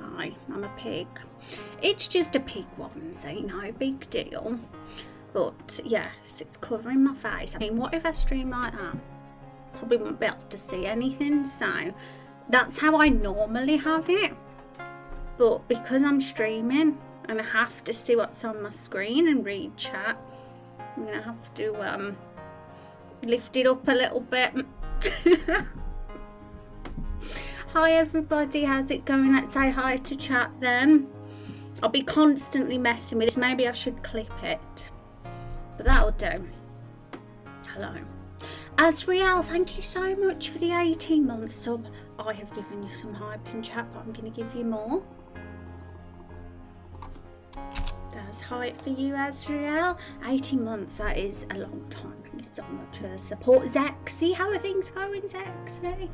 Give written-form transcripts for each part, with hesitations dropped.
okay? I'm a pig. It's just a pig onesie, no big deal. But yes, it's covering my face. I mean, what if I stream like that? Probably won't be able to see anything, so that's how I normally have it. But because I'm streaming and I have to see what's on my screen and read chat, I'm gonna have to lift it up a little bit. Hi everybody, how's it going? Let's say hi to chat then. I'll be constantly messing with this. Maybe I should clip it, but that'll do. Hello. Asriel, thank you so much for the 18-month sub. I have given you some hype in chat, but I'm going to give you more. There's hype for you, Asriel. 18 months, that is a long time. Thank you so much for the support. Zexy, how are things going, Zexy?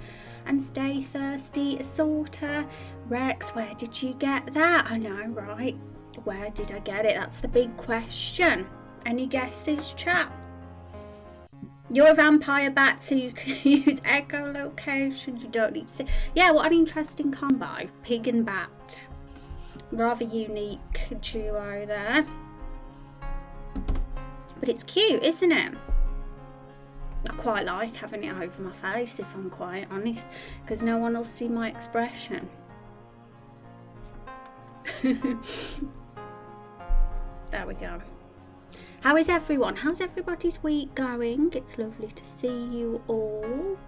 And Stay Thirsty, Sorter. Rex, where did you get that? I know, right? Where did I get it? That's the big question. Any guesses, chat? You're a vampire bat, so you can use echolocation. You don't need to see. Yeah, what an interesting combo. Pig and bat. Rather unique duo there. But it's cute, isn't it? I quite like having it over my face, if I'm quite honest, because no one will see my expression. There we go. How is everyone? How's everybody's week going? It's lovely to see you all.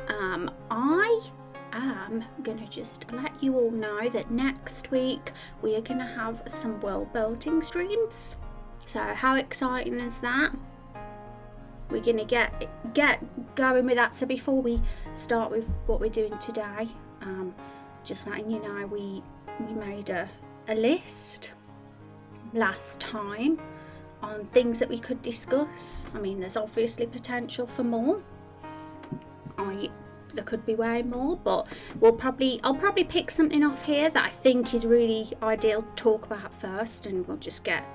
I am gonna just let you all know that next week we are gonna have some world building streams. So how exciting is that? We're gonna get going with that. So before we start with what we're doing today, just letting you know we made a list last time on things that we could discuss. I mean, there's obviously potential for more. There could be way more, but I'll probably pick something off here that I think is really ideal to talk about first, and we'll just get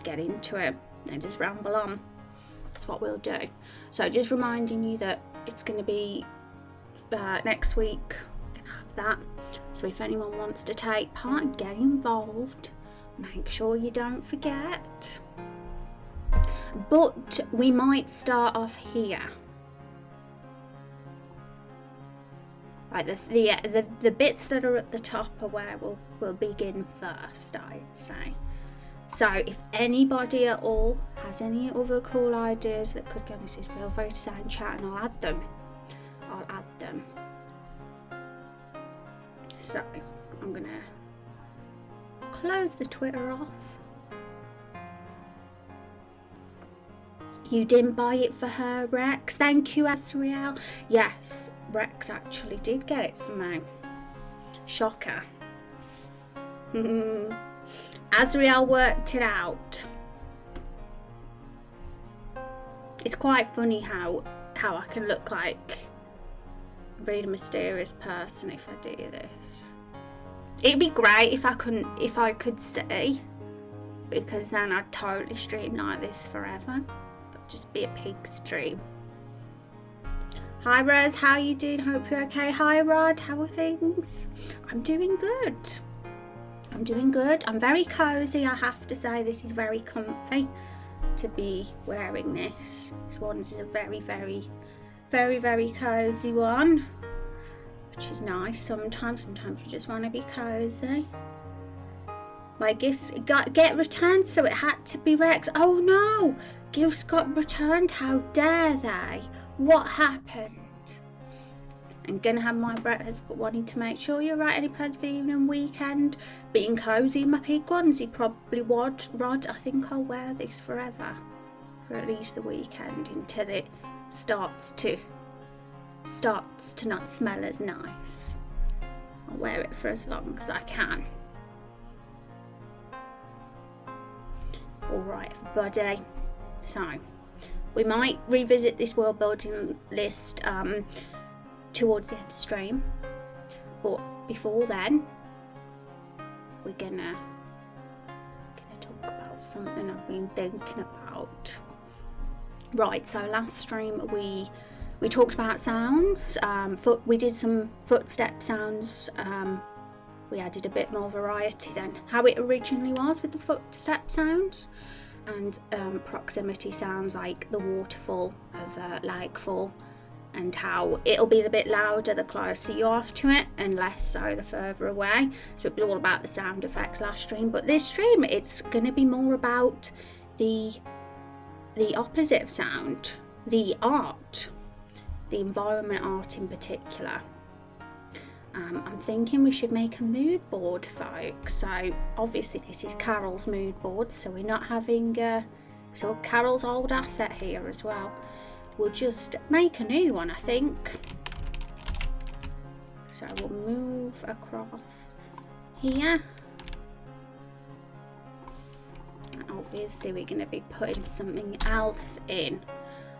into it and just ramble on. That's what we'll do. So just reminding you that it's going to be next week. We're going to have that. So if anyone wants to take part and get involved, make sure you don't forget. But we might start off here. Right, the bits that are at the top are where we'll begin first, I'd say. So if anybody at all has any other cool ideas that could go on this, feel free to say in chat and I'll add them. So I'm gonna close the Twitter off. You didn't buy it for her, Rex. Thank you, Asriel. Yes, Rex actually did get it for me. Shocker. Asriel worked it out. It's quite funny how I can look like a really mysterious person if I do this. It'd be great if I could see, because then I'd totally stream like this forever. Just be a pig stream. Hi Rose, how you doing? Hope you're okay. Hi Rod, how are things? I'm doing good. I'm very cozy, I have to say. This is very comfy to be wearing this. This one is a very, very, very, very cozy one, which is nice. Sometimes you just want to be cozy. My gifts get returned, so it had to be Rex. Oh no! Gifts got returned, how dare they? What happened? I'm gonna have my breakfast, but wanting to make sure you're right. Any plans for evening, weekend? Being cozy in my pig onesie, probably would. Rod, I think I'll wear this forever. For at least the weekend, until it starts to not smell as nice. I'll wear it for as long as I can. Alright everybody, so we might revisit this world building list towards the end of stream, but before then we're gonna talk about something I've been thinking about. Right, so last stream we talked about sounds. We did some footstep sounds we added a bit more variety than how it originally was with the footstep sounds and proximity sounds like the waterfall of Lakefall, and how it'll be a bit louder the closer you are to it and less so the further away. So it was all about the sound effects last stream, but this stream it's going to be more about the opposite of sound, the art, the environment art in particular. I'm thinking we should make a mood board, folks. So obviously this is Carol's mood board, so we're not having so Carol's old asset here as well. We'll just make a new one, I think. So we'll move across here. And obviously we're going to be putting something else in.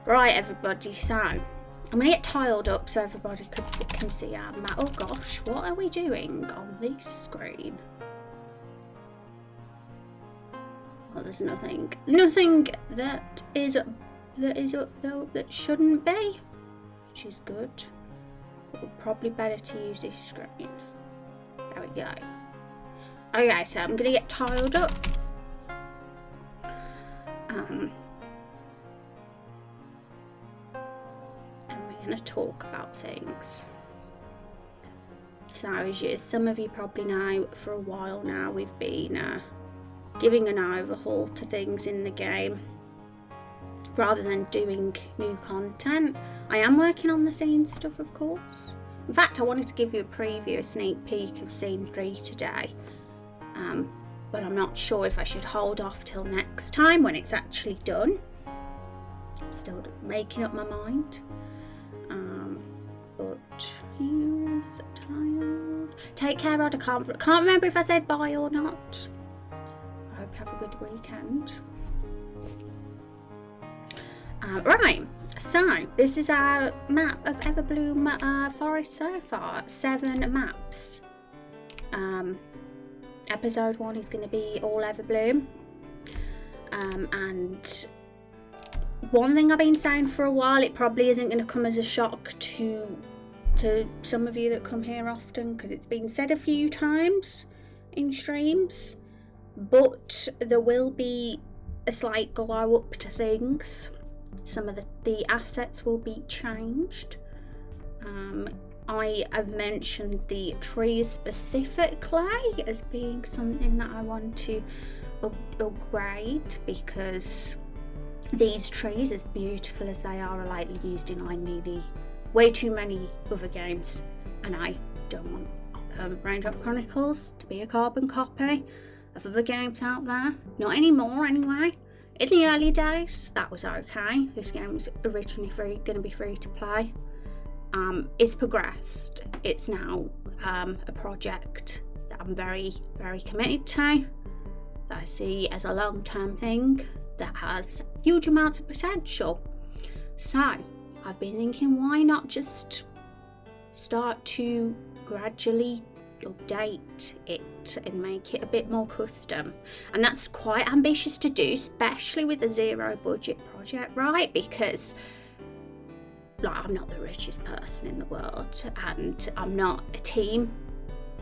Right, everybody, so I'm going to get tiled up so everybody can see our map. Oh gosh, what are we doing on this screen? Well, there's nothing that shouldn't be, which is good. But we're probably better to use this screen. There we go. Okay, so I'm going to get tiled up. To talk about things. So as some of you probably know, for a while now we've been giving an overhaul to things in the game rather than doing new content. I am working on the scene stuff, of course. In fact, I wanted to give you a preview, a sneak peek of scene 3 today, but I'm not sure if I should hold off till next time when it's actually done. I'm still making up my mind. But here's tiled. Take care, Rod. I can't remember if I said bye or not. I hope you have a good weekend. Right, so this is our map of Everbloom Forest so far. 7 maps. Episode 1 is going to be all Everbloom. And one thing I've been saying for a while, it probably isn't going to come as a shock to some of you that come here often, because it's been said a few times in streams, but there will be a slight glow up to things. Some of the assets will be changed. I have mentioned the trees specifically as being something that I want to upgrade, because these trees, as beautiful as they are likely used in way too many other games, and I don't want Raindrop Chronicles to be a carbon copy of other games out there. Not anymore, anyway. In the early days, that was okay. This game was originally going to be free to play. It's progressed. It's now a project that I'm very, very committed to, that I see as a long-term thing that has huge amounts of potential. So I've been thinking, why not just start to gradually update it and make it a bit more custom? And that's quite ambitious to do, especially with a zero budget project, right? Because I'm not the richest person in the world, and I'm not a team,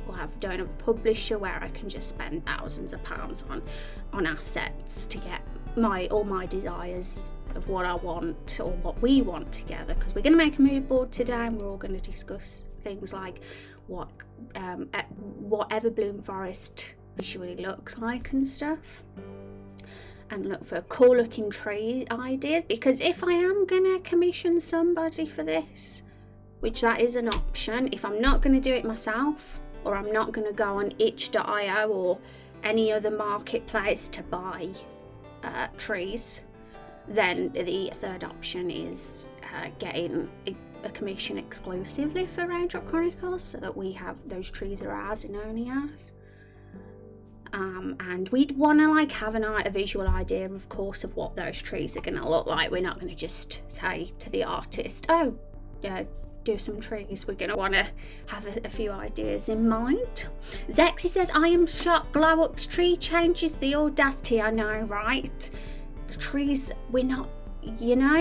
or don't have a publisher where I can just spend thousands of pounds on assets to get all my desires of what I want or what we want together. Because we're going to make a mood board today, and we're all going to discuss things like what Everbloom Forest visually looks like and stuff, and look for cool looking tree ideas. Because if I am going to commission somebody for this, which that is an option, if I'm not going to do it myself, or I'm not going to go on itch.io or any other marketplace to buy trees, then the third option is getting a commission exclusively for Raindrop Chronicles, so that we have those trees are ours and only ours. And we'd want to have a visual idea, of course, of what those trees are going to look like. We're not going to just say to the artist, oh yeah, do some trees. We're going to want to have a few ideas in mind. Zexy says, I am shocked glow up's tree changes, the audacity. I know, right? The trees, we're not,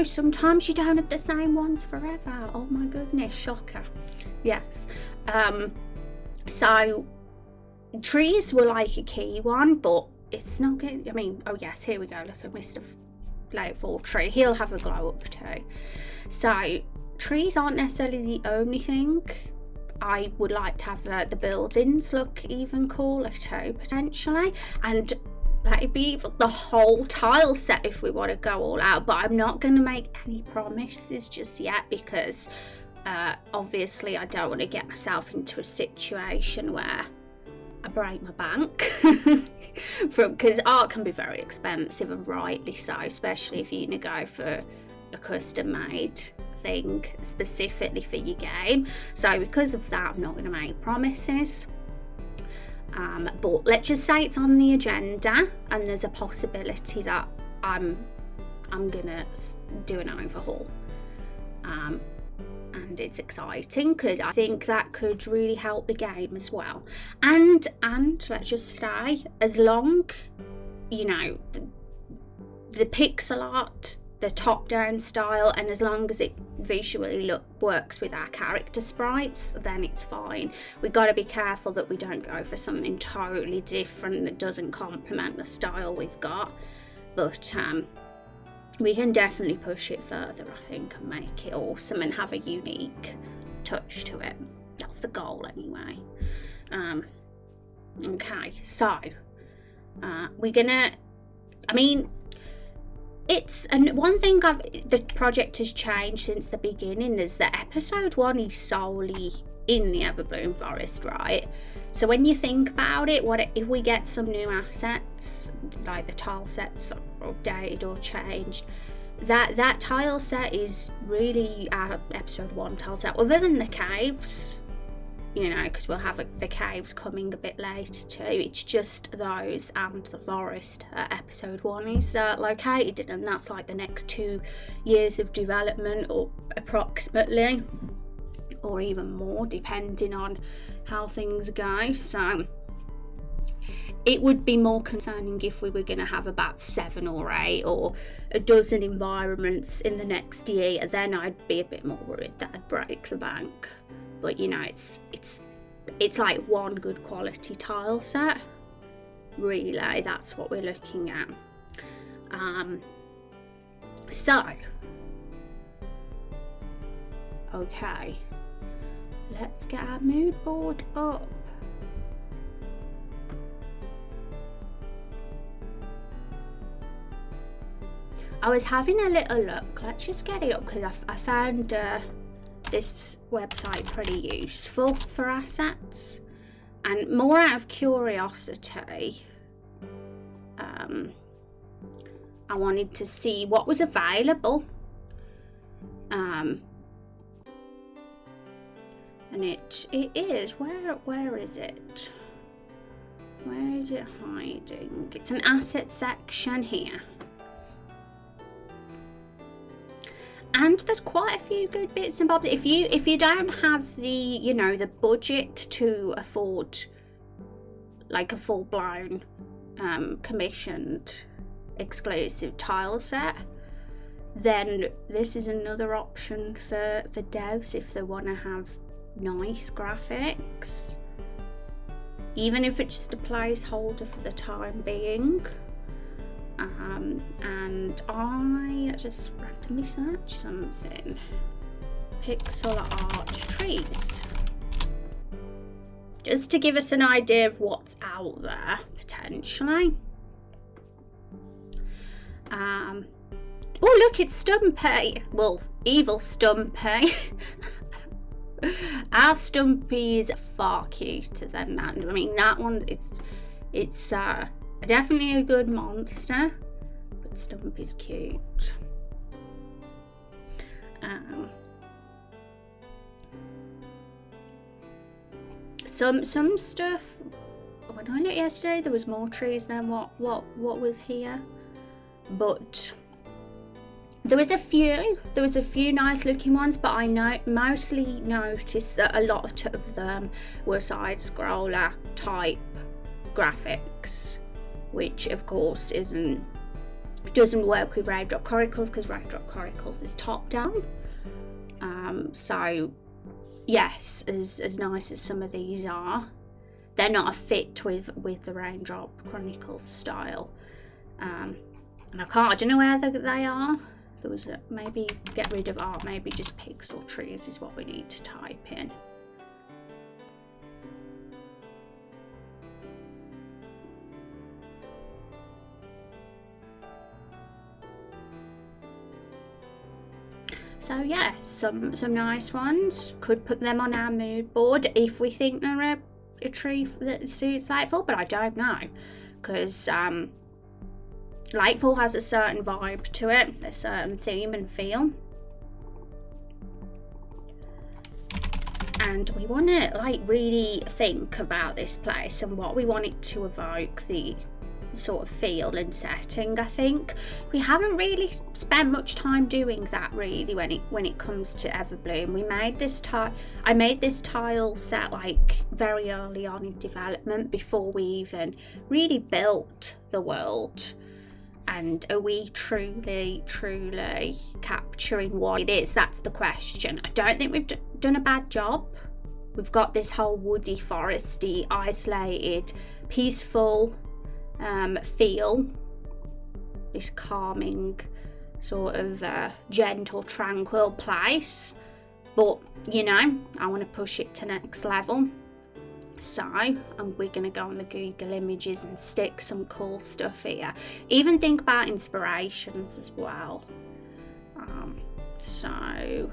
sometimes you don't have the same ones forever. Oh my goodness, shocker. Yes. So trees were like a key one, but it's not good. I mean, oh yes, here we go. Look at Mr. Lightfall Tree. He'll have a glow up too. So trees aren't necessarily the only thing. I would like to have the buildings look even cooler too, potentially, and maybe the whole tile set if we want to go all out. But I'm not going to make any promises just yet, because obviously I don't want to get myself into a situation where I break my bank. Because art can be very expensive, and rightly so, especially if you're going to go for a custom made thing specifically for your game. So because of that, I'm not going to make promises. But let's just say it's on the agenda, and there's a possibility that I'm gonna do an overhaul. And it's exciting because I think that could really help the game as well. And let's just say, as long, you know, the pixel art, the top-down style, and as long as it visually works with our character sprites, then it's fine. We've got to be careful that we don't go for something totally different that doesn't complement the style we've got. But we can definitely push it further, I think, and make it awesome and have a unique touch to it. That's the goal anyway. Okay, so we're gonna, I mean, and one thing the project has changed since the beginning is that episode 1 is solely in the Everbloom Forest, right? So when you think about it, what if we get some new assets, like the tile sets are updated or changed? That tile set is really our episode 1 tile set, other than the caves, you know, because we'll have the caves coming a bit later too. It's just those and the forest episode 1 is located in, and that's like the next 2 years of development, or approximately, or even more depending on how things go. So it would be more concerning if we were going to have about 7 or 8 or a dozen environments in the next year. Then I'd be a bit more worried that I'd break the bank. But you know, it's like one good quality tile set. Really, that's what we're looking at. So, okay, let's get our mood board up. I was having a little look. Let's just get it up because I found this website pretty useful for assets, and more out of curiosity, I wanted to see what was available, and it is where is it hiding? It's an asset section here. And there's quite a few good bits and bobs. If you don't have the budget to afford like a full-blown commissioned exclusive tile set, then this is another option for devs if they want to have nice graphics, even if it's just a placeholder for the time being. And I just randomly search something. Pixel art trees. Just to give us an idea of what's out there, potentially. Oh look, it's Stumpy. Well, evil Stumpy. Our Stumpy is far cuter than that. I mean, that one, it's definitely a good monster, but Stumpy's cute. Some stuff. When I looked yesterday, there was more trees than what was here, but there was a few nice looking ones. But I mostly noticed that a lot of them were side scroller type graphics, which of course doesn't work with Raindrop Chronicles, because Raindrop Chronicles is top down. So yes, as nice as some of these are, they're not a fit with the Raindrop Chronicles style. And I don't know where they are. There was maybe get rid of art, maybe just pixel trees is what we need to type in. So yeah, some nice ones. Could put them on our mood board if we think they're a tree that suits Lightfall, but I don't know, because Lightfall has a certain vibe to it, a certain theme and feel, and we want to like really think about this place and what we want it to evoke, the sort of feel and setting. I think we haven't really spent much time doing that really when it comes to Everbloom. We made this I made this tile set like very early on in development, before we even really built the world. And are we truly capturing what it is? That's the question. I don't think we've done a bad job. We've got this whole woody, foresty, isolated, peaceful feel, this calming sort of gentle, tranquil place, but you know, I want to push it to next level, so we're going to go on the Google Images and stick some cool stuff here, even think about inspirations as well. So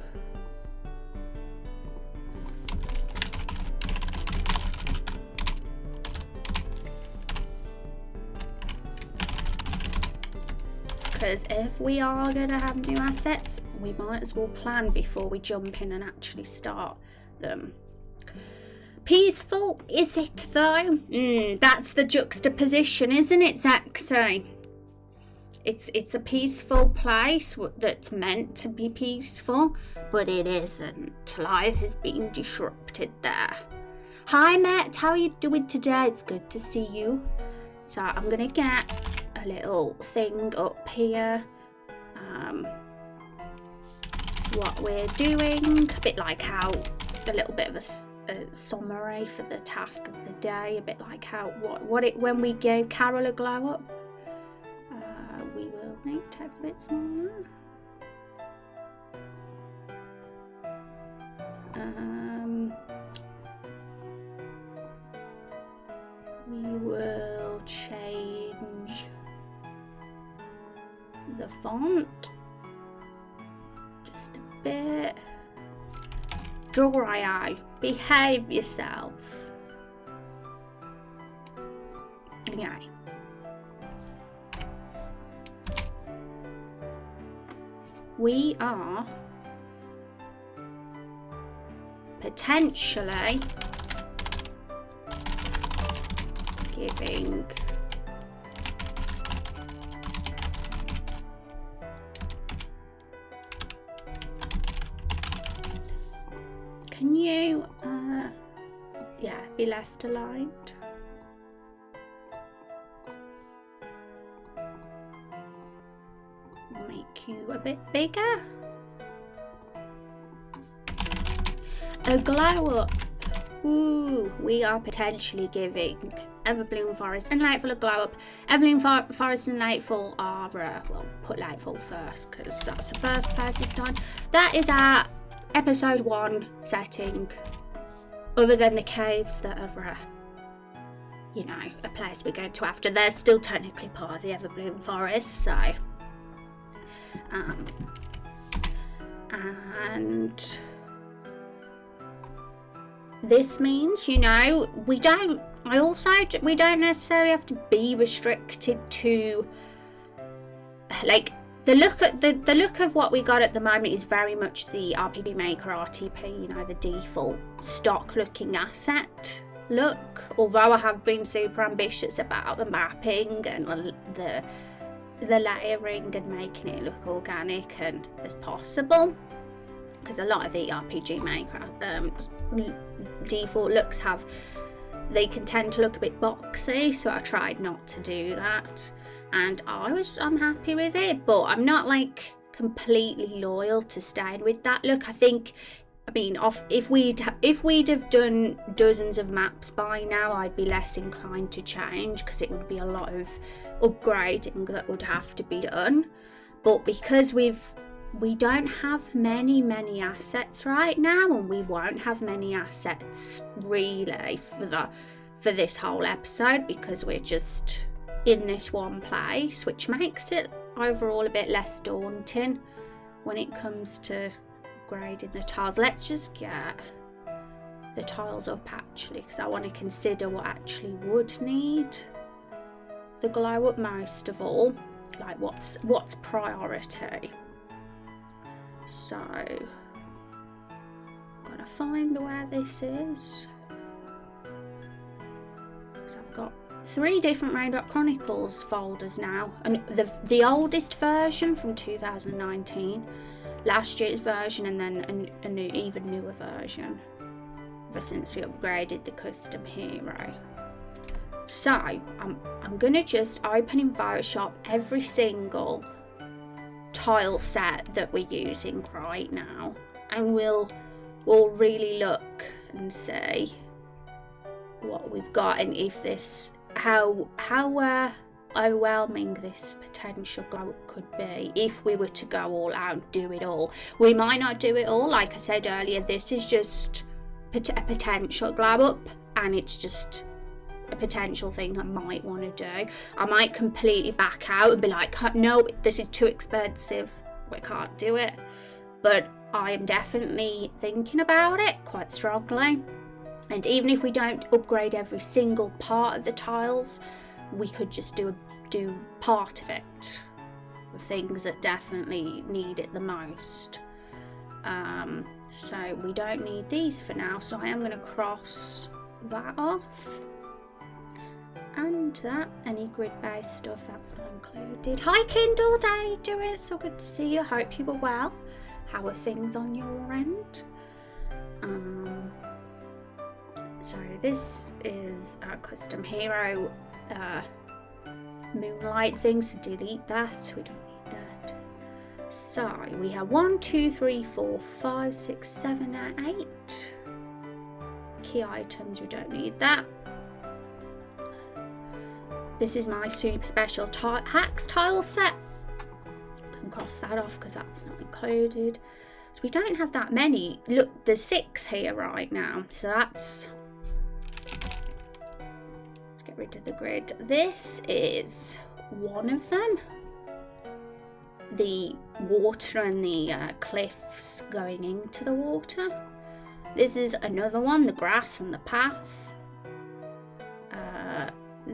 because if we are going to have new assets, we might as well plan before we jump in and actually start them. Peaceful, is it though? That's the juxtaposition, isn't it, Zaxi? It's a peaceful place that's meant to be peaceful, but it isn't. Life has been disrupted there. Hi Matt, how are you doing today? It's good to see you. So I'm gonna get a little thing up here, what we're doing, a bit like how a little bit of a summary for the task of the day, a bit like how when we gave Carol a glow up. We will make text a bit smaller. We will change the font just a bit. Draw behave yourself. Okay. We are potentially giving can you be left aligned? Make you a bit bigger. A glow up. Ooh, we are potentially giving Everbloom Forest and Lightfall a glow up. Everbloom Forest and Lightfall are, well, put Lightfall first because that's the first place we start. That is our episode 1 setting, other than the caves that are, a place we're going to after. They're still technically part of the Everbloom Forest, so. And this means, we don't necessarily have to be restricted to, like, the look of what we got at the moment is very much the RPG Maker RTP, the default stock looking asset look, although I have been super ambitious about the mapping and the layering and making it look organic and as possible, because a lot of the RPG Maker default looks they can tend to look a bit boxy, so I tried not to do that, and I'm happy with it, but I'm not like completely loyal to staying with that look. I think I mean, if we'd have done dozens of maps by now, I'd be less inclined to change, because it would be a lot of upgrading that would have to be done. But because we don't have many assets right now, and we won't have many assets really for this whole episode, because we're just in this one place, which makes it overall a bit less daunting when it comes to upgrading the tiles. Let's just get the tiles up actually, because I want to consider what actually would need the glow up most of all, like what's priority. So I'm gonna find where this is, because I've got 3 different Raindrop Chronicles folders now, and the oldest version from 2019, last year's version, and then a new, even newer version ever since we upgraded the custom hero. So I'm gonna just open in Photoshop every single tile set that we're using right now, and we'll really look and see what we've got, and if this how overwhelming this potential glow up could be if we were to go all out and do it all. We might not do it all, like I said earlier, this is just a potential glow up, and it's just a potential thing I might want to do. I might completely back out and be like, no, this is too expensive, we can't do it, but I am definitely thinking about it quite strongly. And even if we don't upgrade every single part of the tiles, we could just do part of it, the things that definitely need it the most. So we don't need these for now, so I am going to cross that off. And that, any grid-based stuff, that's not included. Hi Kindle, how are you doing? So good to see you, hope you were well. How are things on your end? So this is our custom hero moonlight thing, so delete that, we don't need that. So we have 1, 2, 3, 4, 5, 6, 7, 8 key items, we don't need that. This is my super special Hammocks tile set. I can cross that off because that's not included. So we don't have that many. Look, there's 6 here right now, so that's... Let's get rid of the grid. This is one of them. The water and the cliffs going into the water. This is another one, the grass and the path.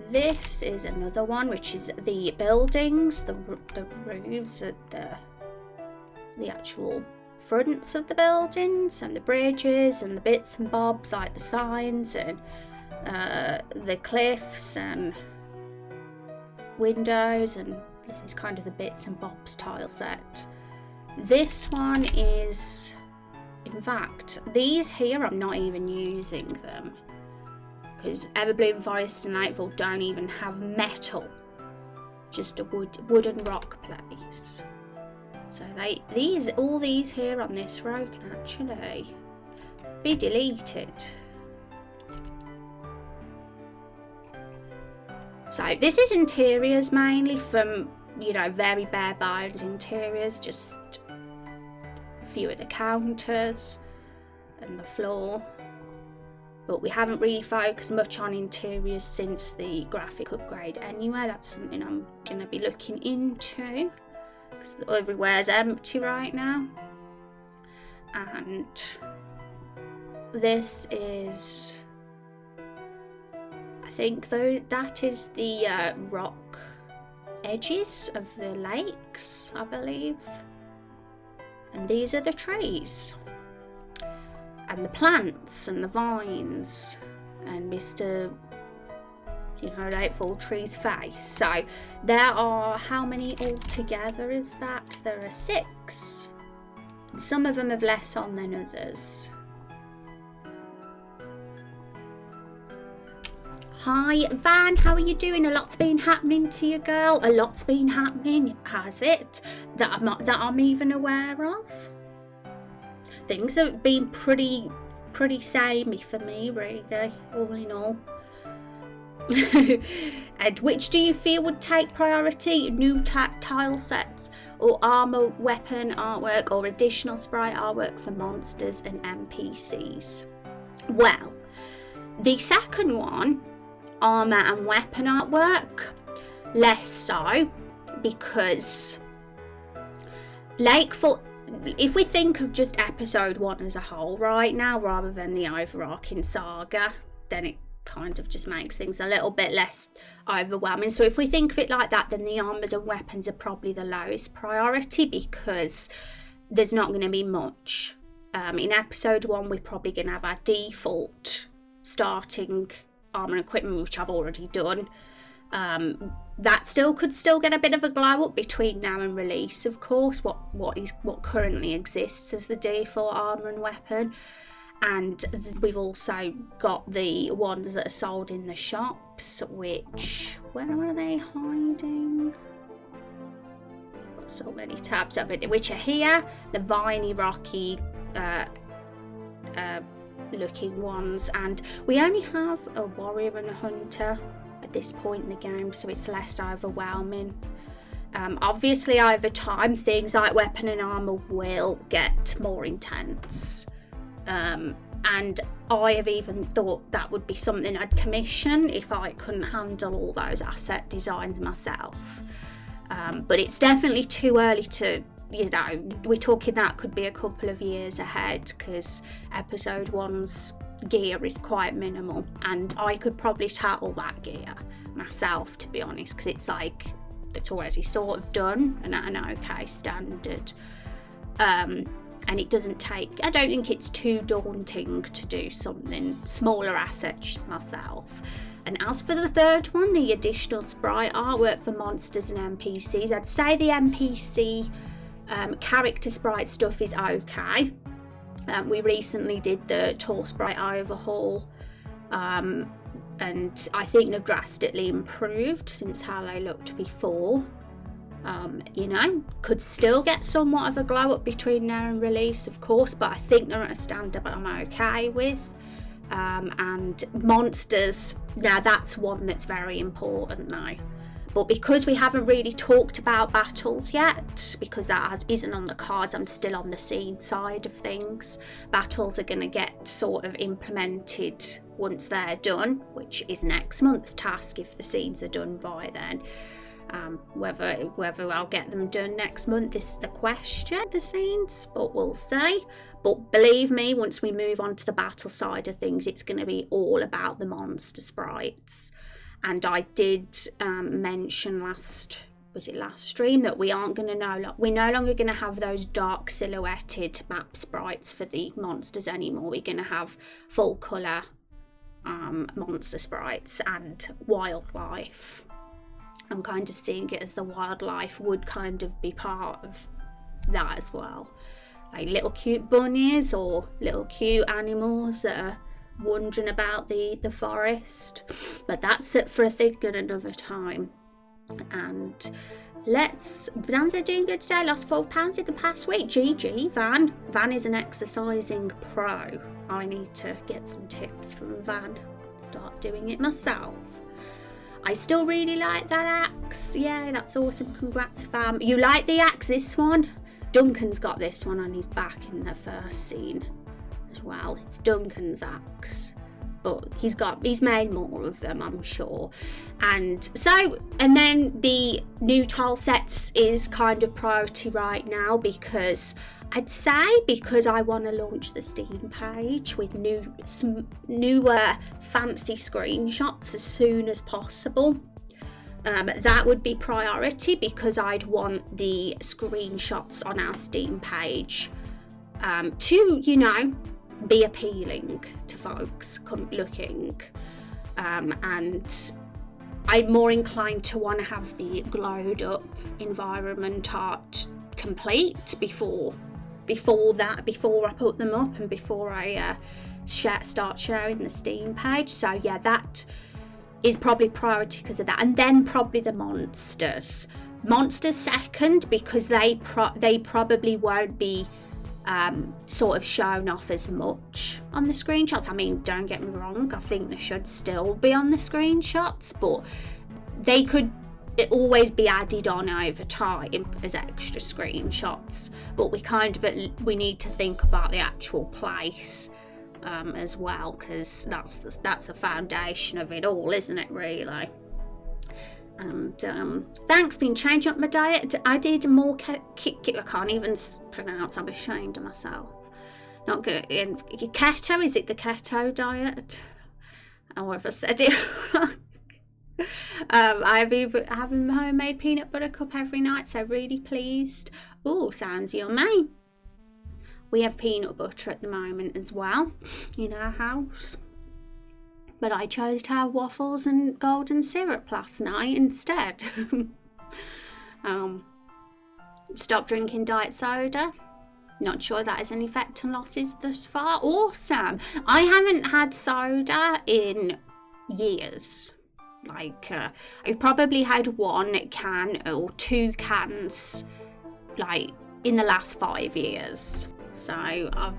This is another one, which is the buildings, the roofs, the actual fronts of the buildings, and the bridges and the bits and bobs like the signs and the cliffs and windows, and this is kind of the bits and bobs tile set. This one is, in fact, these here I'm not even using them, because Everbloom, Forest and Nightfall don't even have metal, just a wooden rock place. So all these here on this row can actually be deleted. So this is interiors mainly, from, you know, very bare bones interiors, just a few of the counters and the floor. But we haven't really focused much on interiors since the graphic upgrade anyway. That's something I'm going to be looking into, because everywhere's empty right now. And this is, I think though, that is the rock edges of the lakes, I believe. And these are the trees. And the plants and the vines and Mr. Nightfall Tree's face. So there are, how many altogether is that? There are 6. And some of them have less on than others. Hi Van, how are you doing? A lot's been happening to you, girl. A lot's been happening, has it? That I'm even aware of. things have been pretty samey for me, really, all in all. And which do you feel would take priority? New tile sets, or armor, weapon artwork, or additional sprite artwork for monsters and NPCs? Well, the second one, armor and weapon artwork, less so, because if we think of just episode 1 as a whole right now, rather than the overarching saga, then it kind of just makes things a little bit less overwhelming. So if we think of it like that, then the armors and weapons are probably the lowest priority, because there's not going to be much. In episode 1, we're probably going to have our default starting armor and equipment, which I've already done. That could still get a bit of a glow up between now and release, of course, what currently exists as the default armor and weapon. And we've also got the ones that are sold in the shops, which, where are they hiding? Got so many tabs up it, which are here, the viney, rocky looking ones, and we only have a warrior and a hunter at this point in the game, so it's less overwhelming. Obviously, over time, things like weapon and armor will get more intense. And I have even thought that would be something I'd commission if I couldn't handle all those asset designs myself. But it's definitely too early to, we're talking that could be a couple of years ahead, because episode 1's gear is quite minimal, and I could probably tackle that gear myself, to be honest, because it's like, it's already sort of done and at an okay standard. And it doesn't take, I don't think it's too daunting to do something smaller assets myself. And as for the third one, the additional sprite artwork for monsters and NPCs, I'd say the NPC character sprite stuff is okay. We recently did the tall sprite overhaul, and I think they've drastically improved since how they looked before. Could still get somewhat of a glow up between now and release, of course, but I think they're at a standard I'm okay with. And monsters, now that's one that's very important now. But because we haven't really talked about battles yet, because that isn't on the cards, I'm still on the scene side of things. Battles are going to get sort of implemented once they're done, which is next month's task if the scenes are done by then. Whether I'll get them done next month is the question, the scenes, but we'll see. But believe me, once we move on to the battle side of things, it's going to be all about the monster sprites. And I did mention last stream that we're no longer going to have those dark silhouetted map sprites for the monsters anymore. We're going to have full colour monster sprites and wildlife. I'm kind of seeing it as the wildlife would kind of be part of that as well. Like little cute bunnies or little cute animals that are wandering about the forest. But that's it for a thing at another time. And Van's doing good today, lost 12 pounds in the past week. GG, Van. Van is an exercising pro. I need to get some tips from Van. Start doing it myself. I still really like that axe. Yeah, that's awesome. Congrats, fam. You like the axe, this one? Duncan's got this one on his back in the first scene as well. It's Duncan's axe. But he's made more of them, I'm sure. And then the new tile sets is kind of priority right now, because I want to launch the Steam page with newer fancy screenshots as soon as possible. That would be priority, because I'd want the screenshots on our Steam page to, be appealing to folks looking. And I'm more inclined to want to have the glowed up environment art complete before I put them up and before I start sharing the Steam page. So yeah, that is probably priority because of that. And then probably the monsters second, because they probably won't be sort of shown off as much on the screenshots. I mean, don't get me wrong, I think they should still be on the screenshots, but they could always be added on over time as extra screenshots. But we need to think about the actual place as well, because that's the foundation of it all, isn't it, really? And thanks, been changing up my diet. I did more I can't even pronounce, I'm ashamed of myself. Not good. Keto, is it the keto diet? Or if I said it wrong. I've been having homemade peanut butter cup every night, so really pleased. Oh, sounds yummy. We have peanut butter at the moment as well in our house. But I chose to have waffles and golden syrup last night instead. Stop drinking diet soda. Not sure that has any effect on losses thus far. Awesome. I haven't had soda in years. Like, I've probably had 1 can or 2 cans, like, in the last 5 years. So I'm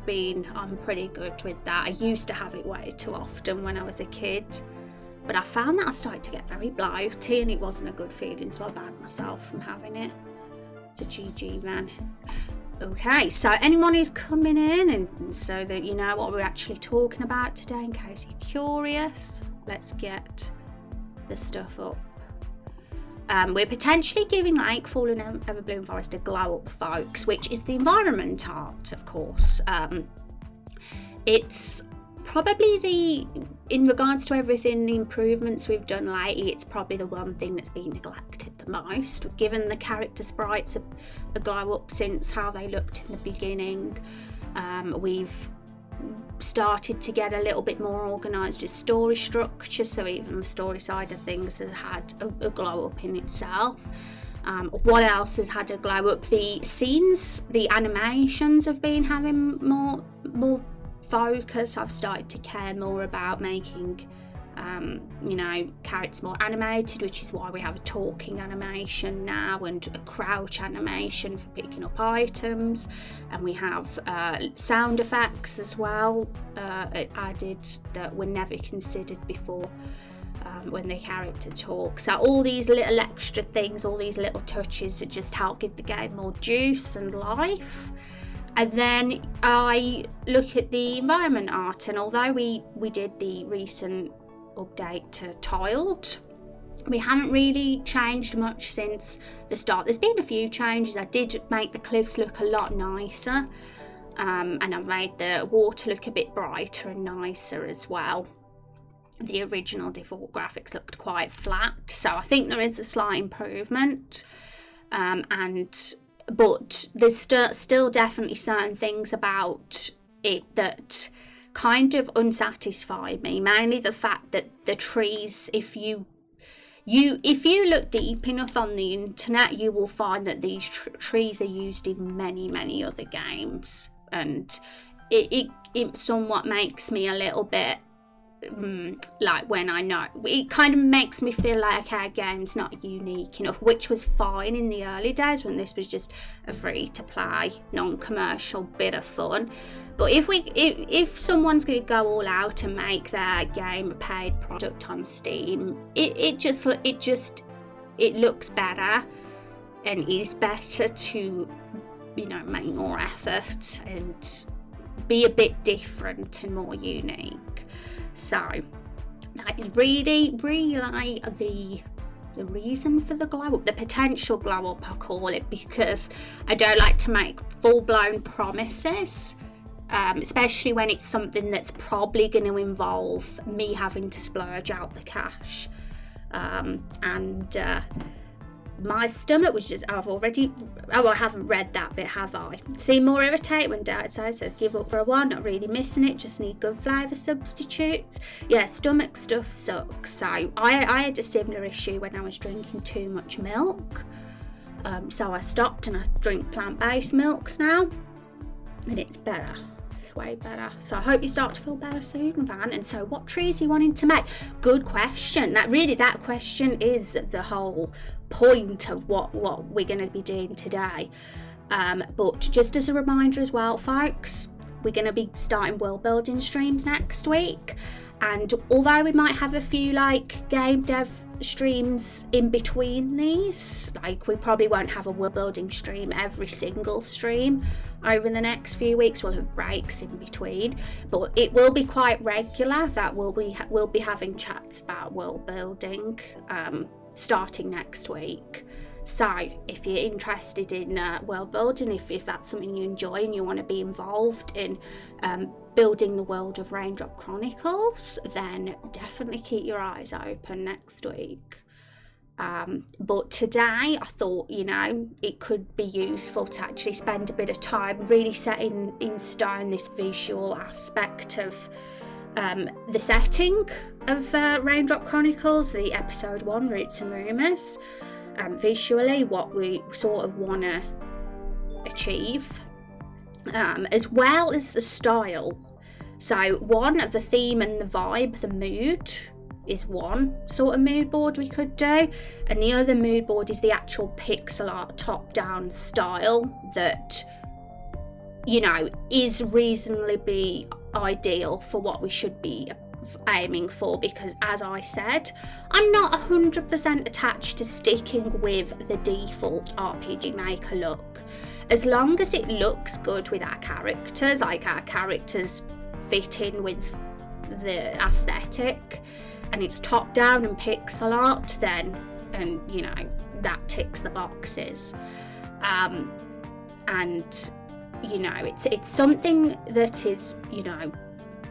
pretty good with that. I used to have it way too often when I was a kid, but I found that I started to get very bloaty and it wasn't a good feeling, so I banned myself from having it. It's a GG, man. Okay, so anyone who's coming in, and so that you know what we're actually talking about today, in case you're curious, let's get the stuff up. We're potentially giving Lake Fallen Everbloom Forest a glow up, folks, which is the environment art, of course. It's probably in regards to everything, the improvements we've done lately, it's probably the one thing that's been neglected the most. We've given the character sprites a glow up since how they looked in the beginning. We've started to get a little bit more organised with story structure, so even the story side of things has had a glow up in itself. What else has had a glow up? The scenes, the animations have been having more focus. I've started to care more about making characters more animated, which is why we have a talking animation now and a crouch animation for picking up items, and we have sound effects as well added that were never considered before when the character talks. So all these little extra things, all these little touches that just help give the game more juice and life. And then I look at the environment art, and although we did the recent update to tiled, we haven't really changed much since the start. There's been a few changes. I did make the cliffs look a lot nicer, and I made the water look a bit brighter and nicer as well. The original default graphics looked quite flat, so I think there is a slight improvement, but there's still definitely certain things about it that kind of unsatisfied me, mainly the fact that the trees, if you look deep enough on the internet, you will find that these trees are used in many other games, and it somewhat makes me a little bit like, when I know, it kind of makes me feel like, okay, our game's not unique enough, which was fine in the early days when this was just a free to play non-commercial bit of fun. But if someone's going to go all out and make their game a paid product on Steam, it looks better and is better to make more effort and be a bit different and more unique. So that is really like the reason for the glow up, the potential glow up I call it, because I don't like to make full-blown promises, especially when it's something that's probably going to involve me having to splurge out the cash. My stomach was just, I haven't read that bit, have I? Seem more irritated when Doubt says give up for a while, not really missing it, just need good flavour substitutes. Yeah, stomach stuff sucks. So I had a similar issue when I was drinking too much milk. So I stopped and I drink plant-based milks now, and it's better. It's way better. So I hope you start to feel better soon, Van. And so what trees are you wanting to make? Good question. That question is the whole point of what we're going to be doing today. But just as a reminder as well, folks, we're going to be starting world building streams next week. And although we might have a few like game dev streams in between these, like we probably won't have a world building stream every single stream over the next few weeks. We'll have breaks in between, but it will be quite regular that we'll be having chats about world building starting next week. So if you're interested in world building, if that's something you enjoy and you want to be involved in building the world of Raindrop Chronicles, then definitely keep your eyes open next week. But today I thought, it could be useful to actually spend a bit of time really setting in stone this visual aspect of the setting of Raindrop Chronicles, the episode 1, Roots and Rumours. Visually, what we sort of want to achieve, as well as the style. So one, the theme and the vibe, the mood, is one sort of mood board we could do, and the other mood board is the actual pixel art top-down style that, is reasonably ideal for what we should be aiming for, because as I said, I'm not 100% attached to sticking with the default RPG Maker look. As long as it looks good with our characters, like our characters fit in with the aesthetic, and it's top down and pixel art, then that ticks the boxes. It's something that is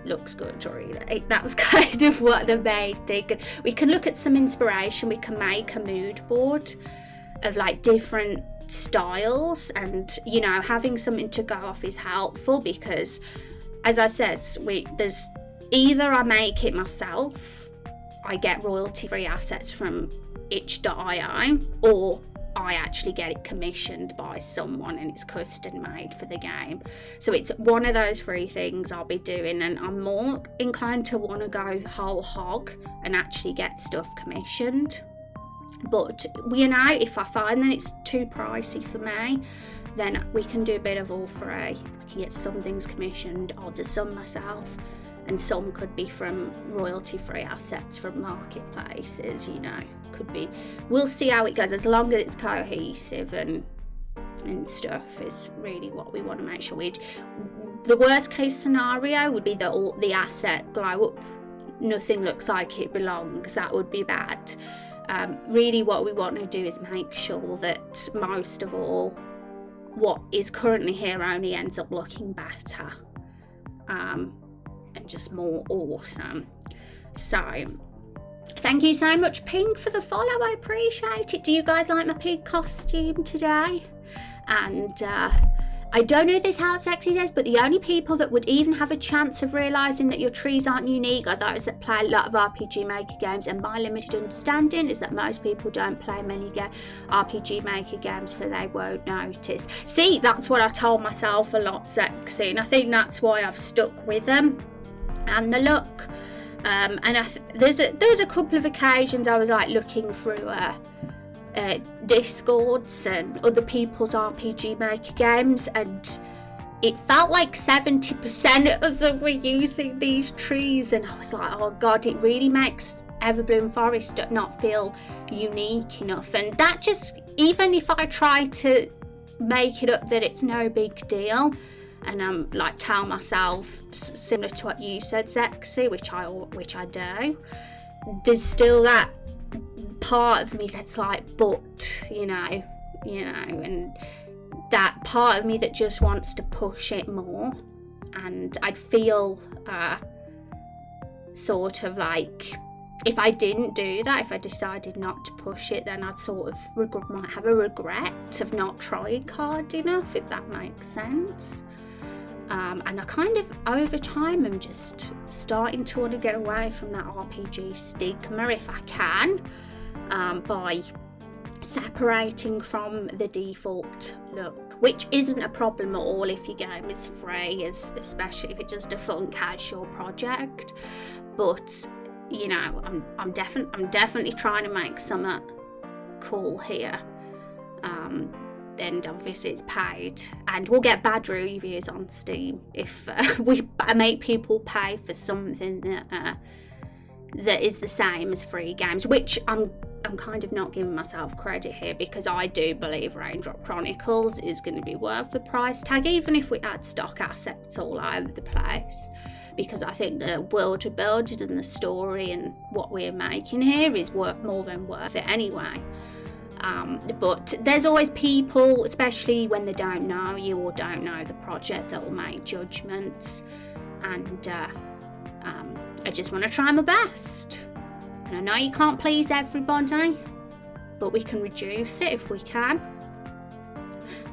looks good, really. That's kind of what the main thing. We can look at some inspiration. We can make a mood board of like different styles, and having something to go off is helpful, because as I said, there's either I make it myself, I get royalty free assets from itch.io, or I actually get it commissioned by someone and it's custom made for the game. So it's one of those three things I'll be doing, and I'm more inclined to want to go whole hog and actually get stuff commissioned. But if I find that it's too pricey for me, then we can do a bit of all three. We can get some things commissioned, I'll do some myself, and some could be from royalty free assets from marketplaces. Could be, we'll see how it goes, as long as it's cohesive and stuff is really what we want to make sure we do. The worst case scenario would be that all the asset glow up, nothing looks like it belongs. That would be bad. Really what we want to do is make sure that most of all what is currently here only ends up looking better and just more awesome. So thank you so much, Pink, for the follow. I appreciate it. Do you guys like my pig costume today? And I don't know if this helps, Exy says, but the only people that would even have a chance of realising that your trees aren't unique are those that play a lot of RPG Maker games, and my limited understanding is that most people don't play many RPG Maker games, for they won't notice. See, that's what I told myself a lot, Exy, and I think that's why I've stuck with them and the look. And there's a couple of occasions I was like looking through Discords and other people's RPG Maker games, and it felt like 70% of them were using these trees, and I was like, oh god, it really makes Everbloom Forest not feel unique enough. And that just, even if I try to make it up that it's no big deal, and I'm like tell myself similar to what you said, Zexy, which I do, there's still that part of me that's like, but and that part of me that just wants to push it more. And I'd feel sort of like if I didn't do that, if I decided not to push it, then I'd sort of might have a regret of not trying hard enough, if that makes sense. And I kind of, over time, am just starting to want to get away from that RPG stigma if I can, by separating from the default look, which isn't a problem at all if your game is free, especially if it's just a fun casual project. But I'm definitely trying to make something cool here. then obviously it's paid, and we'll get bad reviews on Steam if we make people pay for something that is the same as free games, which I'm kind of not giving myself credit here, because I do believe Raindrop Chronicles is going to be worth the price tag, even if we add stock assets all over the place, because I think the world we're building and the story and what we're making here is more than worth it anyway. But there's always people, especially when they don't know you or don't know the project, that will make judgments, and I just want to try my best. And I know you can't please everybody, but we can reduce it if we can.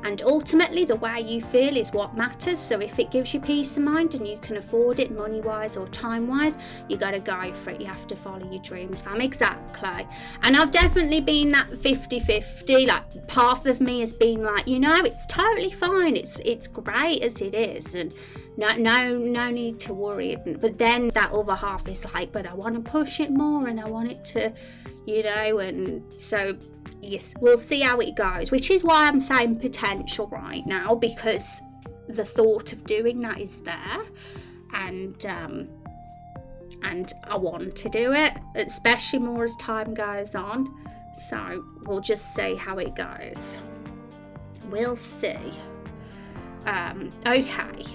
And ultimately, the way you feel is what matters. So if it gives you peace of mind and you can afford it money-wise or time-wise, you got to go for it. You have to follow your dreams, fam. Exactly. And I've definitely been that 50-50. Like, half of me has been like, you know, it's totally fine. It's great as it is, and no need to worry. But then that other half is like, but I want to push it more, and I want it to, you know, and so. Yes, we'll see how it goes, which is why I'm saying potential right now, because the thought of doing that is there, and I want to do it, especially more as time goes on. So we'll just see how it goes. We'll see. Okay.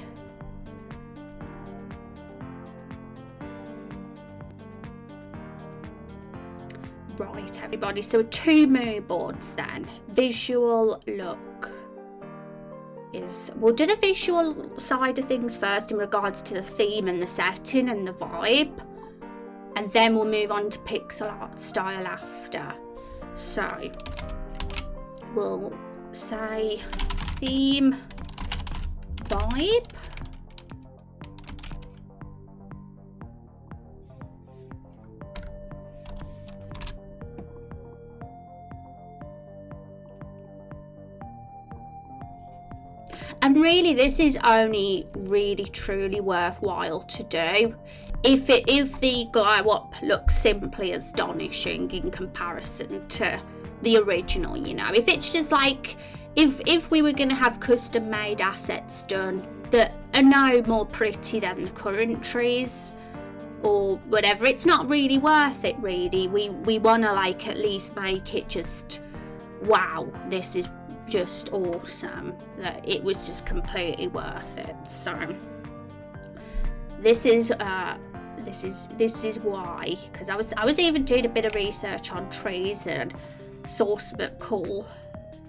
Right, everybody, so 2 mood boards then. Visual look is, we'll do the visual side of things first in regards to the theme and the setting and the vibe, and then we'll move on to pixel art style after. So we'll say theme, vibe. And really, this is only really truly worthwhile to do if the glow up looks simply astonishing in comparison to the original. You know, if it's just like, if we were going to have custom made assets done that are no more pretty than the current trees or whatever, it's not really worth it. Really, we want to like at least make it just, wow, this is just awesome, that it was just completely worth it. So this is why, because I was even doing a bit of research on trees and saw something cool,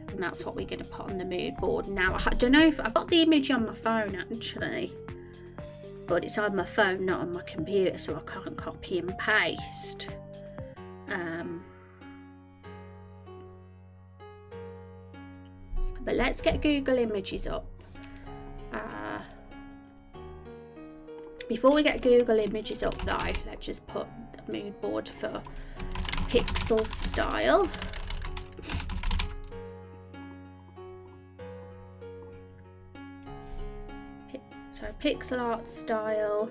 and that's what we're going to put on the mood board. Now I don't know if I've got the image on my phone actually, but it's on my phone, not on my computer, so I can't copy and paste. But let's get Google Images up. Before we get Google Images up though, let's just put the mood board for pixel style. So pixel art style.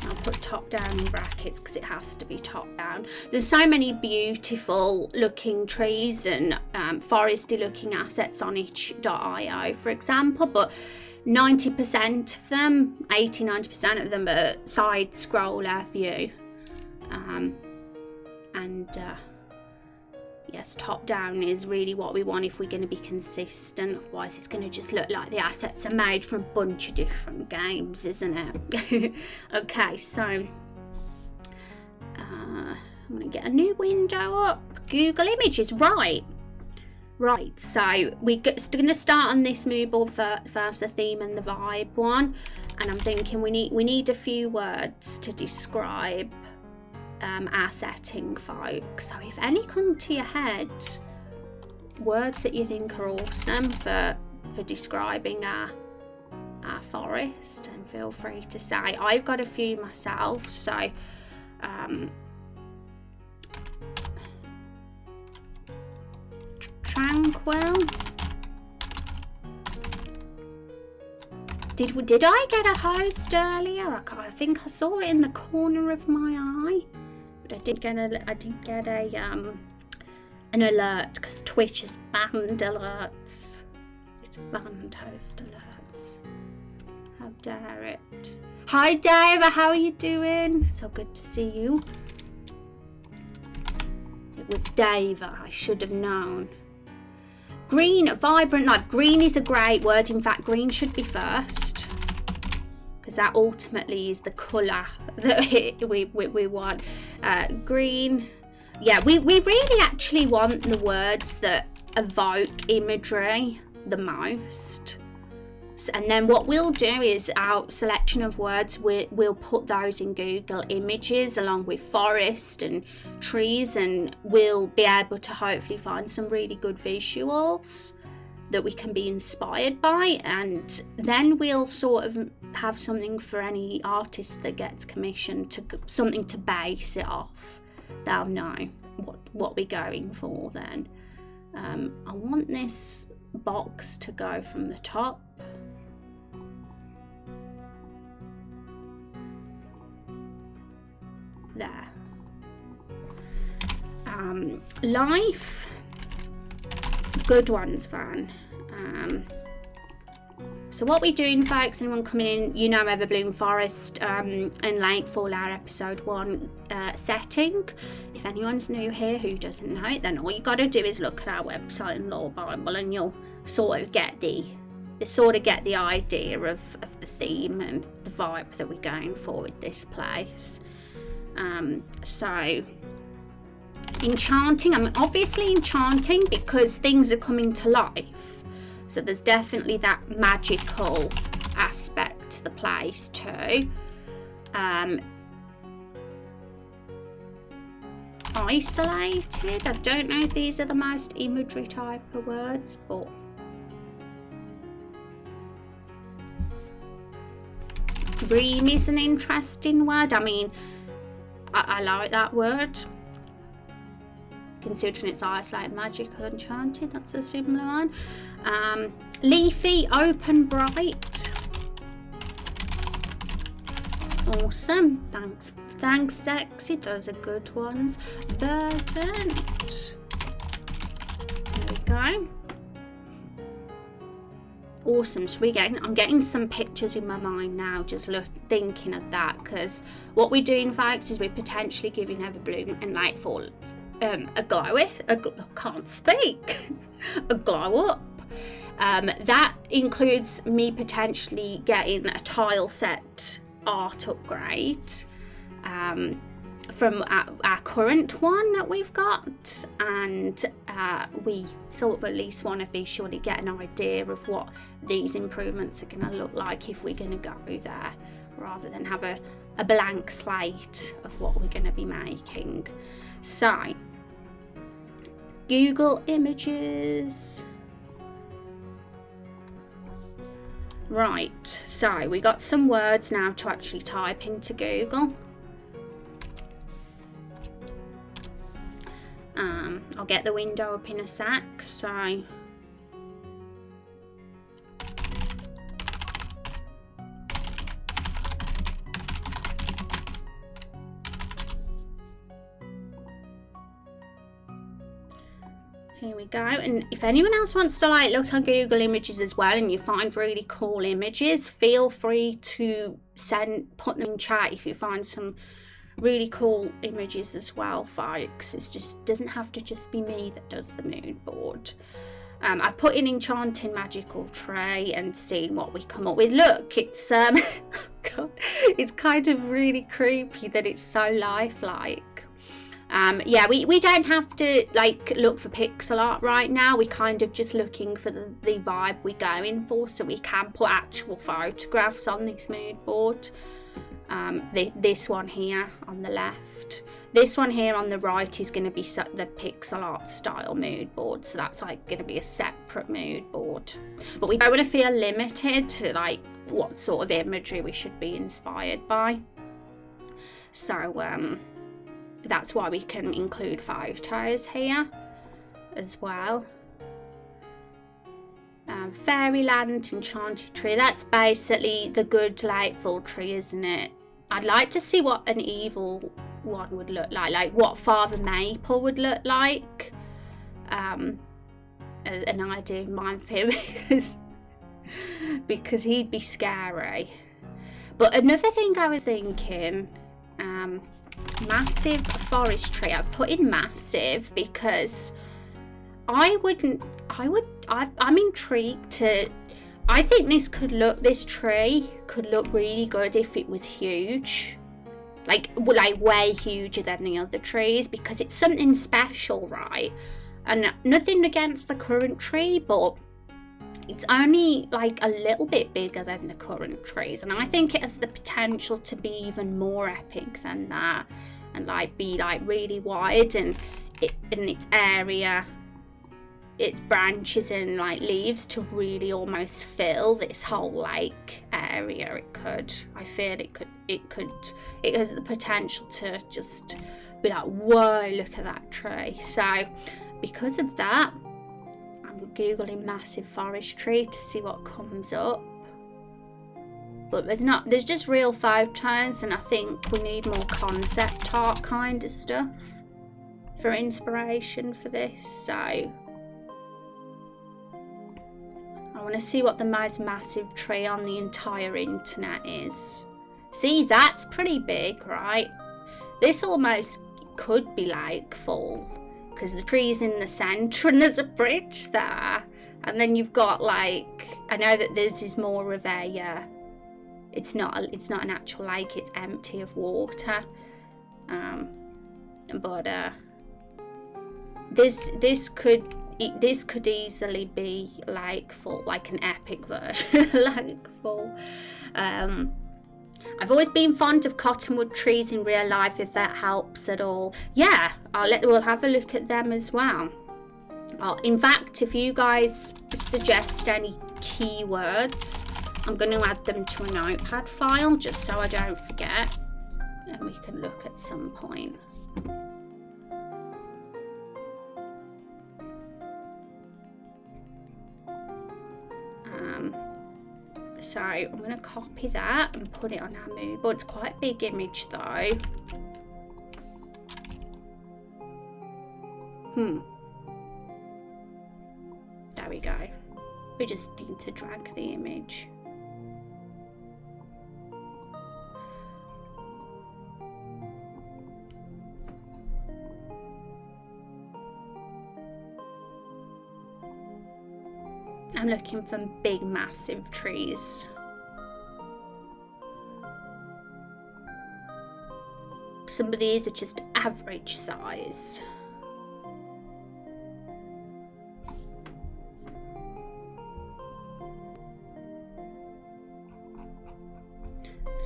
I'll put top down in brackets because it has to be top down. There's so many beautiful looking trees and foresty looking assets on itch.io, for example, but 90% of them, 80-90% of them are side scroller view. Yes, top down is really what we want if we're going to be consistent. Otherwise, it's going to just look like the assets are made from a bunch of different games, isn't it? Okay, so I'm going to get a new window up. Google Images, right. So we're going to start on this mood board first, the theme and the vibe one. And I'm thinking we need a few words to describe our setting, folks. So if any come to your head, words that you think are awesome for describing our forest, and feel free to say. I've got a few myself, so tranquil. Did I get a host earlier? I think I saw it in the corner of my eye. But I did get a an alert because Twitch has banned alerts. It's banned host alerts. How dare it. Hi Dave, how are you doing? So good to see you. It was Dave, I should have known. Green, vibrant life. Green is a great word. In fact, green should be first, because that ultimately is the colour that we want. Green. Yeah, we really actually want the words that evoke imagery the most. And then what we'll do is our selection of words, we'll put those in Google Images along with forest and trees, and we'll be able to hopefully find some really good visuals that we can be inspired by, and then we'll sort of have something for any artist that gets commissioned, to something to base it off. They'll know what we're going for then. I want this box to go from the top. There. Life. Good ones, Van. So what we're doing, folks, anyone coming in, you know Everbloom Forest and Lakefall, our episode 1 setting. If anyone's new here who doesn't know it, then all you got to do is look at our website and Lore Bible, and you'll sort of get the idea of the theme and the vibe that we're going for with this place. So enchanting, I'm obviously enchanting because things are coming to life, so there's definitely that magical aspect to the place too. Isolated, I don't know if these are the most imagery type of words, but dream is an interesting word. I mean, I like that word, considering it's isolated, magical, enchanted. That's a similar one. Leafy, open, bright. Awesome. Thanks, sexy. Those are good ones. Verdant. There we go. Awesome. So I'm getting some pictures in my mind now, just thinking of that, because what we're doing, folks, is we're potentially giving Everbloom and Lakefall a glow up. That includes me potentially getting a tile set art upgrade from our current one that we've got, and we sort of at least want to visually get an idea of what these improvements are going to look like if we're going to go there, rather than have a blank slate of what we're going to be making. So Google Images. Right, so we got some words now to actually type into Google. I'll get the window up in a sec. So here we go. And if anyone else wants to look on Google Images as well, and you find really cool images, feel free to put them in chat if you find some really cool images as well, folks. It just doesn't have to just be me that does the mood board. I've put in enchanting magical tree and seen what we come up with. Look, it's God, it's kind of really creepy that it's so lifelike. Yeah, we don't have to look for pixel art right now. We're kind of just looking for the vibe we're going for, so we can put actual photographs on this mood board. This one here on the left, this one here on the right is going to be the pixel art style mood board, so that's going to be a separate mood board. But we don't want to feel limited to what sort of imagery we should be inspired by, so that's why we can include photos here as well. Fairyland, enchanted tree, that's basically the good Lakefall tree, isn't it? I'd like to see what an evil one would look like what Father Maple would look like. an idea in mind for him because he'd be scary. But another thing I was thinking, massive forestry. I've put in massive because I'm intrigued to. I think this tree could look really good if it was huge, like way huger than the other trees, because it's something special, right? And nothing against the current tree, but it's only like a little bit bigger than the current trees, and I think it has the potential to be even more epic than that, and like be like really wide, and in its area, its branches and like leaves to really almost fill this whole lake area. I feel it has the potential to just be like, whoa, look at that tree. So because of that, I'm googling massive forestry to see what comes up, but there's just real photos, and I think we need more concept art kind of stuff for inspiration for this. So I want to see what the most massive tree on the entire internet is. See, that's pretty big, right? This almost could be like full, because the tree's in the centre and there's a bridge there, and then you've got like, I know that this is more of a it's not an actual lake, it's empty of water, but this could easily be like full, like an epic version like full. I've always been fond of cottonwood trees in real life, if that helps at all. Yeah, we'll have a look at them as well. In fact, if you guys suggest any keywords, I'm going to add them to a notepad file just so I don't forget, and we can look at some point. So I'm going to copy that and put it on our mood board. It's quite a big image though. There we go. We just need to drag the image. I'm looking for big, massive trees. Some of these are just average size.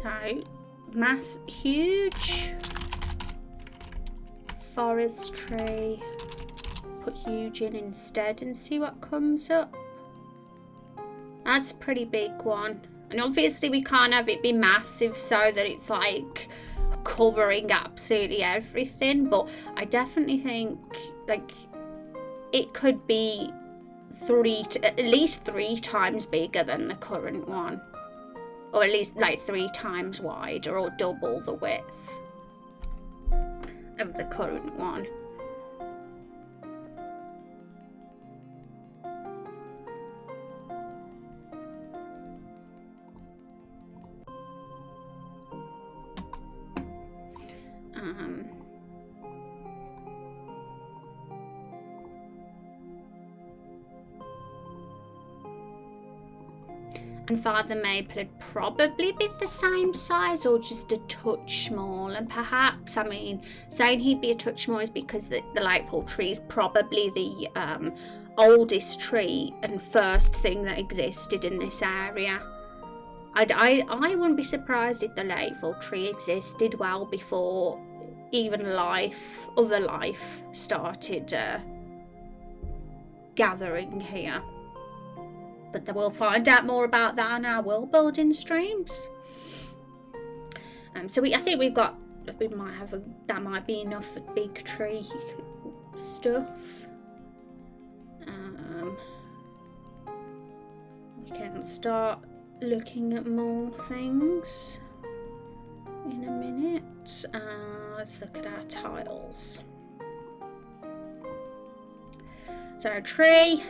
So, huge forestry. Put huge in instead and see what comes up. That's a pretty big one, and obviously we can't have it be massive so that it's like covering absolutely everything, but I definitely think like it could be at least 3 times bigger than the current one, or at least like 3 times wider, or double the width of the current one. And Father Maple would probably be the same size, or just a touch smaller perhaps. I mean, saying he'd be a touch smaller is because the Lightfall tree is probably the oldest tree and first thing that existed in this area. I wouldn't be surprised if the Lightfall tree existed well before even other life started gathering here. But we'll find out more about that on our world building streams. So I think that might be enough for big tree stuff. We can start looking at more things in a minute. Let's look at our tiles. So tree.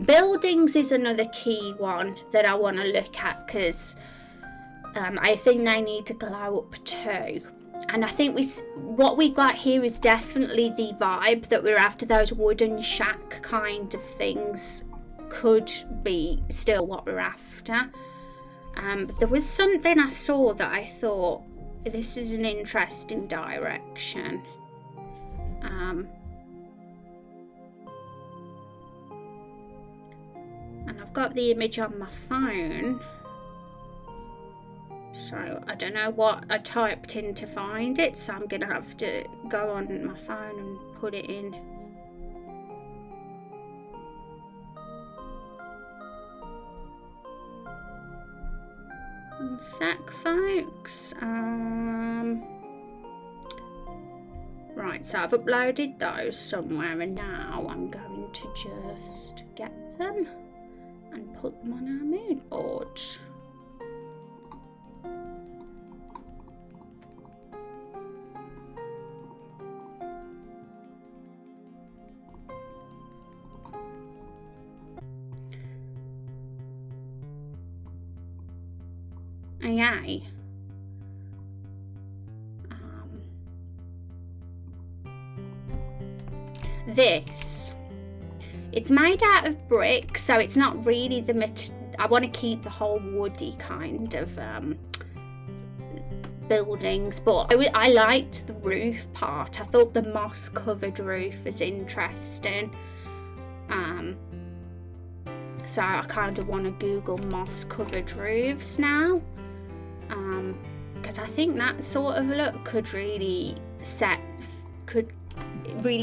Buildings is another key one that I want to look at, because I think they need to glow up too. And I think what we got here is definitely the vibe that we're after. Those wooden shack kind of things could be still what we're after. But there was something I saw that I thought, this is an interesting direction. And I've got the image on my phone. So I don't know what I typed in to find it, so I'm going to have to go on my phone and put it in. One sec, folks. Right, so I've uploaded those somewhere, and now I'm going to just get them and put them on our mood board. Okay. This, it's made out of brick, so it's not really I want to keep the whole woody kind of buildings, but I liked the roof part. I thought the moss covered roof was interesting. So I kind of want to Google moss covered roofs now, because I think that sort of look could really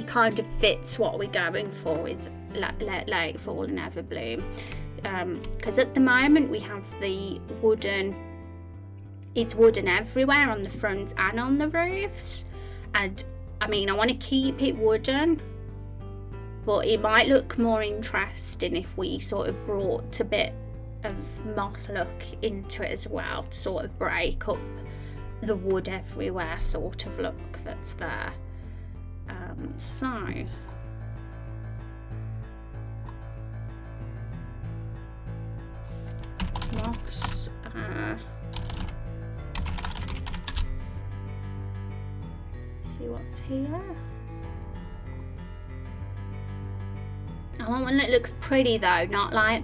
kind of fits what we're going for with Late Fall and Everbloom. Because at the moment we have the wooden, it's wooden everywhere on the fronts and on the roofs, and I mean I want to keep it wooden, but it might look more interesting if we sort of brought a bit of moss look into it as well, to sort of break up the wood everywhere sort of look that's there. So moss, see what's here. I want one that looks pretty though, not like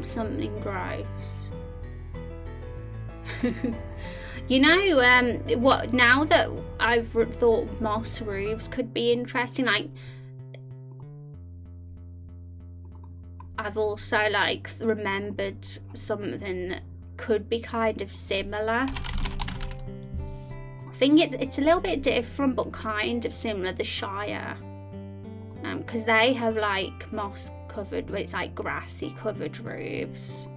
something gross. You know, what? Now that I've thought moss roofs could be interesting, like I've also remembered something that could be kind of similar. I think it's a little bit different, but kind of similar. The Shire, because they have moss covered, but it's grassy covered roofs.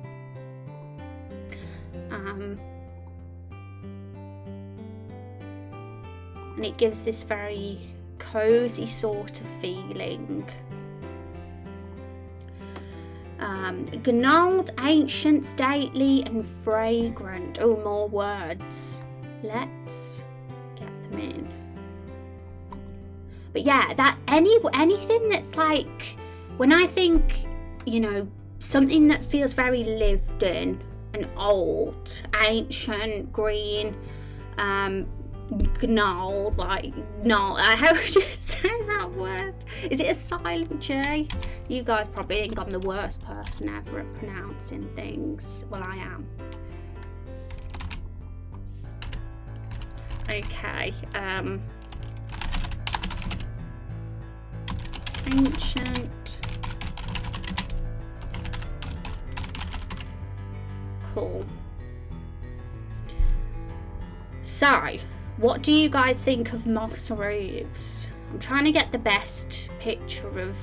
And it gives this very cozy sort of feeling. Gnarled, ancient, stately, and fragrant. Oh, more words. Let's get them in. But yeah, that anything that's when I think, you know, something that feels very lived in and old, ancient, green, gnarled, gnarled. How would you say that word? Is it a silent J? You guys probably think I'm the worst person ever at pronouncing things. Well, I am. Okay. Ancient. Cool. So, what do you guys think of moss roofs? I'm trying to get the best picture of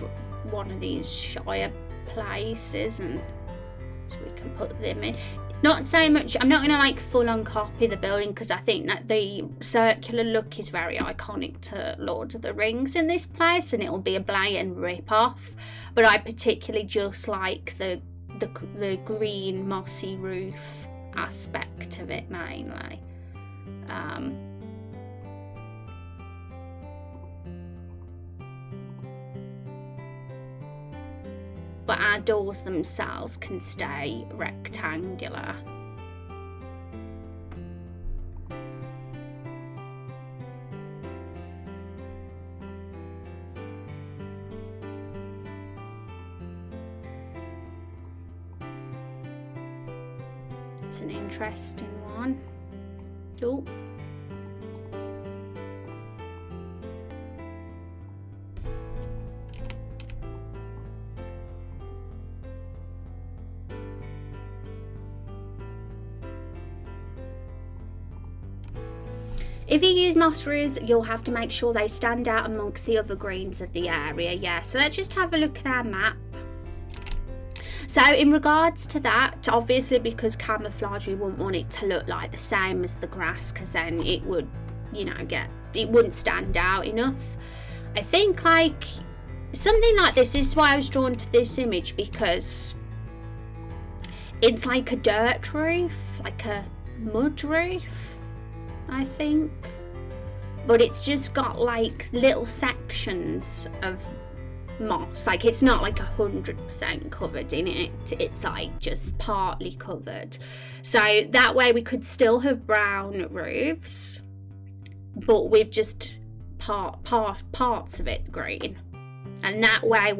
one of these Shire places, and so we can put them in. Not so much, I'm not going to full on copy the building, because I think that the circular look is very iconic to Lord of the Rings in this place, and it will be a blatant rip-off. But I particularly just like the green mossy roof aspect of it mainly. but our doors themselves can stay rectangular. It's an interesting one. Oh. If you use moss roofs, you'll have to make sure they stand out amongst the other greens of the area. Yeah, so let's just have a look at our map. So in regards to that, obviously because camouflage, we wouldn't want it to look like the same as the grass, because then it would, you know, it wouldn't stand out enough. I think like something like this is why I was drawn to this image, because it's like a dirt roof, like a mud roof, I think, but it's just got like little sections of moss. Like it's not like 100% covered in it, it's like just partly covered, so that way we could still have brown roofs, but with just parts of it green, and that way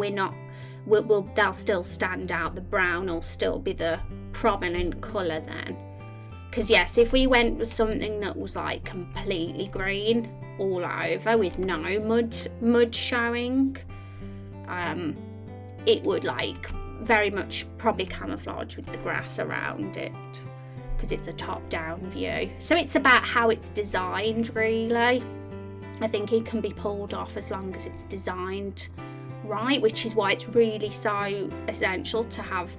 they'll still stand out. The brown will still be the prominent colour then. Because yes, if we went with something that was like completely green all over with no mud showing, it would like very much probably camouflage with the grass around it, because it's a top-down view. So it's about how it's designed, really. I think it can be pulled off as long as it's designed right, which is why it's really so essential to have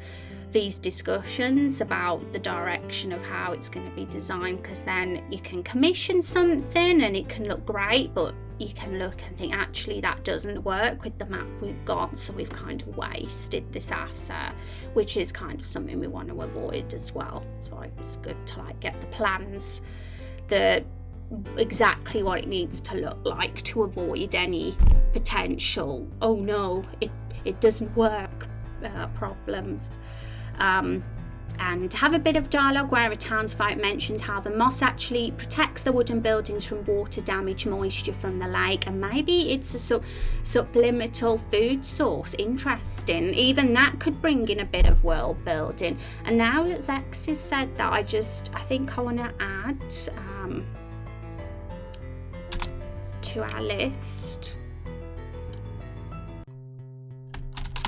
these discussions about the direction of how it's going to be designed, because then you can commission something and it can look great, but you can look and think actually that doesn't work with the map we've got, so we've kind of wasted this asset, which is kind of something we want to avoid as well. So it's good to like get the plans, exactly what it needs to look like, to avoid any potential oh no it doesn't work problems. And have a bit of dialogue where a townsfolk mentions how the moss actually protects the wooden buildings from water damage, moisture from the lake, and maybe it's a subliminal food source. Interesting. Even that could bring in a bit of world building. And now that Zex has said that, I think I want to add to our list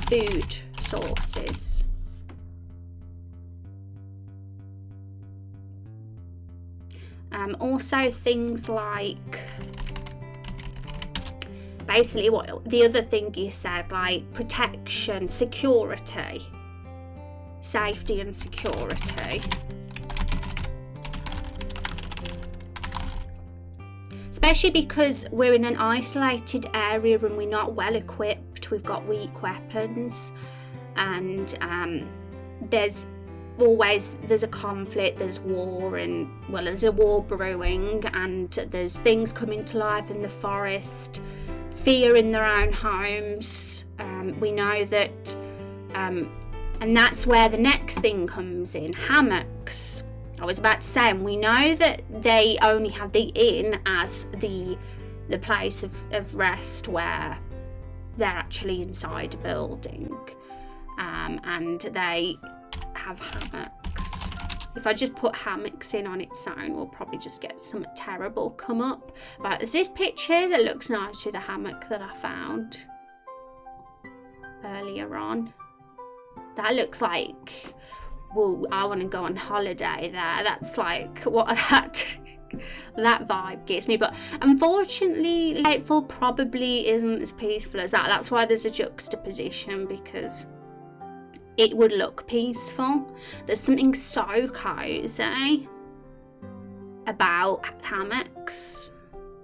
food sources. Also things like, basically what the other thing you said, like protection, security, safety and security. Especially because we're in an isolated area and we're not well equipped, we've got weak weapons, and there's a conflict, there's war, and well, there's a war brewing, and there's things coming to life in the forest, fear in their own homes. We know that, and that's where the next thing comes in, hammocks. I was about to say, and we know that they only have the inn as the place of rest where they're actually inside a building, and they have hammocks. If I just put hammocks in on its own, we'll probably just get something terrible come up. But there's this picture that looks nice with a hammock that I found earlier on. That looks like, well, I want to go on holiday there. That's like what that vibe gives me. But unfortunately, Lakefall probably isn't as peaceful as that. That's why there's a juxtaposition, because it would look peaceful. There's something so cozy about hammocks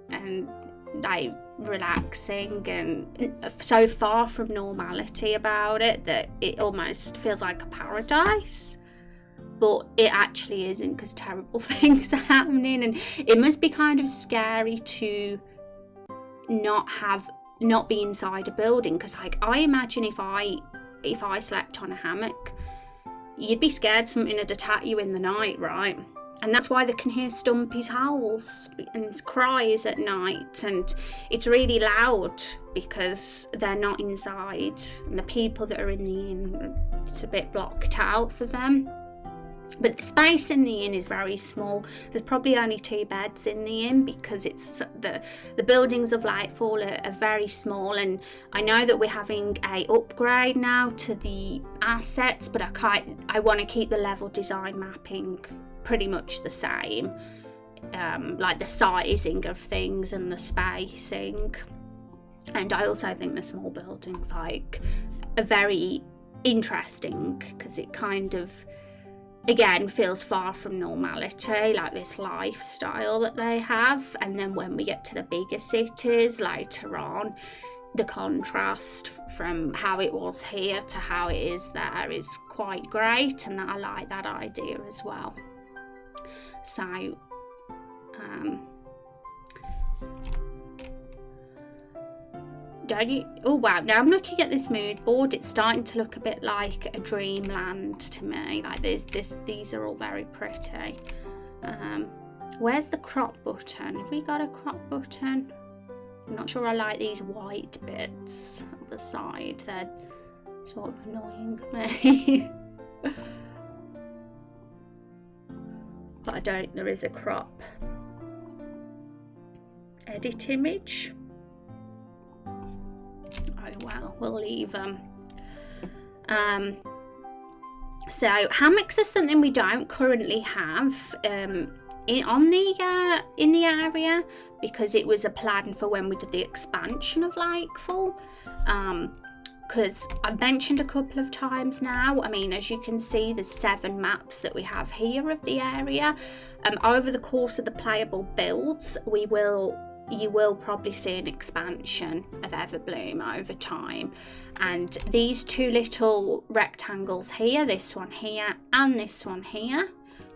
and like relaxing and so far from normality about it that it almost feels like a paradise. But it actually isn't, because terrible things are happening, and it must be kind of scary to not be inside a building, because like I imagine if I if I slept on a hammock, you'd be scared something would attack you in the night, right? And that's why they can hear Stumpy's howls and his cries at night, and it's really loud because they're not inside, and the people that are in the inn, it's a bit blocked out for them. But the space in the inn is very small. There's probably only 2 beds in the inn because it's the buildings of Lightfall are very small, and I know that we're having a upgrade now to the assets, but I want to keep the level design mapping pretty much the same, like the sizing of things and the spacing. And I also think the small buildings like are very interesting because it kind of, again, feels far from normality, like this lifestyle that they have. And then when we get to the bigger cities later on, the contrast from how it was here to how it is there is quite great, and I like that idea as well. So don't you? Oh wow, now I'm looking at this mood board, it's starting to look a bit like a dreamland to me. Like these are all very pretty. Where's the crop button? Have we got a crop button? I'm not sure I like these white bits on the side, they're sort of annoying me. But I don't, there is a crop. Edit image. Oh well, we'll leave them. So hammocks are something we don't currently have in the area, because it was a plan for when we did the expansion of Lakefall. Because I've mentioned a couple of times now, I mean, as you can see, there's 7 maps that we have here of the area. Over the course of the playable builds, you will probably see an expansion of Everbloom over time. And these 2 little rectangles here, this one here and this one here,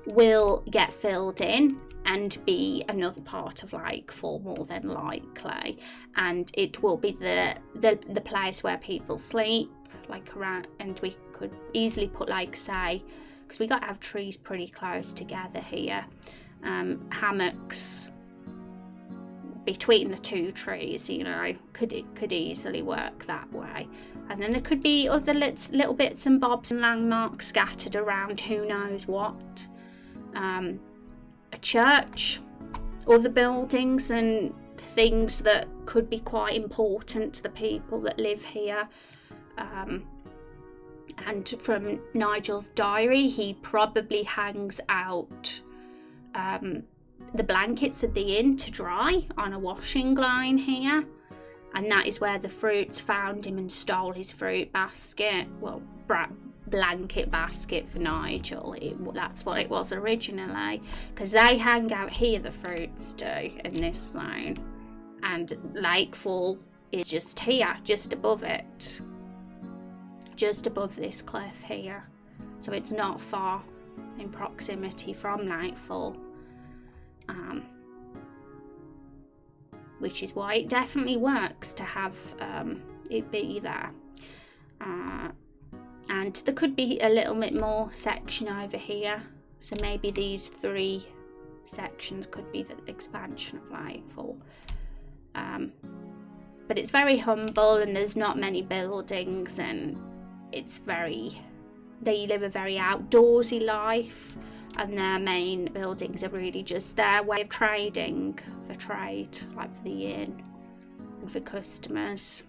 will get filled in and be another part of Lakefall more than likely, and it will be the place where people sleep, like around, and we could easily put, like, say, because we got to have trees pretty close together here, hammocks between the 2 trees, you know, could easily work that way. And then there could be other little bits and bobs and landmarks scattered around, who knows what. A church, other buildings and things that could be quite important to the people that live here. And from Nigel's diary, he probably hangs out the blankets at the inn to dry on a washing line here, and that is where the fruits found him and stole his fruit basket. Well, blanket basket for Nigel, that's what it was originally, because they hang out here, the fruits do, in this zone, and Lakefall is just here, just above it, just above this cliff here, so it's not far in proximity from Lakefall, which is why it definitely works to have it be there. And there could be a little bit more section over here, so maybe these 3 sections could be the expansion of Lakefall. But it's very humble, and there's not many buildings, and they live a very outdoorsy life, and their main buildings are really just their way of trading, for trade, like for the inn and for customers.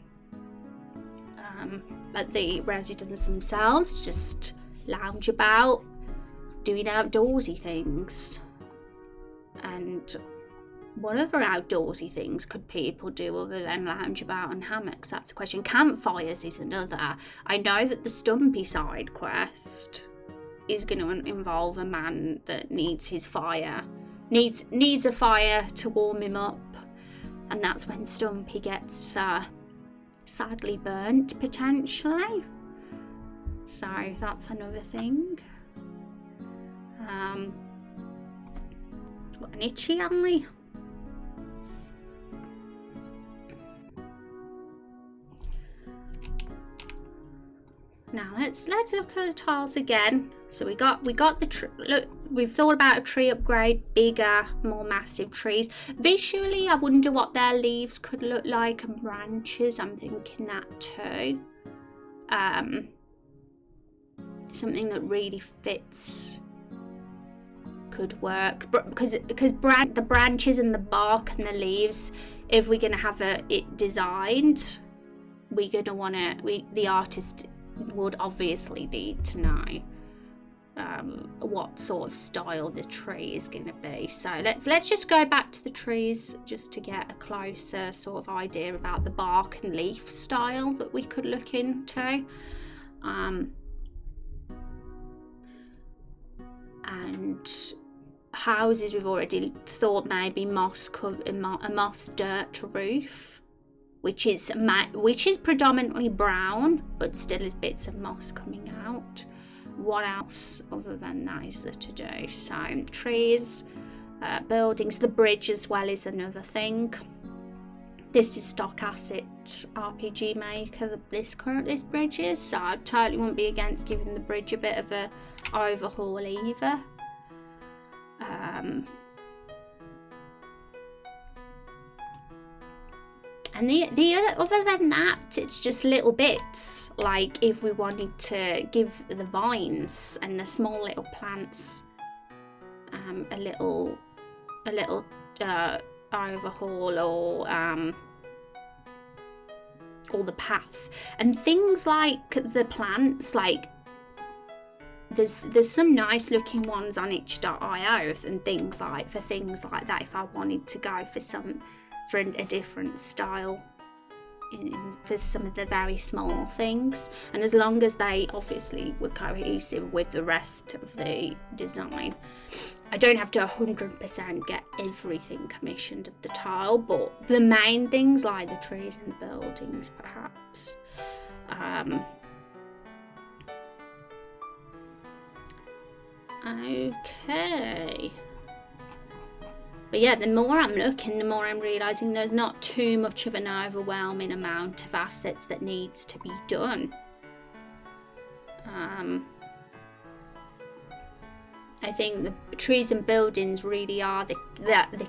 But the residents themselves just lounge about doing outdoorsy things. And what other outdoorsy things could people do other than lounge about on hammocks? That's a question. Campfires is another. I know that the Stumpy side quest is going to involve a man that needs his fire, needs a fire to warm him up, and that's when Stumpy gets sadly burnt, potentially. So that's another thing. Got an itchy eye. Now let's look at the tiles again. So we got the tree. Look, we've thought about a tree upgrade, bigger, more massive trees. Visually, I wonder what their leaves could look like and branches. I'm thinking that too. Something that really fits could work, because the branches and the bark and the leaves, if we're gonna have it designed, we're gonna want to. The artist would obviously need to know what sort of style the tree is going to be. So let's just go back to the trees just to get a closer sort of idea about the bark and leaf style that we could look into. And houses, we've already thought maybe a moss dirt roof, which is predominantly brown, but still has bits of moss coming out. What else other than that is there to do? So trees, buildings, the bridge as well is another thing. This is stock asset RPG maker, this bridge is, so I totally wouldn't be against giving the bridge a bit of a overhaul either. And other than that, it's just little bits, like if we wanted to give the vines and the small little plants a little overhaul, or the path, and things like the plants, like there's some nice looking ones on itch.io and things like that, if I wanted to go for a different style for some of the very small things, and as long as they obviously were cohesive with the rest of the design. I don't have to 100% get everything commissioned of the tile, but the main things like the trees and the buildings perhaps. Okay. But yeah, the more I'm looking, the more I'm realising there's not too much of an overwhelming amount of assets that needs to be done. I think the trees and buildings really are the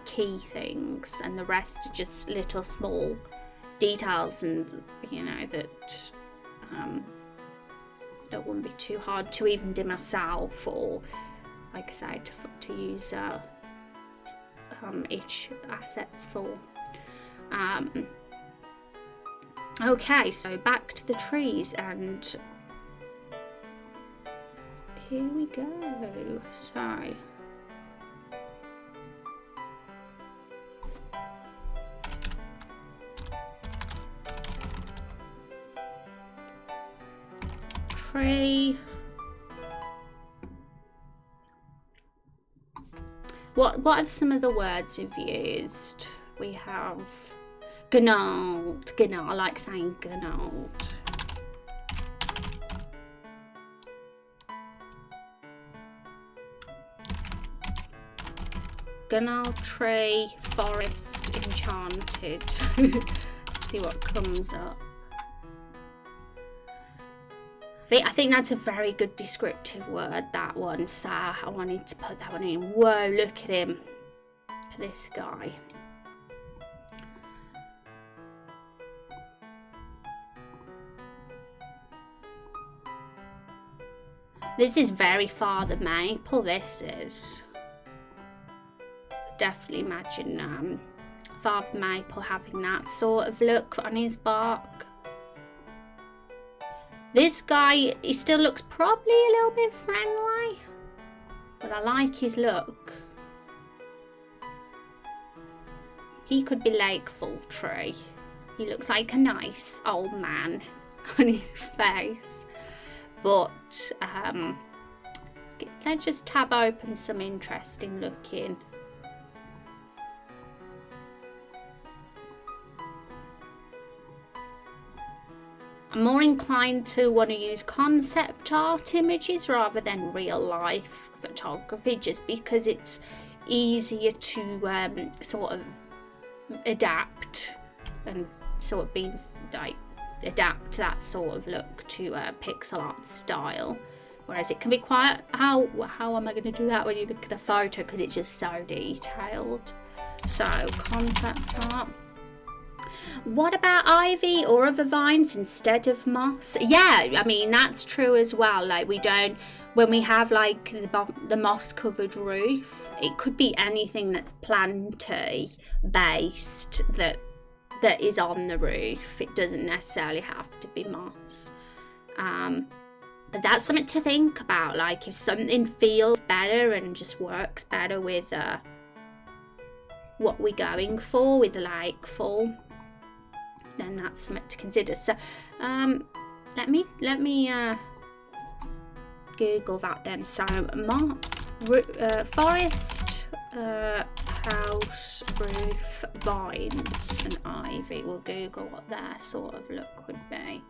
key things, and the rest are just little small details, and that it wouldn't be too hard to even do myself, or like I say, to use itch assets for. Okay, so back to the trees, and here we go. So tree. What are some of the words you've used? We have gnarled. I like saying gnarled. Gnarled tree, forest, enchanted. See what comes up. I think that's a very good descriptive word, that one, so I wanted to put that one in. Whoa, look at him. This guy. This is very Father Maple, this is. Definitely imagine Father Maple having that sort of look on his bark. This guy, he still looks probably a little bit friendly, but I like his look. He could be Lake Tree. He looks like a nice old man on his face. But let's just tab open some interesting looking. I'm more inclined to want to use concept art images rather than real life photography, just because it's easier to sort of adapt and sort of being like adapt that sort of look to a pixel art style. Whereas it can be quite, how am I going to do that when you look at a photo, because it's just so detailed. So, concept art. What about ivy or other vines instead of moss? Yeah, I mean, that's true as well. Like, we don't, when we have like the moss covered roof, it could be anything that's planty based that is on the roof. It doesn't necessarily have to be moss. But that's something to think about. Like, if something feels better and just works better with what we're going for with like fall, then that's something to consider. So let me Google that then. So forest house roof vines and ivy. We'll Google what their sort of look would be.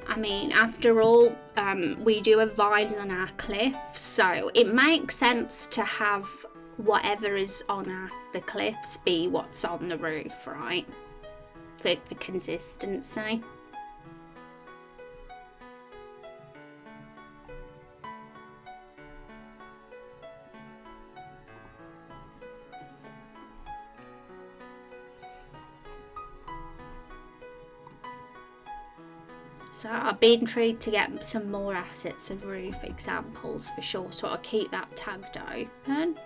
I mean, after all, we do have vines on our cliffs, so it makes sense to have whatever is on the cliffs be what's on the roof, right? For consistency. So I've been intrigued to get some more assets of roof examples for sure, so I'll keep that tagged open.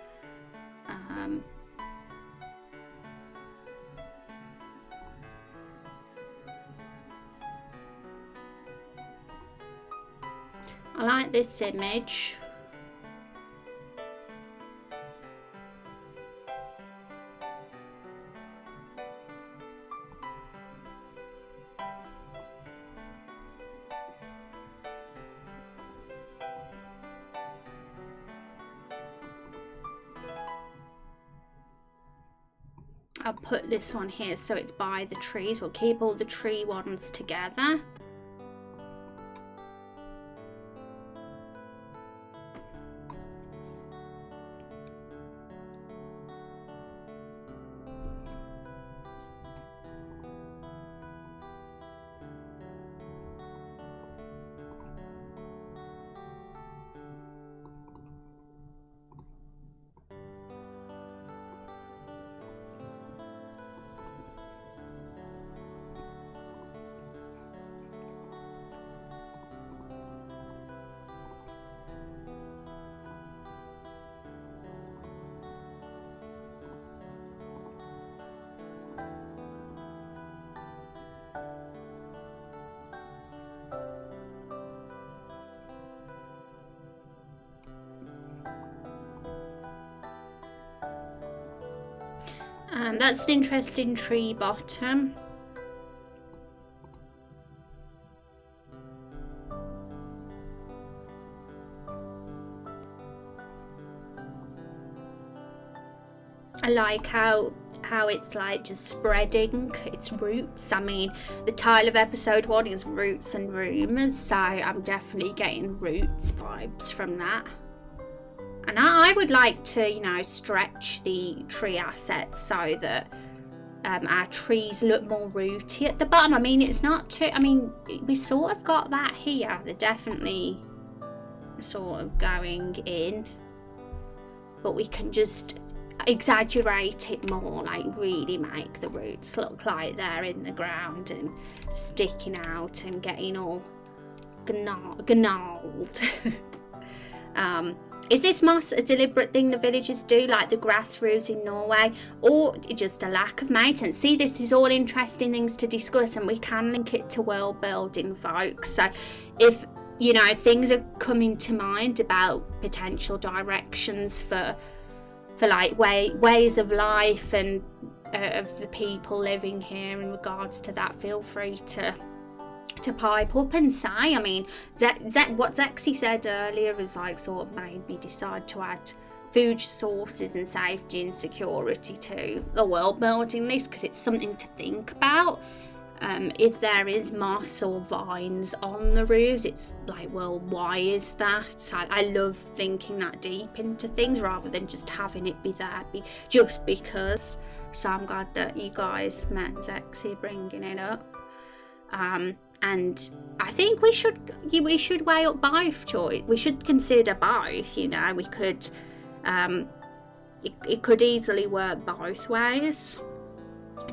I like this image. I'll put this one here so it's by the trees. We'll keep all the tree ones together. That's an interesting tree bottom. I like how it's like just spreading its roots. I mean, the title of episode 1 is Roots and Rumours, so I'm definitely getting roots vibes from that. And I would like to, you know, stretch the tree assets so that our trees look more rooty at the bottom. I mean, it's not too, I mean, we sort of got that here. They're definitely sort of going in. But we can just exaggerate it more, like really make the roots look like they're in the ground and sticking out and getting all gnarled. Is this moss a deliberate thing the villagers do, like the grass roofs in Norway, or just a lack of maintenance? See, this is all interesting things to discuss, and we can link it to world building, folks. So if, you know, things are coming to mind about potential directions for like ways of life and of the people living here in regards to that, feel free to pipe up and say. I mean, what Zexy said earlier has like sort of made me decide to add food sources and safety and security to the world building list, because it's something to think about. If there is moss or vines on the roofs, it's like, well, why is that? I love thinking that deep into things rather than just having it be there just because. So I'm glad that you guys, Matt and Zexy, bringing it up. And I think we should weigh up both choice. We should consider both. You know, we could. It could easily work both ways,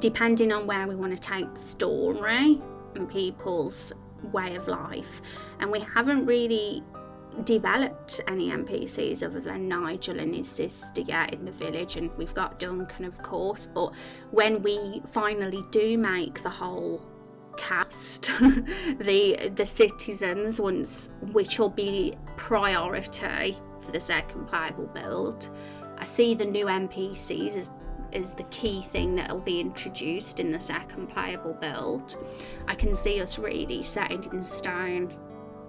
depending on where we want to take the story and people's way of life. And we haven't really developed any NPCs other than Nigel and his sister yet in the village, and we've got Duncan, of course. But when we finally do make the whole cast, the citizens, which will be priority for the second playable build, I see the new NPCs as the key thing that will be introduced in the second playable build. I can see us really setting in stone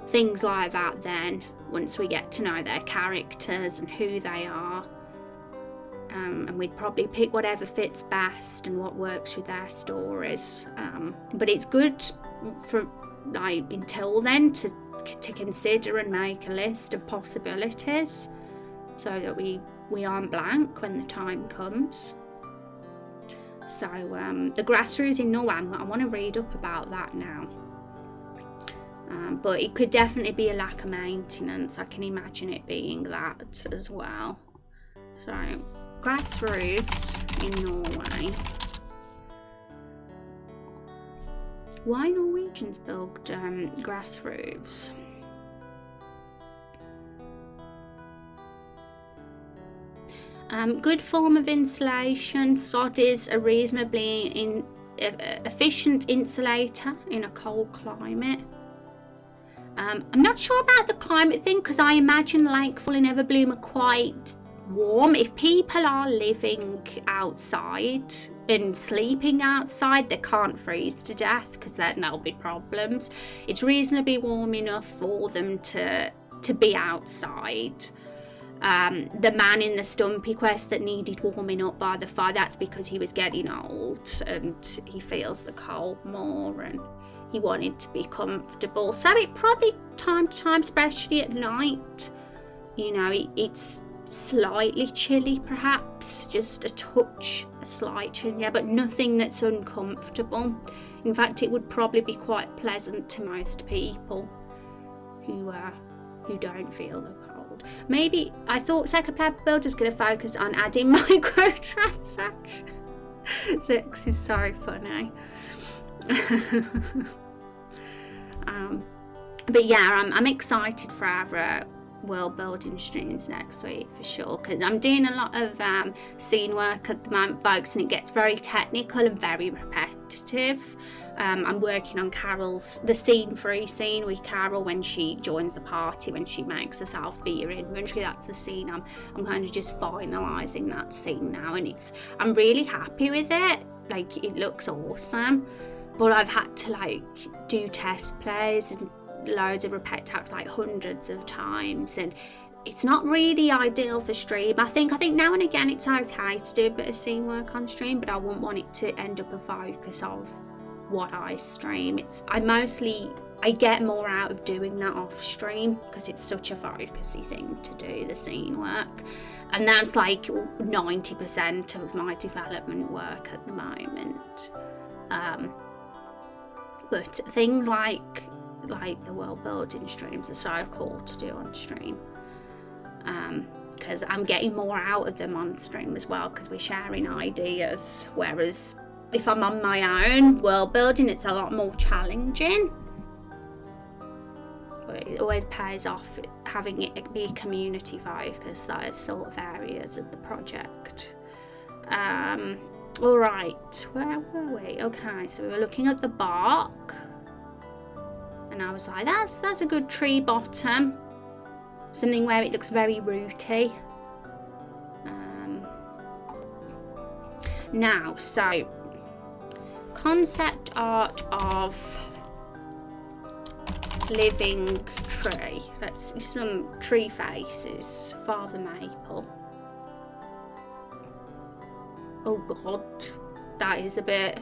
things like that then, once we get to know their characters and who they are. And we'd probably pick whatever fits best and what works with their stories. But it's good for, like, until then to consider and make a list of possibilities so that we aren't blank when the time comes. So the grassroots in Norway, I want to read up about that now. But it could definitely be a lack of maintenance. I can imagine it being that as well. So grassroots in Norway. Why Norwegians build grass roofs? Good form of insulation. Sod is a reasonably efficient insulator in a cold climate. I'm not sure about the climate thing, because I imagine Lakefall and Everbloom are quite warm. If people are living outside and sleeping outside, they can't freeze to death, because then there'll be problems. It's reasonably warm enough for them to be outside. The man in the Stumpy quest that needed warming up by the fire, that's because he was getting old and he feels the cold more and he wanted to be comfortable. So it probably time to time, especially at night, you know, it's slightly chilly perhaps, just a slight chill, yeah, but nothing that's uncomfortable. In fact, it would probably be quite pleasant to most people who don't feel the cold. Maybe I thought second player build was going to focus on adding microtransactions. Six is so funny. But yeah, I'm excited for our world building streams next week for sure, because I'm doing a lot of scene work at the moment, folks, and it gets very technical and very repetitive. I'm working on the scene-free scene with Carol when she joins the party, when she makes herself be your inventory. That's the scene. I'm kind of just finalising that scene now, and I'm really happy with it. Like, it looks awesome, but I've had to do test plays and loads of repet attacks hundreds of times, and it's not really ideal for stream. I think now and again it's okay to do a bit of scene work on stream, but I wouldn't want it to end up a focus of what I stream. I get more out of doing that off stream because it's such a focusy thing to do the scene work, and that's 90% of my development work at the moment. But things like the world building streams are so cool to do on stream, because I'm getting more out of them on stream as well, because we're sharing ideas, whereas if I'm on my own world building, it's a lot more challenging. But it always pays off having it be community focused, those sort of areas of the project. Alright, where were we? Okay, so we were looking at the bark, and I was like, that's a good tree bottom, something where it looks very rooty. Now, so concept art of living tree. Let's see some tree faces. Father Maple. Oh god, that is a bit...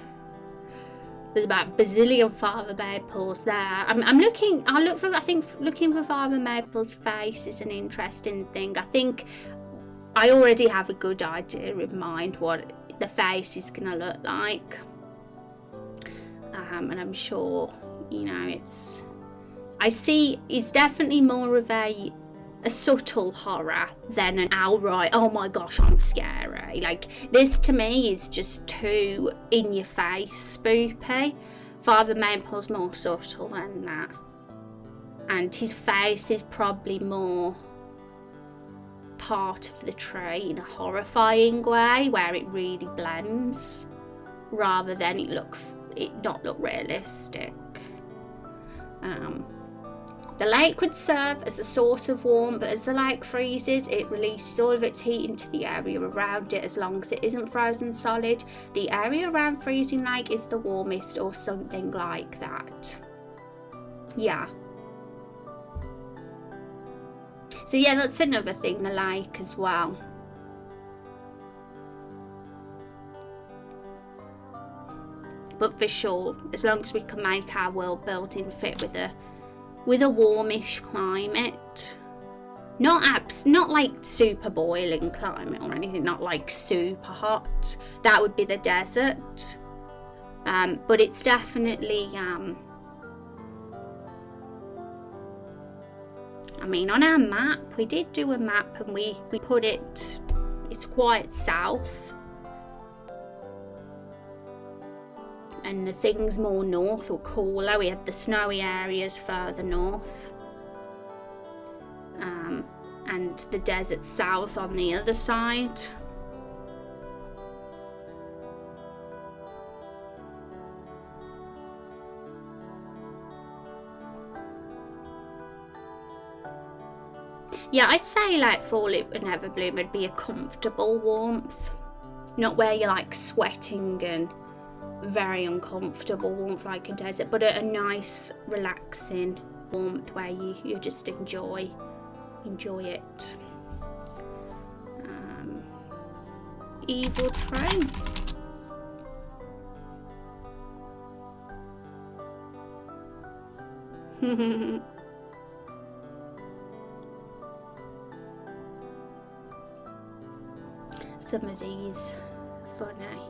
There's about a bazillion Father Maples there. I think looking for Father Maple's face is an interesting thing. I think I already have a good idea in mind what the face is going to look like. And I'm sure, you know, it's definitely more of a subtle horror than an outright, oh my gosh, I'm scary. Like, this to me is just too in your face spoopy. Father Maple's more subtle than that. And his face is probably more part of the tree in a horrifying way, where it really blends, rather than it not look realistic. The lake would serve as a source of warmth, but as the lake freezes, it releases all of its heat into the area around it as long as it isn't frozen solid. The area around freezing lake is the warmest, or something like that. Yeah. So yeah, that's another thing, the lake as well. But for sure, as long as we can make our world building fit with a warmish climate, not like super boiling climate or anything, not like super hot. That would be the desert. But it's definitely I mean, on our map, we did do a map and we put it's quite south. And the things more north were cooler. We had the snowy areas further north. And the desert south on the other side. Yeah, I'd say like Foliage and Everbloom would be a comfortable warmth. Not where you're like sweating and very uncomfortable warmth like a desert, but a nice relaxing warmth where you just enjoy it. Evil train. Some of these are funny.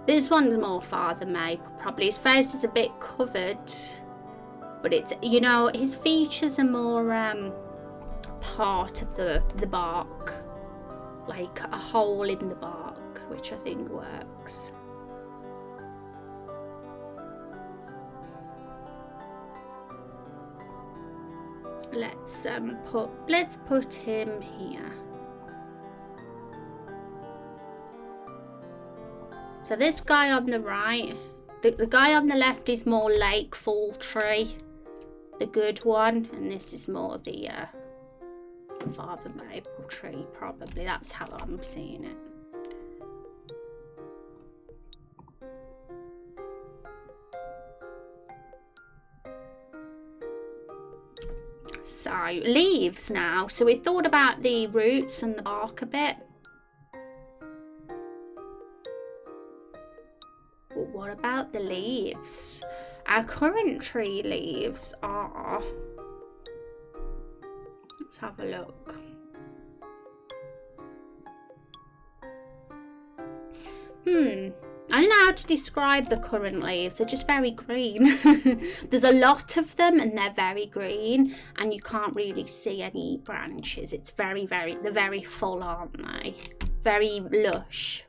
This one's more Father Maple, probably. His face is a bit covered, but it's, you know, his features are more part of the bark, like a hole in the bark, which I think works. Let's put him here. So this guy on the right, the guy on the left is more Lake Fall Tree, the good one, and this is more the Father Maple Tree, probably. That's how I'm seeing it. So, leaves now. So we thought about the roots and the bark a bit. But what about the leaves? Our current tree leaves are... Let's have a look. I don't know how to describe the current leaves. They're just very green. There's a lot of them and they're very green, and you can't really see any branches. It's they're very full, aren't they? Very lush.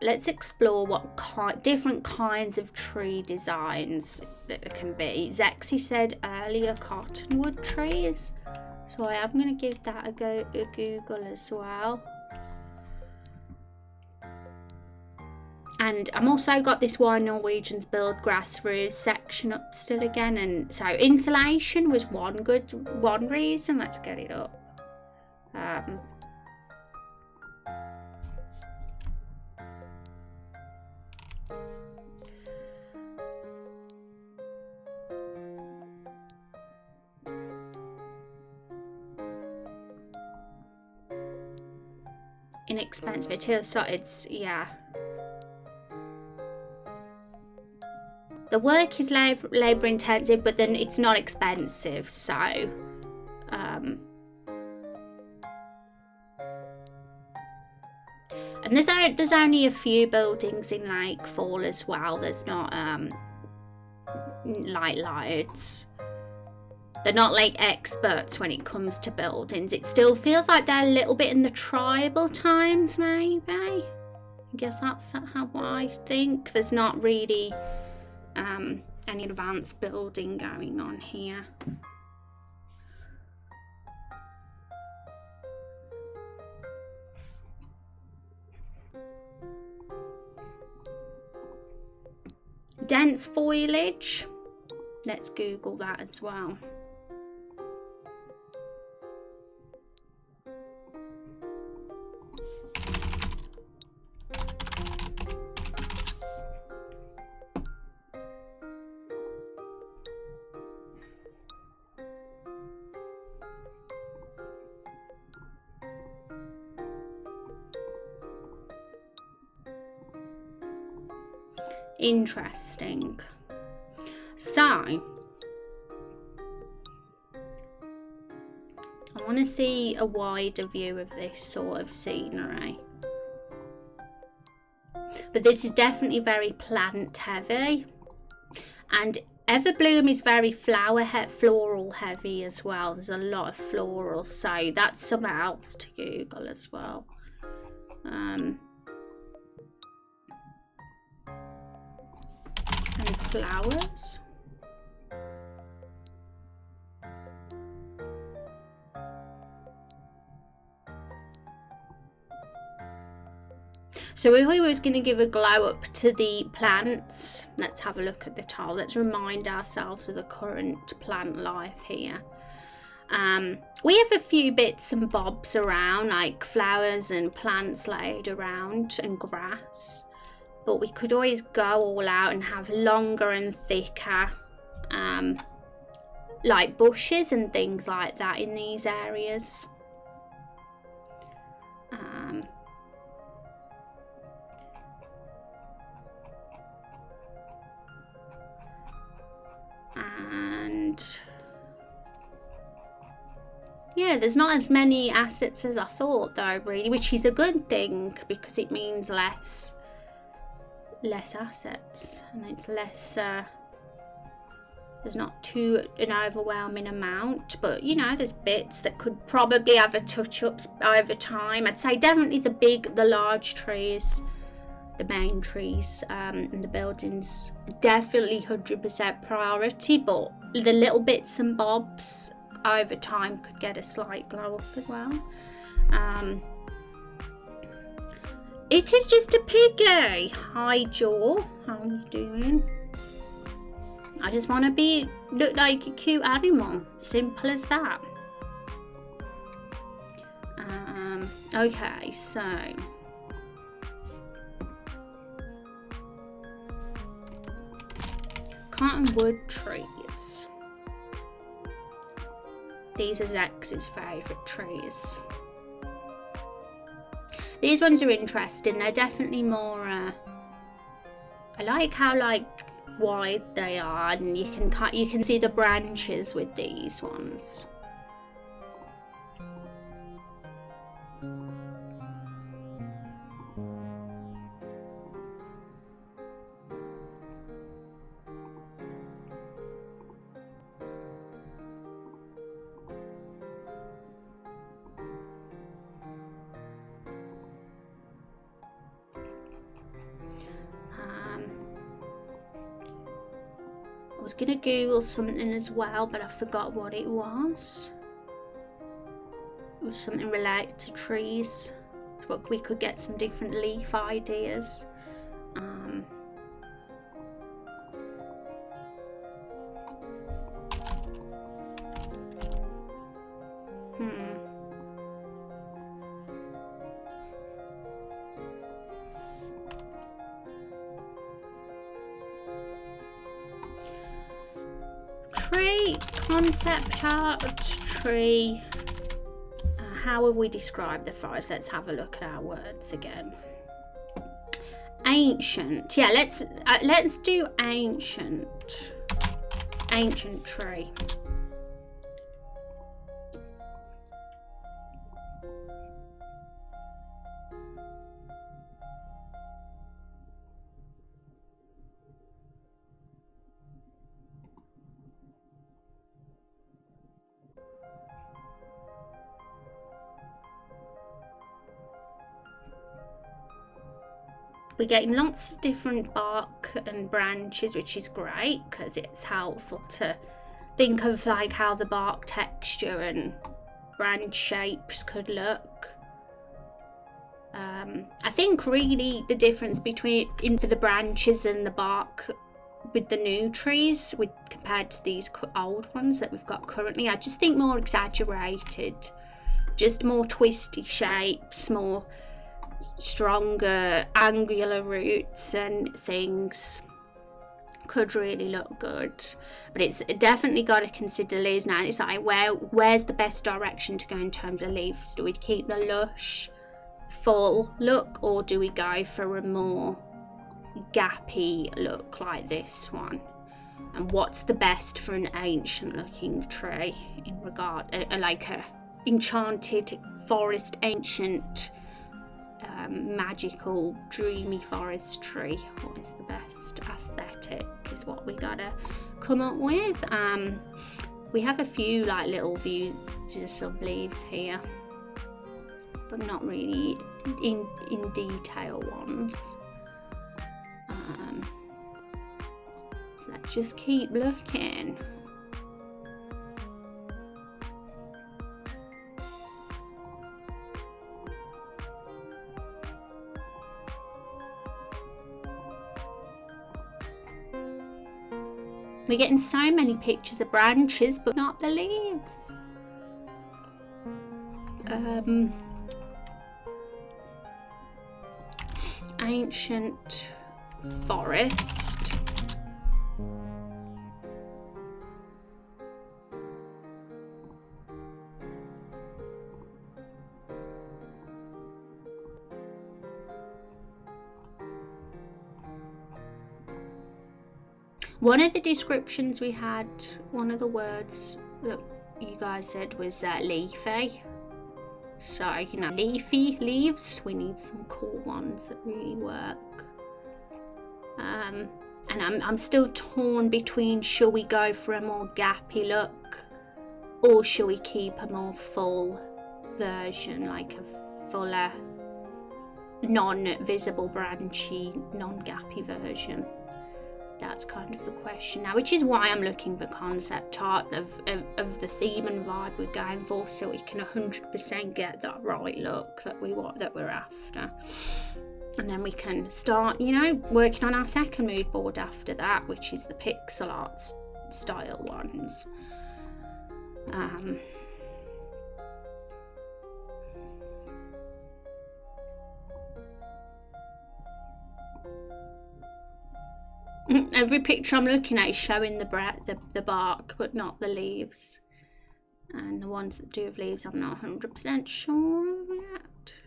Let's explore what different kinds of tree designs that there can be. Zexy said earlier Cottonwood Trees, so I am going to give that a Google as well. And I'm also got this Why Norwegians Build Grassroots section up still again, and so insulation was one reason. Let's get it up. inexpensive material, so it's, yeah. The work is labour intensive, but then it's not expensive, so and there's only a few buildings in Lakefall as well. There's not like loads. They're not like experts when it comes to buildings. It still feels like they're a little bit in the tribal times, maybe. I guess that's how I think. There's not really any advanced building going on here. Dense foliage. Let's Google that as well. Interesting. So I want to see a wider view of this sort of scenery, but this is definitely very plant heavy, and Everbloom is very floral heavy as well. There's a lot of floral, so that's something else to Google as well. And flowers. So if we was going to give a glow up to the plants, let's have a look at the tile. Let's remind ourselves of the current plant life here. We have a few bits and bobs around, like flowers and plants laid around and grass. But we could always go all out and have longer and thicker like bushes and things like that in these areas. And yeah, there's not as many assets as I thought though, really, which is a good thing because it means less assets, and it's less there's not an overwhelming amount, but you know, there's bits that could probably have a touch-ups over time. I'd say definitely the large trees, the main trees, and the buildings definitely 100% priority, but the little bits and bobs over time could get a slight glow up as well. It is just a piggy. Hi, Joe. How are you doing? I just want to look like a cute animal. Simple as that. Okay, so Cottonwood Trees. These are Zex's favourite trees. These ones are interesting. They're definitely more. I like how wide they are, and you can see the branches with these ones. I was gonna Google something as well, but I forgot what it was. It was something related to trees, but we could get some different leaf ideas. Tree, concept art, tree, how have we described the forest? Let's have a look at our words again. Ancient. Yeah, let's do ancient. Ancient tree. We're getting lots of different bark and branches, which is great because it's helpful to think of like how the bark texture and branch shapes could look. I think really the difference between for the branches and the bark with the new trees compared to these old ones that we've got currently, I just think more exaggerated, just more twisty shapes, more stronger angular roots and things could really look good. But it's definitely got to consider leaves now. It's like where's the best direction to go in terms of leaves? Do we keep the lush full look, or do we go for a more gappy look like this one? And what's the best for an ancient looking tree in regard like a enchanted forest, ancient magical dreamy forest tree? What is the best aesthetic is what we gotta come up with. We have a few like little views of some leaves here, but not really in detail ones. So let's just keep looking. We're getting so many pictures of branches, but not the leaves. Ancient forest. One of the descriptions we had, one of the words that you guys said was leafy. So, you know, leafy leaves, we need some cool ones that really work. And I'm still torn between, shall we go for a more gappy look, or shall we keep a more full version, like a fuller, non-visible branchy, non-gappy version? That's kind of the question now, which is why I'm looking for concept art of the theme and vibe we're going for, so we can 100% get that right look that we're after. And then we can start, you know, working on our second mood board after that, which is the pixel art style ones. Every picture I'm looking at is showing the bark, but not the leaves. And the ones that do have leaves, I'm not 100% sure of yet.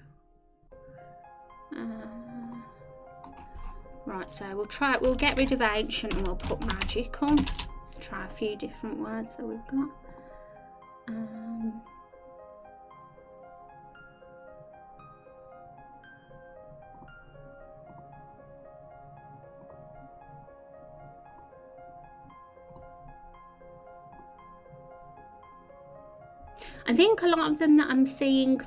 Right, so we'll get rid of ancient and we'll put magical. Try a few different words that we've got. I think a lot of them that I'm seeing,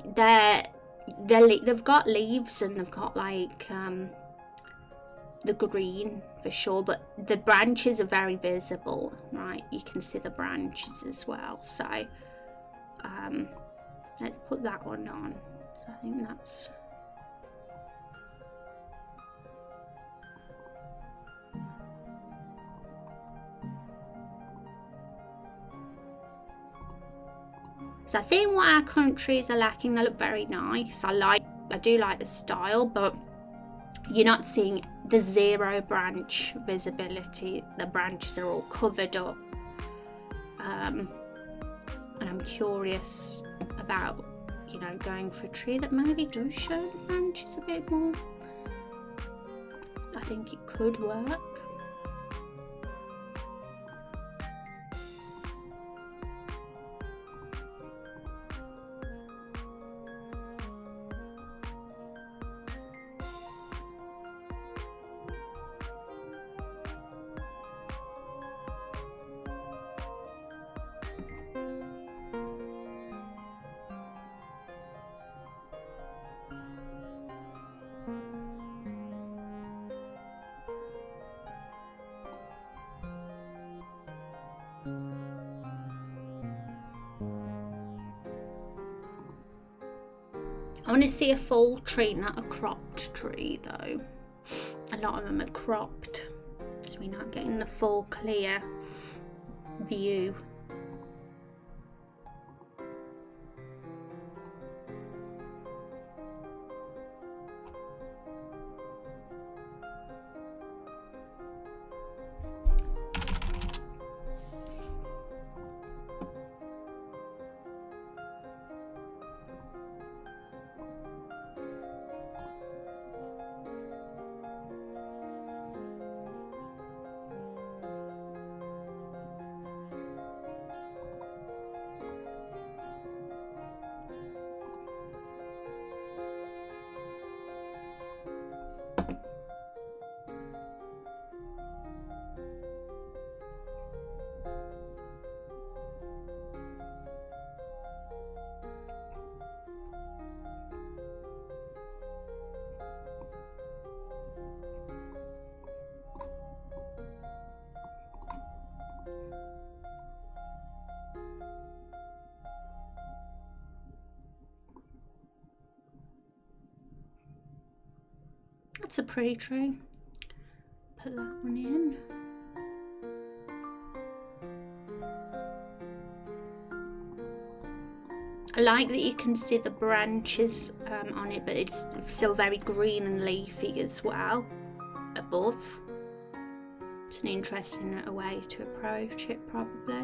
they've got leaves and they've got like the green for sure, but the branches are very visible, right? You can see the branches as well. So let's put that one on. So I think that's... So I think what our current trees are lacking, they look very nice. I do like the style, but you're not seeing the zero branch visibility. The branches are all covered up. And I'm curious about, you know, going for a tree that maybe does show the branches a bit more. I think it could work. I want to see a full tree, not a cropped tree though. A lot of them are cropped, so we're not getting the full clear view. That's a pretty tree. Put that one in. I like that you can see the branches on it, but it's still very green and leafy as well above. It's an interesting way to approach it, probably.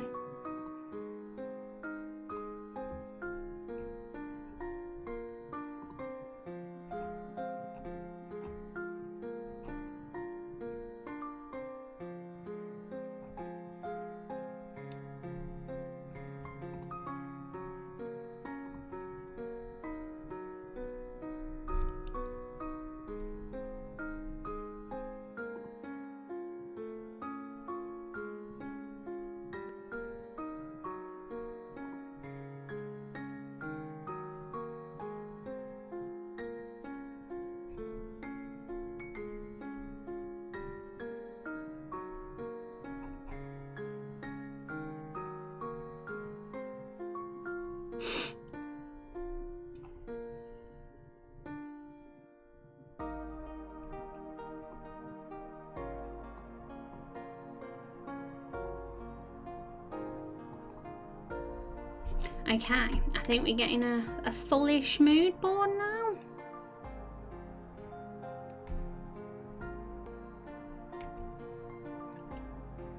Okay, I think we're getting a fullish mood board now.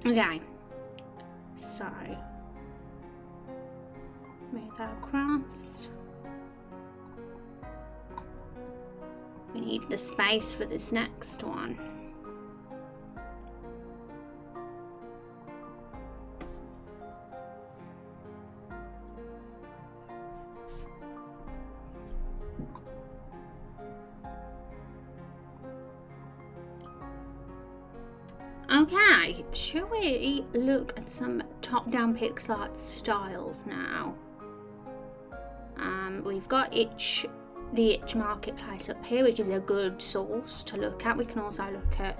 Okay, so move that across. We need the space for this next one. Okay, shall we look at some top-down pixel art styles now? We've got the itch marketplace up here, which is a good source to look at. We can also look at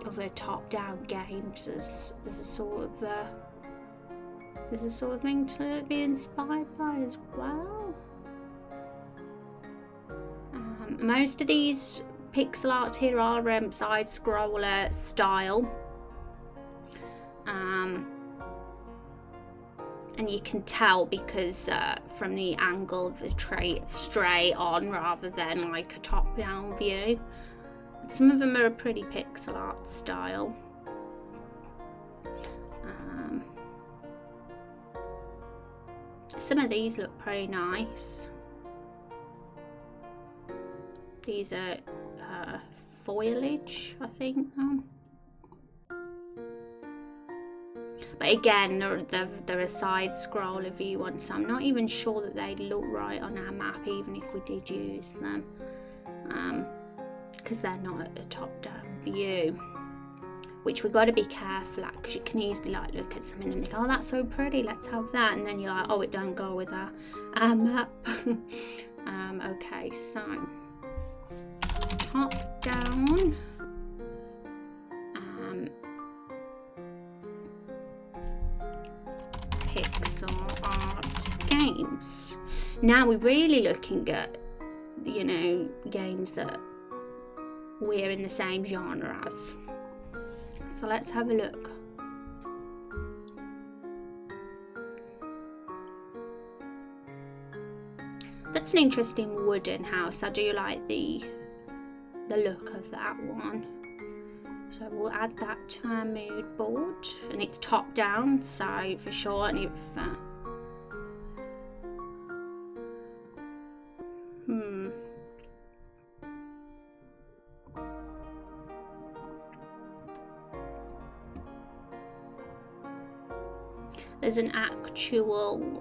other top-down games as a sort of thing to be inspired by as well. Most of these pixel arts here are side scroller style, and you can tell because from the angle of the tray it's straight on rather than like a top down view. Some of them are a pretty pixel art style. Some of these look pretty nice. These are Foliage, I think. But again, they're a side-scroller view one, so I'm not even sure that they look right on our map, even if we did use them, because they're not a top-down view, which we've got to be careful at, because you can easily like look at something and think, oh, that's so pretty, let's have that, and then you're like, oh, it don't go with our map. Okay, so top-down. Pixel art games. Now we're really looking at, you know, games that we're in the same genre as. So let's have a look. That's an interesting wooden house. I do like the look of that one. So we'll add that to our mood board, and it's top down, so for sure. And if there's an actual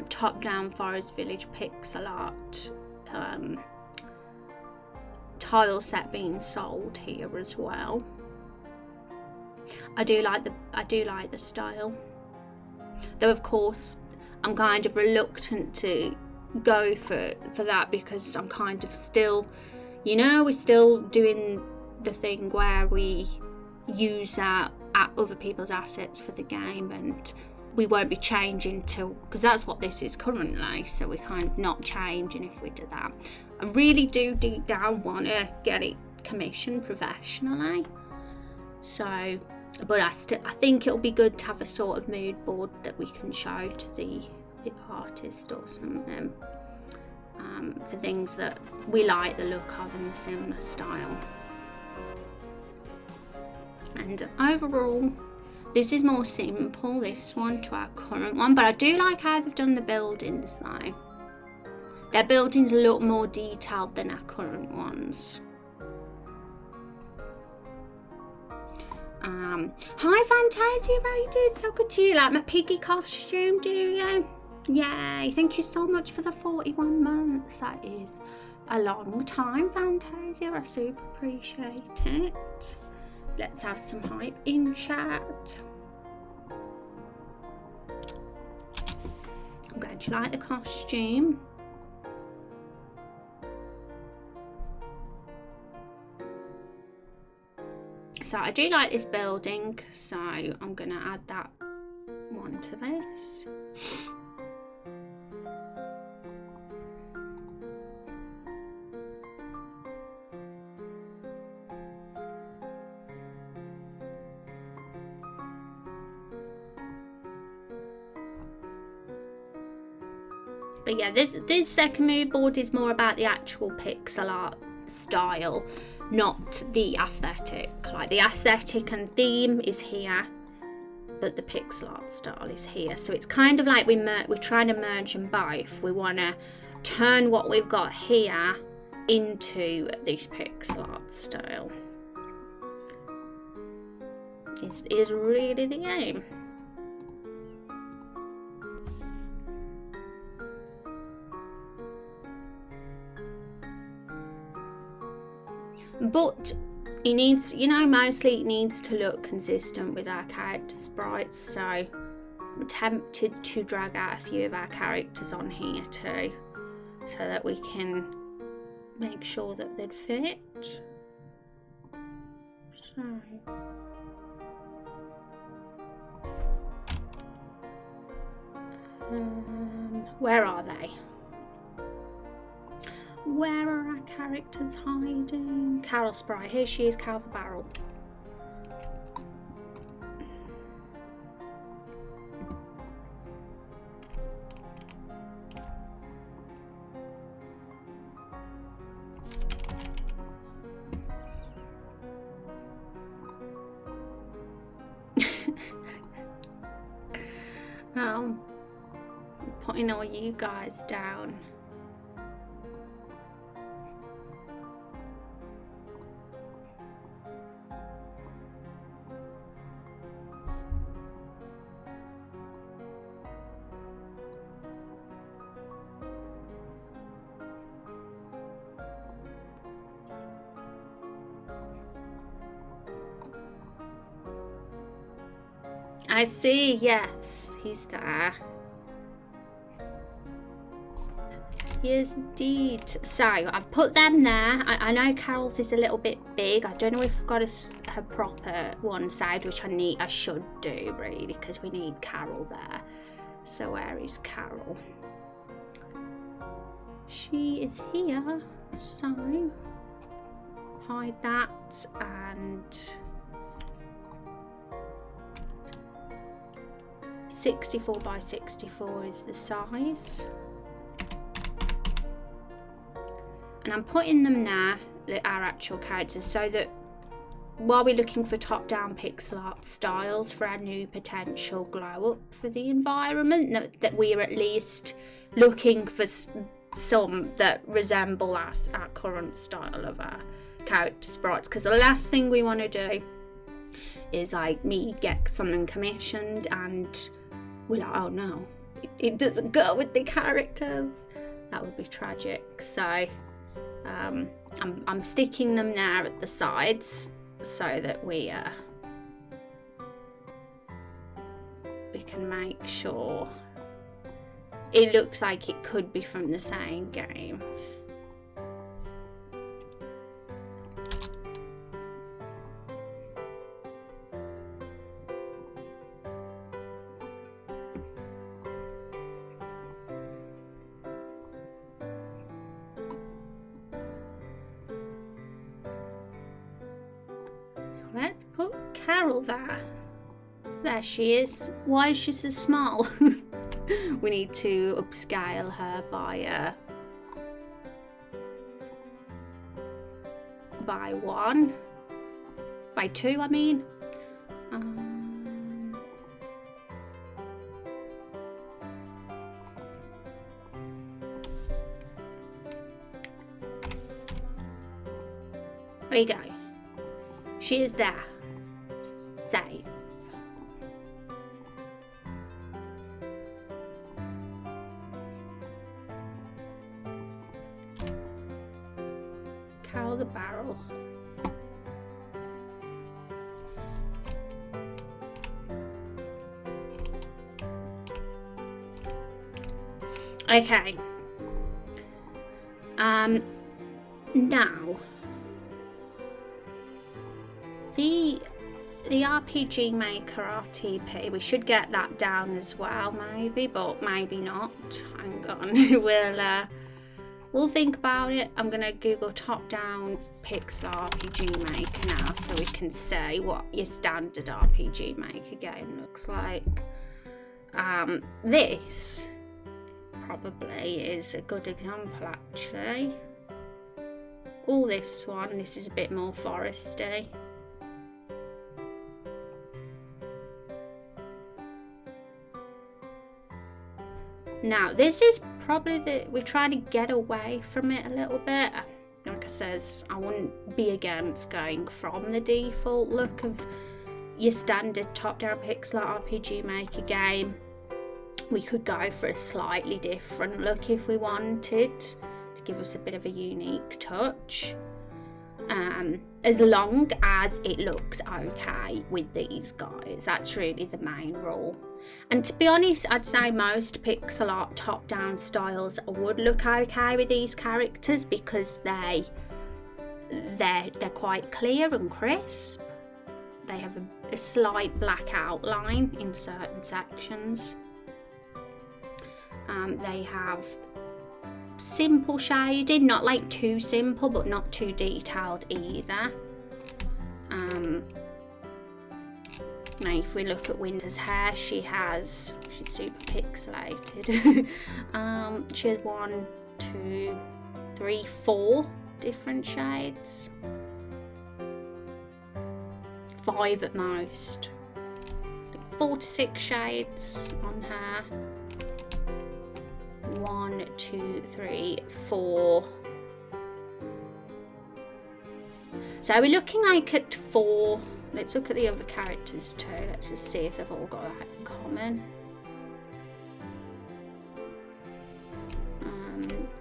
top down Forest Village pixel art tile set being sold here as well. I do like the style, though of course I'm kind of reluctant to go for that, because I'm kind of still, you know, we're still doing the thing where we use other people's assets for the game, and we won't be changing to, because that's what this is currently, so we're kind of not changing if we do that. I really do deep down want to get it commissioned professionally, so, but I think it'll be good to have a sort of mood board that we can show to the artist or something, for things that we like the look of in the similar style. And overall, this is more simple, this one, to our current one, but I do like how they've done the buildings though. Their buildings look more detailed than our current ones. Hi Fantasia, how you doing? So good to you. Like my piggy costume, do you? Yay, thank you so much for the 41 months. That is a long time, Fantasia. I super appreciate it. Let's have some hype in chat. I'm glad you like the costume. So I do like this building, so I'm going to add that one to this. But yeah, this second mood board is more about the actual pixel art style, not the aesthetic. Like the aesthetic and theme is here, but the pixel art style is here. So it's kind of like we're trying to merge them both. We want to turn what we've got here into this pixel art style. Is really the aim. But it needs, you know, mostly it needs to look consistent with our character sprites, so I'm tempted to drag out a few of our characters on here too, so that we can make sure that they'd fit. So where are they? Where are our characters hiding? Carol Sprite. Here she is, Carol the Barrel. jotting all you guys down. I see, yes, he's there. Yes, indeed. So, I've put them there. I know Carol's is a little bit big. I don't know if I've got her proper one side, which I should do, really, because we need Carol there. So, where is Carol? She is here. So, hide that and... 64 by 64 is the size. And I'm putting them there, our actual characters, so that while we're looking for top-down pixel art styles for our new potential glow-up for the environment, that we're at least looking for some that resemble our current style of our character sprites. Because the last thing we want to do is like me get something commissioned and we're like, oh no, it doesn't go with the characters. That would be tragic. So I'm sticking them there at the sides so that we can make sure it looks like it could be from the same game. Let's put Carol there. There she is. Why is she so small? We need to upscale her by 1. By 2, I mean. There you go. She is there. Safe. Carol the barrel. Okay. Now the RPG Maker RTP, we should get that down as well, maybe, but maybe not. Hang on, we'll think about it. I'm gonna Google top-down pixel RPG Maker now, so we can see what your standard RPG Maker game looks like. This probably is a good example, actually. All this is a bit more foresty. Now, this is probably we're trying to get away from it a little bit. Like I says, I wouldn't be against going from the default look of your standard top-down pixel art RPG Maker game. We could go for a slightly different look if we wanted, to give us a bit of a unique touch. As long as it looks okay with these guys. That's really the main rule. And to be honest, I'd say most pixel art top-down styles would look okay with these characters because they're quite clear and crisp. They have a slight black outline in certain sections. They have simple shading, not like too simple but not too detailed either. Now if we look at Winter's hair, she's super pixelated. She has 1, 2, 3, 4 different shades. 5 at most. 4 to 6 shades on her. 1, 2, 3, 4. So we're looking like at 4. Let's look at the other characters too. Let's just see if they've all got that in common.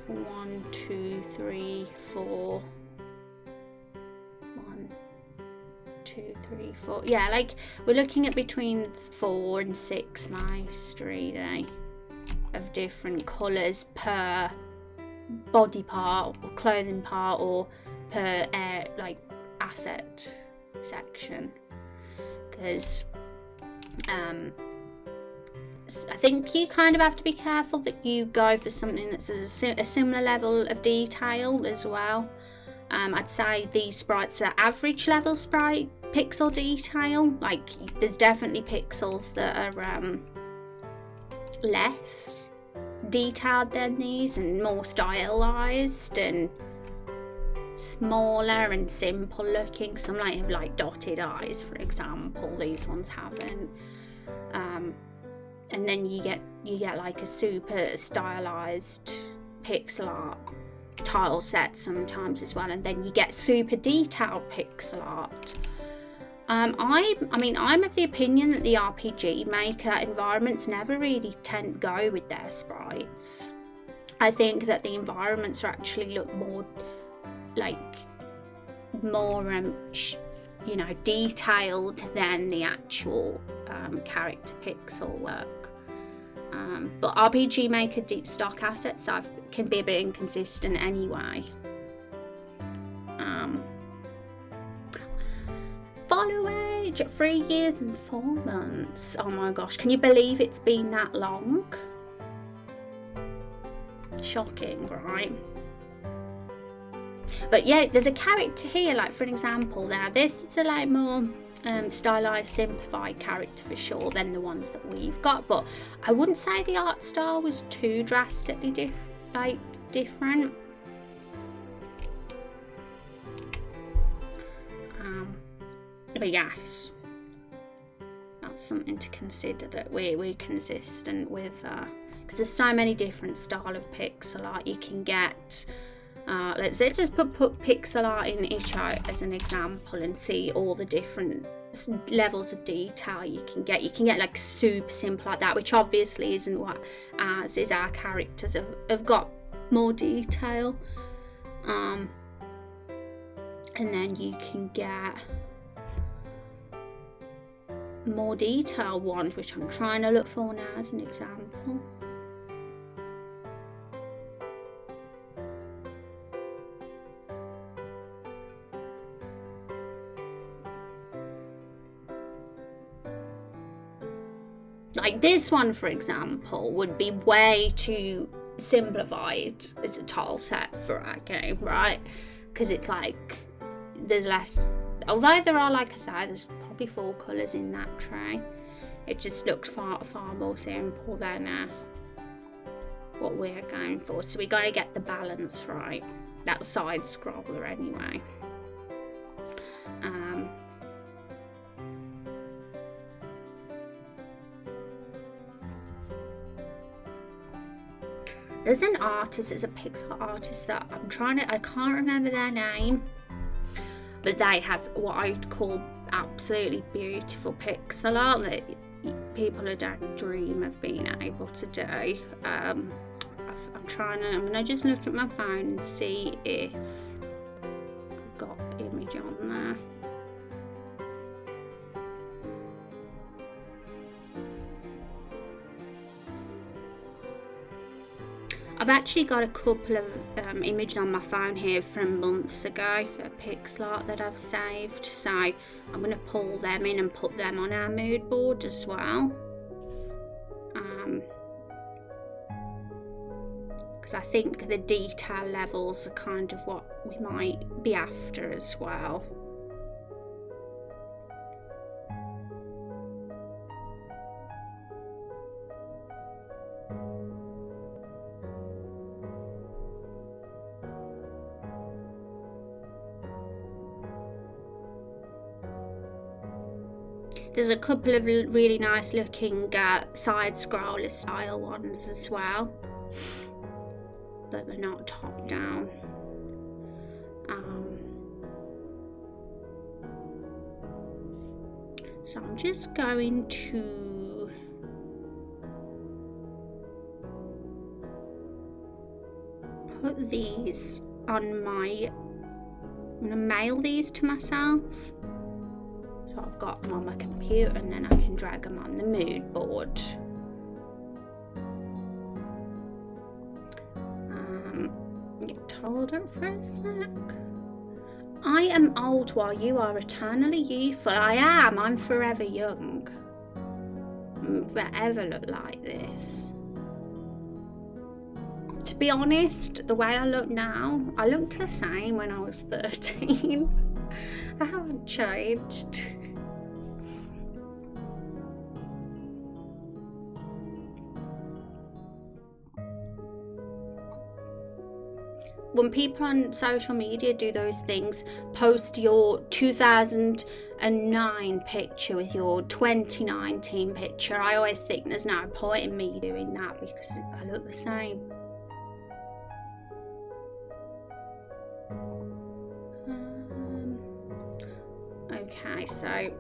1, 2, 3, 4. 1, 2, 3, 4. Yeah, like we're looking at between 4 and 6 mice, really, of different colours per body part or clothing part or per like asset section, because I think you kind of have to be careful that you go for something that's a similar level of detail as well. I'd say these sprites are average level sprite pixel detail. Like there's definitely pixels that are less detailed than these and more stylized and smaller and simple looking. Some might have like dotted eyes, for example. These ones haven't. And then you get like a super stylized pixel art tile set sometimes as well, and then you get super detailed pixel art. I'm of the opinion that the RPG Maker environments never really tend to go with their sprites. I think that the environments actually look more detailed than the actual character pixel work. But RPG Maker stock assets can be a bit inconsistent anyway. Foliage, 3 years and 4 months. Oh my gosh, can you believe it's been that long? Shocking, right? But yeah, there's a character here, like for an example now, this is a like more stylized, simplified character for sure than the ones that we've got, but I wouldn't say the art style was too drastically different. But yes, that's something to consider, that we're consistent with, because there's so many different style of pixel art you can get. Let's just put pixel art in itch out as an example and see all the different levels of detail you can get. You can get like super simple like that, which obviously isn't what ours is. Our characters have got more detail, and then you can get more detailed ones, which I'm trying to look for now as an example. Like this one, for example, would be way too simplified as a tile set for our game, right? Because it's like there's less, although there are, like I say, there's probably 4 colours in that tray. It just looks far more simple than what we're going for. So we got to get the balance right. That side scroller anyway. There's an artist, it's a pixel artist that I can't remember their name, but they have what I'd call absolutely beautiful pixel art that people don't dream of being able to do. I'm gonna just look at my phone and see if I've got an image on there. I've actually got a couple of images on my phone here from months ago, a pixel art that I've saved, so I'm going to pull them in and put them on our mood board as well, because I think the detail levels are kind of what we might be after as well. There's a couple of really nice looking side scroller style ones as well. but they're not top down. So I'm just going to put these on my, I'm going to mail these to myself. So I've got them on my computer and then I can drag them on the mood board. Hold up for a sec. I am old while you are eternally youthful. I am. I'm forever young. I'll forever look like this. To be honest, the way I look now, I looked the same when I was 13. I haven't changed. When people on social media do those things, post your 2009 picture with your 2019 picture, I always think there's no point in me doing that because I look the same. Okay, so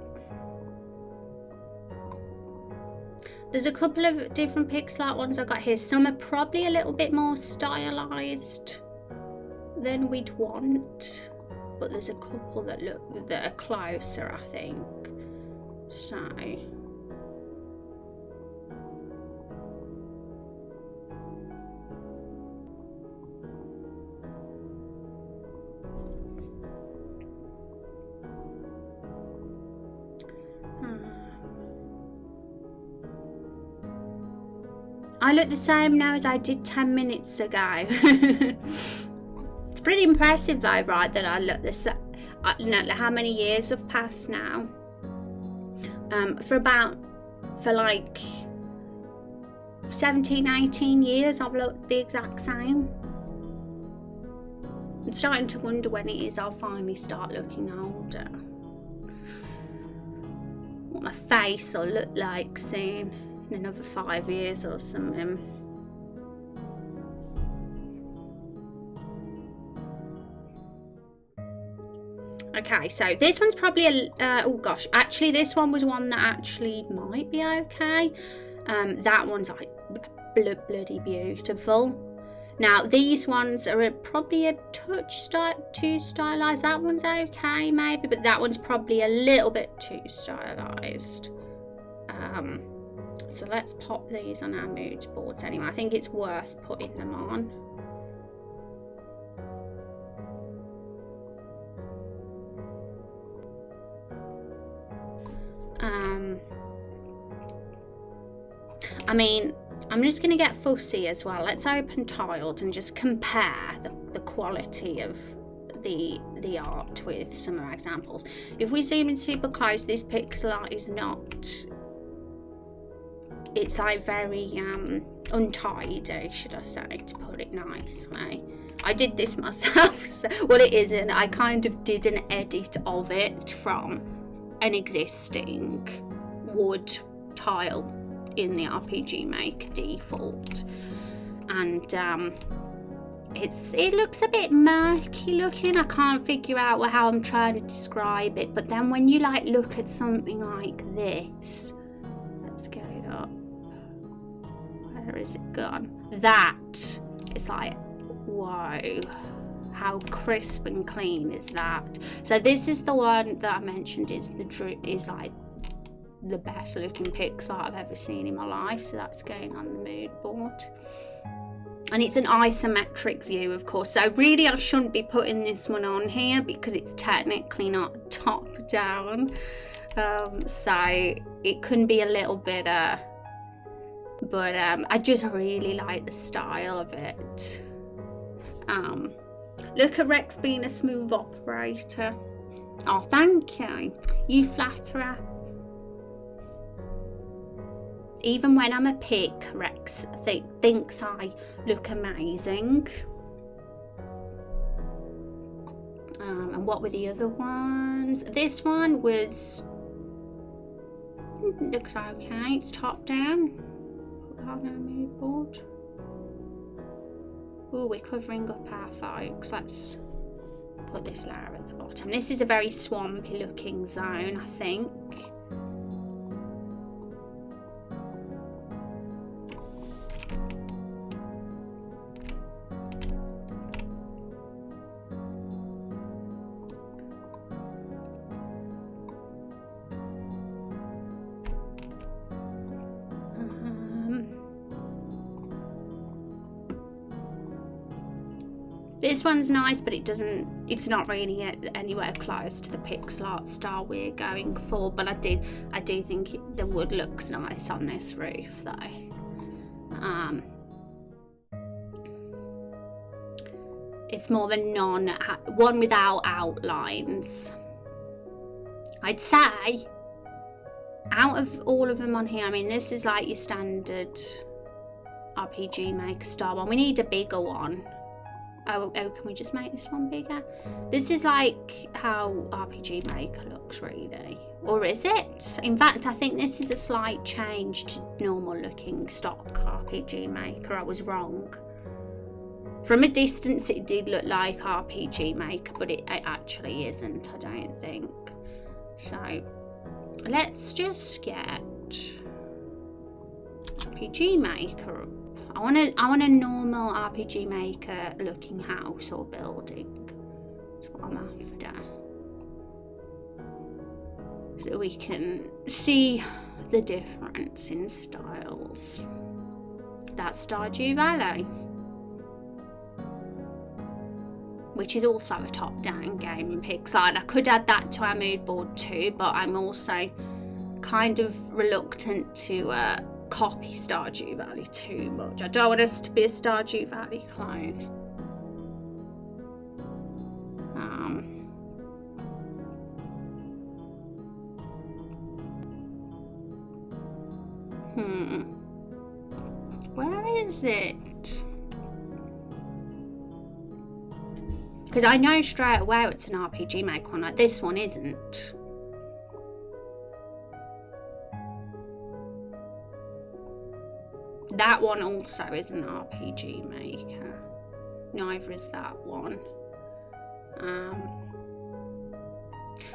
there's a couple of different pixel art ones I got here. Some are probably a little bit more stylized than we'd want, but there's a couple that are closer, I think. So I look the same now as I did 10 minutes ago. It's pretty impressive though, right, that I look the same. How many years have passed now? For like 17, 18 years I've looked the exact same. I'm starting to wonder when it is I'll finally start looking older. What my face will look like soon, in another 5 years or something. Okay, so this one's probably oh gosh, actually this one was one that actually might be okay. That one's like bloody beautiful. Now these ones are probably a touch too stylized. That one's okay maybe, but that one's probably a little bit too stylized. So let's pop these on our mood boards anyway. I think it's worth putting them on. I mean, I'm just going to get fussy as well. Let's open Tiled and just compare the quality of the art with some of our examples. If we zoom in super close, this pixel art is not, it's like very untidy, should I say, to put it nicely. I did this myself, so what it isn't, I kind of did an edit of it from an existing wood tile in the RPG Maker default, and it looks a bit murky looking. I can't figure out how I'm trying to describe it, but then when you like look at something like this, let's get it up, where is it gone, that is like, whoa, how crisp and clean is that. So this is the one that I mentioned is like the best looking pixel art I've ever seen in my life, so that's going on the mood board, and it's an isometric view, of course, so really I shouldn't be putting this one on here because it's technically not top down, so it can be a little bit but I just really like the style of it. Look at Rex being a smooth operator. Oh, thank you, you flatterer. Even when I'm a pig, Rex thinks I look amazing. And what were the other ones? This one looks okay. It's top down. Put that on our mood board. Oh, we're covering up our folks. Let's put this layer at the bottom. This is a very swampy looking zone, I think. This one's nice, but it's not really anywhere close to the pixel art style we're going for, but I do think the wood looks nice on this roof though. It's more of a one without outlines. I'd say out of all of them on here, I mean, this is like your standard RPG Maker style one. We need a bigger one. Oh, can we just make this one bigger? This is like how RPG Maker looks, really. Or is it? In fact, I think this is a slight change to normal looking stock RPG Maker. I was wrong. From a distance, it did look like RPG Maker, but it actually isn't, I don't think. So, let's just get RPG Maker up. I want a normal RPG Maker looking house or building. That's what I'm after. So we can see the difference in styles. That's Stardew Valley, which is also a top-down game in pixel art. I could add that to our mood board too, but I'm also kind of reluctant to copy Stardew Valley too much. I don't want us to be a Stardew Valley clone. Where is it? Because I know straight away it's an RPG Maker one. Like this one isn't. That one also is an RPG Maker. Neither is that one.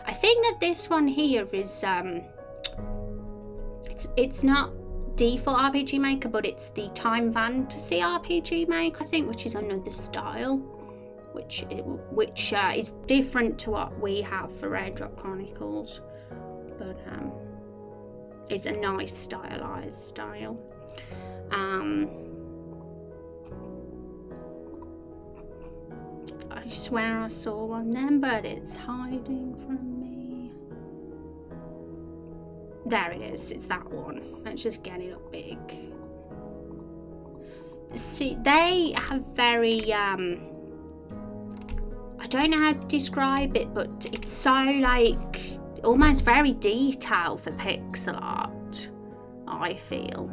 I think that this one here is it's not default RPG Maker, but it's the Time Fantasy RPG Maker, I think, which is another style, which is different to what we have for Raindrop Chronicles, but it's a nice stylized style. I swear I saw one then, but it's hiding from me. There it is, it's that one. Let's just get it up big. See, they have very, I don't know how to describe it, but it's so like, almost very detailed for pixel art, I feel.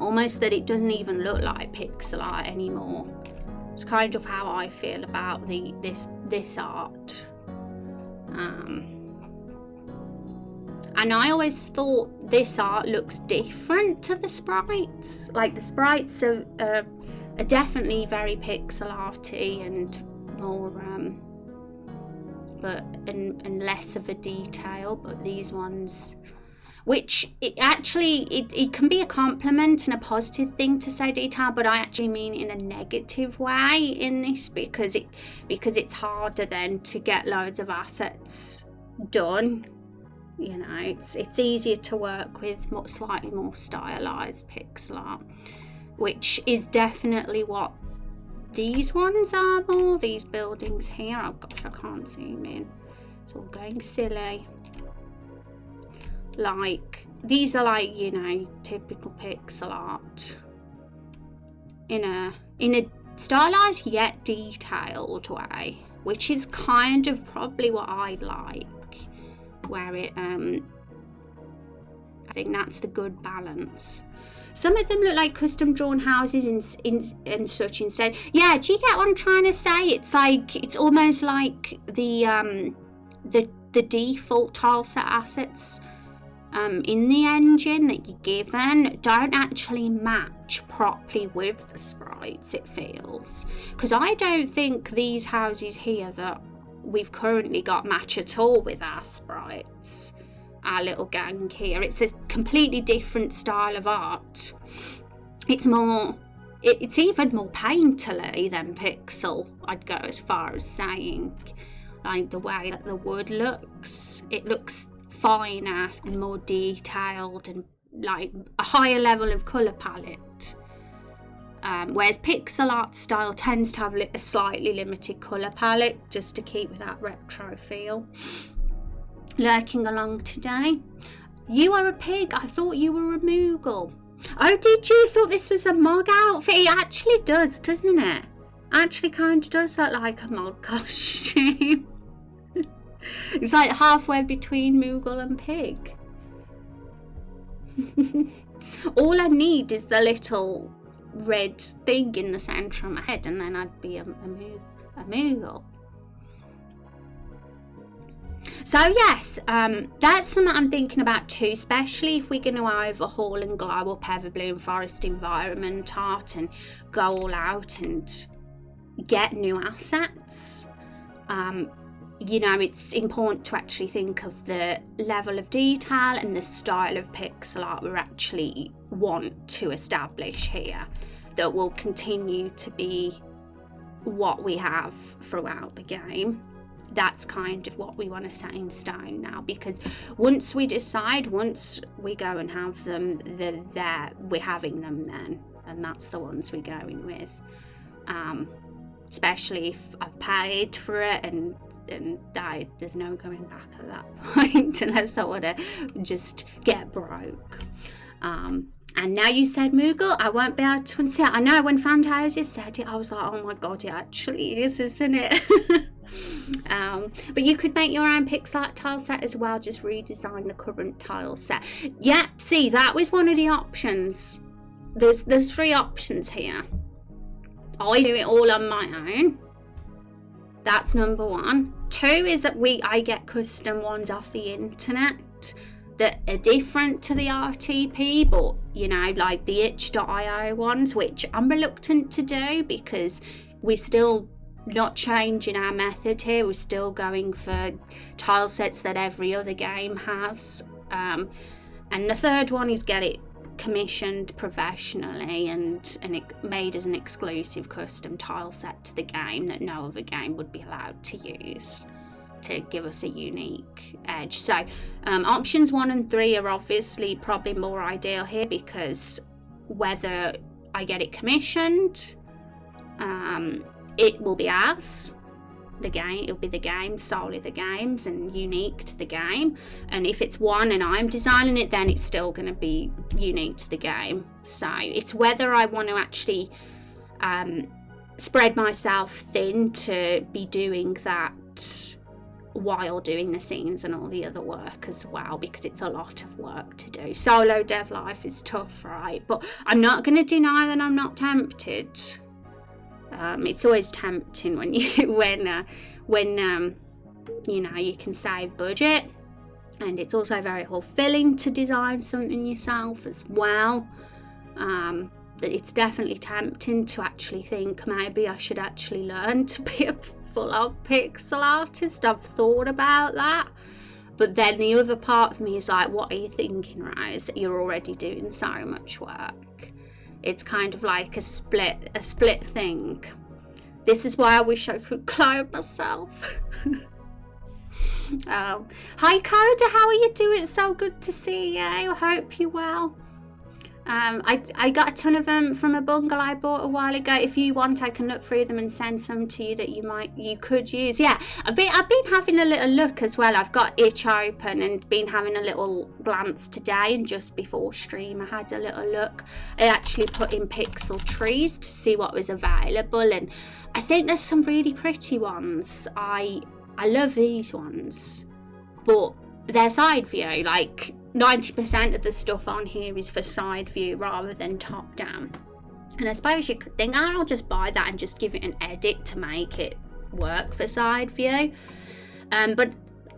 Almost that it doesn't even look like pixel art anymore. It's kind of how I feel about this art. And I always thought this art looks different to the sprites. Like the sprites are definitely very pixel arty and more and less of a detail, but these ones, which it can be a compliment and a positive thing to say detail, but I actually mean in a negative way in this, because it's harder then to get loads of assets done. You know, it's easier to work with slightly more stylized pixel art, which is definitely what these ones are more. These buildings here, oh gosh, I can't zoom in. It's all going silly. Like, these are like, you know, typical pixel art in a stylized yet detailed way, which is kind of probably what I like, where it I think that's the good balance. Some of them look like custom drawn houses in such instead. Yeah, do you get what I'm trying to say? It's like, it's almost like the default tile set assets in the engine that you're given don't actually match properly with the sprites, it feels. Because I don't think these houses here that we've currently got match at all with our sprites, our little gang here. It's a completely different style of art. It's even more painterly than pixel, I'd go as far as saying. Like the way that the wood looks, it looks finer and more detailed and like a higher level of colour palette. Whereas pixel art style tends to have a slightly limited colour palette just to keep with that retro feel. Lurking along today. You are a pig. I thought you were a Moogle. Oh, did you? Thought this was a Mog outfit? It actually does, doesn't it? Actually kind of does look like a Mog costume. It's like halfway between Moogle and pig. All I need is the little red thing in the centre of my head, and then I'd be a Moogle. So yes, that's something I'm thinking about too, especially if we're going to overhaul and glow up Everbloom Forest environment art and go all out and get new assets. You know, it's important to actually think of the level of detail and the style of pixel art we actually want to establish here that will continue to be what we have throughout the game. That's kind of what we want to set in stone now, because once we go and have them, they're there, we're having them then, and that's the ones we're going with. Especially if I've paid for it and there's no going back at that point unless I want to just get broke. And now you said Moogle, I won't be able to unsee it. I know when Fantasia said it, I was like, oh my god, it actually is, isn't it? But you could make your own pixel art tile set as well, just redesign the current tile set. Yeah, see, that was one of the options. There's 3 options here. I do it all on my own. That's number 1. 2 is that I get custom ones off the internet that are different to the RTP, but you know, like the itch.io ones, which I'm reluctant to do because we're still not changing our method here. We're still going for tile sets that every other game has. And the third one is get it commissioned professionally and it made as an exclusive custom tile set to the game that no other game would be allowed to use to give us a unique edge. So options 1 and 3 are obviously probably more ideal here, because whether I get it commissioned, it will be ours. The game, it'll be the game, solely the game's, and unique to the game. And if it's one and I'm designing it, then it's still going to be unique to the game. So it's whether I want to actually spread myself thin to be doing that while doing the scenes and all the other work as well, because it's a lot of work to do. Solo dev life is tough, right? But I'm not going to deny that I'm not tempted. It's always tempting when you you know, you can save budget, and it's also very fulfilling to design something yourself as well. It's definitely tempting to actually think maybe I should actually learn to be a full-on pixel artist. I've thought about that, but then the other part of me is like, what are you thinking, Rose, that you're already doing so much work? It's kind of like a split thing. This is why I wish I could clone myself. Hi Coda, how are you doing? It's so good to see you. I hope you're well. I got a ton of them from a bundle I bought a while ago. If you want, I can look through them and send some to you that you could use. Yeah, I've been having a little look as well. I've got Itch open and been having a little glance today, and just before stream I had a little look. I actually put in Pixel Trees to see what was available, and I think there's some really pretty ones. I love these ones, but they're side view. Like 90% of the stuff on here is for side view rather than top down. And I suppose you could think, I'll just buy that and just give it an edit to make it work for side view. But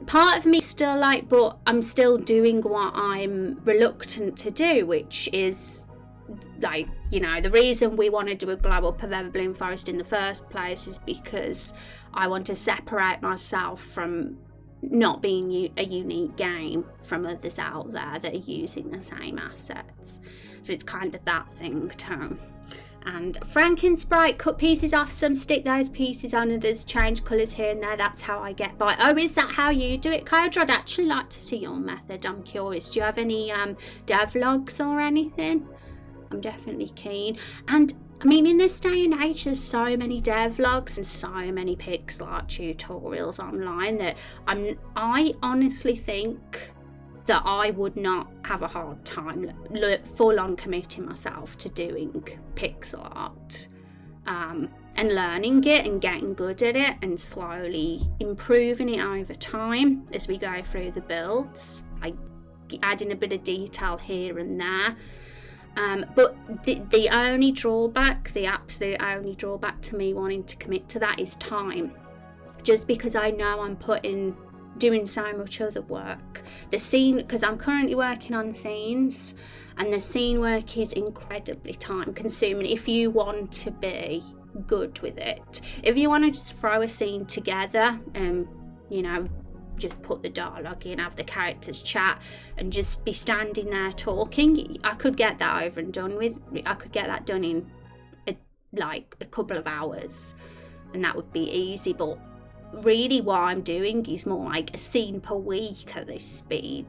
part of me still like, but I'm still doing what I'm reluctant to do, which is like, you know, the reason we want to do a glow up of Everbloom Forest in the first place is because I want to separate myself from not being a unique game from others out there that are using the same assets. So it's kind of that thing too. And Franken Sprite, cut pieces off some, stick those pieces on others, change colours here and there, that's how I get by. Oh, is that how you do it, Codra? I'd actually like to see your method, I'm curious. Do you have any devlogs or anything? I'm definitely keen. And I mean, in this day and age, there's so many devlogs and so many pixel art tutorials online that I honestly think that I would not have a hard time full on committing myself to doing pixel art and learning it and getting good at it and slowly improving it over time as we go through the builds, like adding a bit of detail here and there. But the only drawback, the absolute only drawback to me wanting to commit to that is time. Just because I know I'm doing so much other work. The scene, because I'm currently working on scenes, and the scene work is incredibly time consuming if you want to be good with it. If you want to just throw a scene together and, you know, just put the dialogue in, have the characters chat and just be standing there talking, I could get that over and done with. I could get that done in a couple of hours and that would be easy. But really what I'm doing is more like a scene per week at this speed,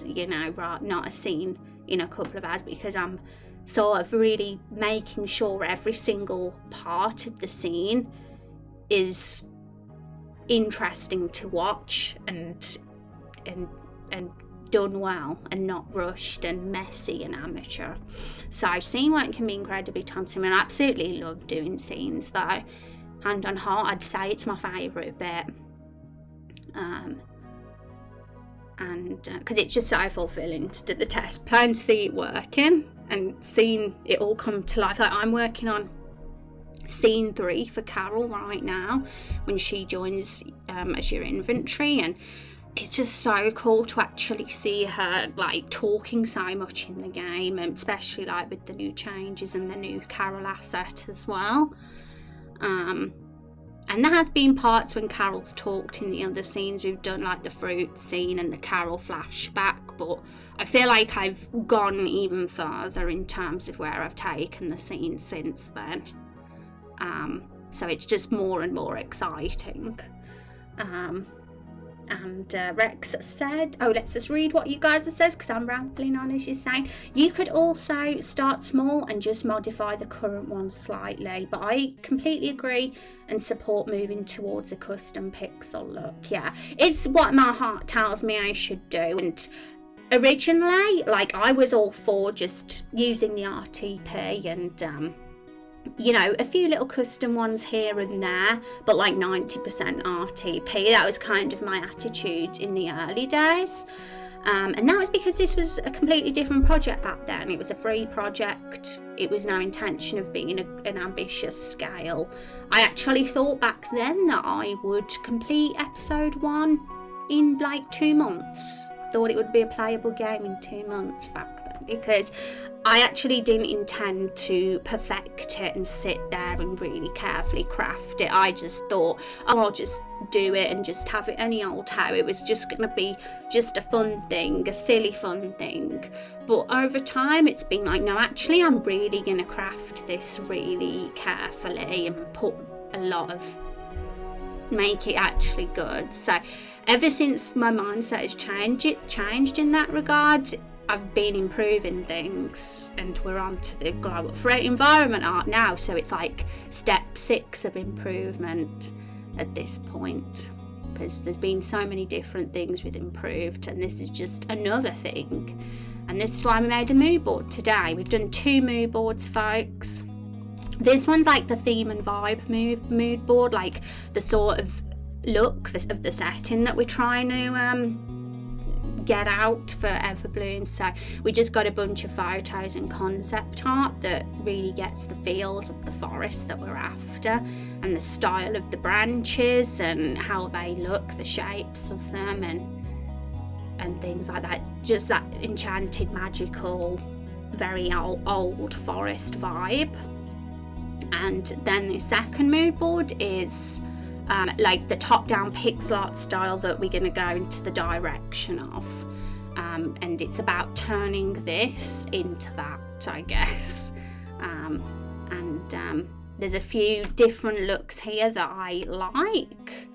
you know, not a scene in a couple of hours, because I'm sort of really making sure every single part of the scene is interesting to watch and done well and not rushed and messy and amateur. So scene work can be incredibly time consuming. I absolutely love doing scenes though. Hand on heart, I'd say it's my favourite bit. And because it's just so fulfilling to do the test plan, see it working and seeing it all come to life. Like I'm working on scene 3 for Carol right now when she joins as your inventory, and it's just so cool to actually see her like talking so much in the game, and especially like with the new changes and the new Carol asset as well. And there has been parts when Carol's talked in the other scenes we've done, like the fruit scene and the Carol flashback, but I feel like I've gone even further in terms of where I've taken the scene since then. So it's just more and more exciting. And Rex said, let's just read what you guys have said because I'm rambling on as you're saying. You could also start small and just modify the current one slightly, but I completely agree and support moving towards a custom pixel look. Yeah, it's what my heart tells me I should do. And originally, like, I was all for just using the RTP and you know, a few little custom ones here and there, but like 90% RTP. That was kind of my attitude in the early days. And that was because this was a completely different project back then. It was a free project. It was no intention of being an ambitious scale. I actually thought back then that I would complete episode 1 in like 2 months. Thought it would be a playable game in 2 months back then, because I actually didn't intend to perfect it and sit there and really carefully craft it. I just thought, I'll just do it and just have it any old how. It was just going to be just a fun thing, a silly fun thing. But over time it's been like, no, actually I'm really going to craft this really carefully and put a lot of, make it actually good. So ever since my mindset has changed in that regard, I've been improving things, and we're on to the glow up for environment art now, so it's like step 6 of improvement at this point, because there's been so many different things we've improved, and this is just another thing. And this is why we made a mood board today. We've done 2 mood boards, folks. This one's like the theme and vibe mood board, like the sort of look of the setting that we're trying to get out for Everbloom. So we just got a bunch of photos and concept art that really gets the feels of the forest that we're after, and the style of the branches and how they look, the shapes of them, and things like that. It's just that enchanted, magical, very old forest vibe. And then the second mood board is like the top-down pixel art style that we're going to go into the direction of, and it's about turning this into that, I guess. And there's a few different looks here that I like.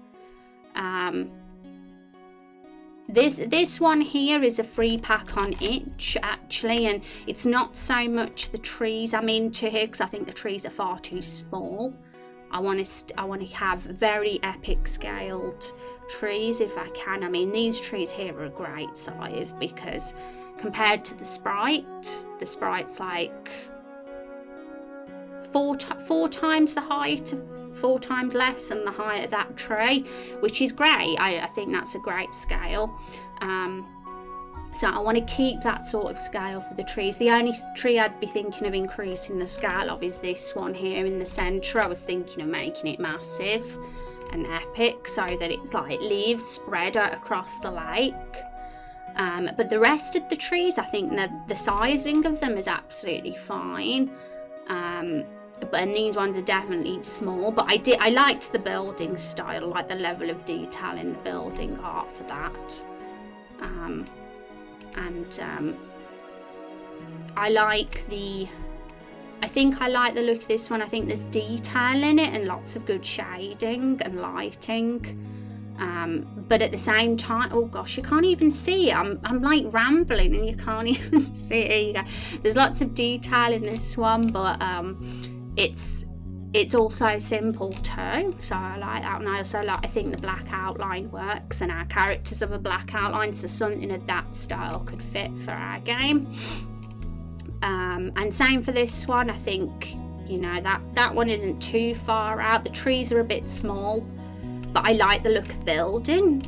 This one here is a free pack on Itch, actually, and it's not so much the trees I'm into here, because I think the trees are far too small. I want to have very epic scaled trees if I can. I mean, these trees here are a great size, because compared to the Sprite's like four times the height, 4 times less than the height of that tree, which is great. I think that's a great scale. So I want to keep that sort of scale for the trees. The only tree I'd be thinking of increasing the scale of is this one here in the centre. I was thinking of making it massive and epic, so that it's like leaves spread out across the lake. But the rest of the trees, I think that the sizing of them is absolutely fine. And these ones are definitely small, but I liked the building style, like the level of detail in the building art for that. I think I like the look of this one. I think there's detail in it and lots of good shading and lighting. But at the same time, oh gosh, you can't even see it. I'm like rambling and you can't even see it. Here you go. There's lots of detail in this one, but it's also simple too, so I like that. And I also I think the black outline works, and our characters have a black outline, so something of that style could fit for our game. And same for this one. I think, you know, that one isn't too far out. The trees are a bit small, but I like the look of the building.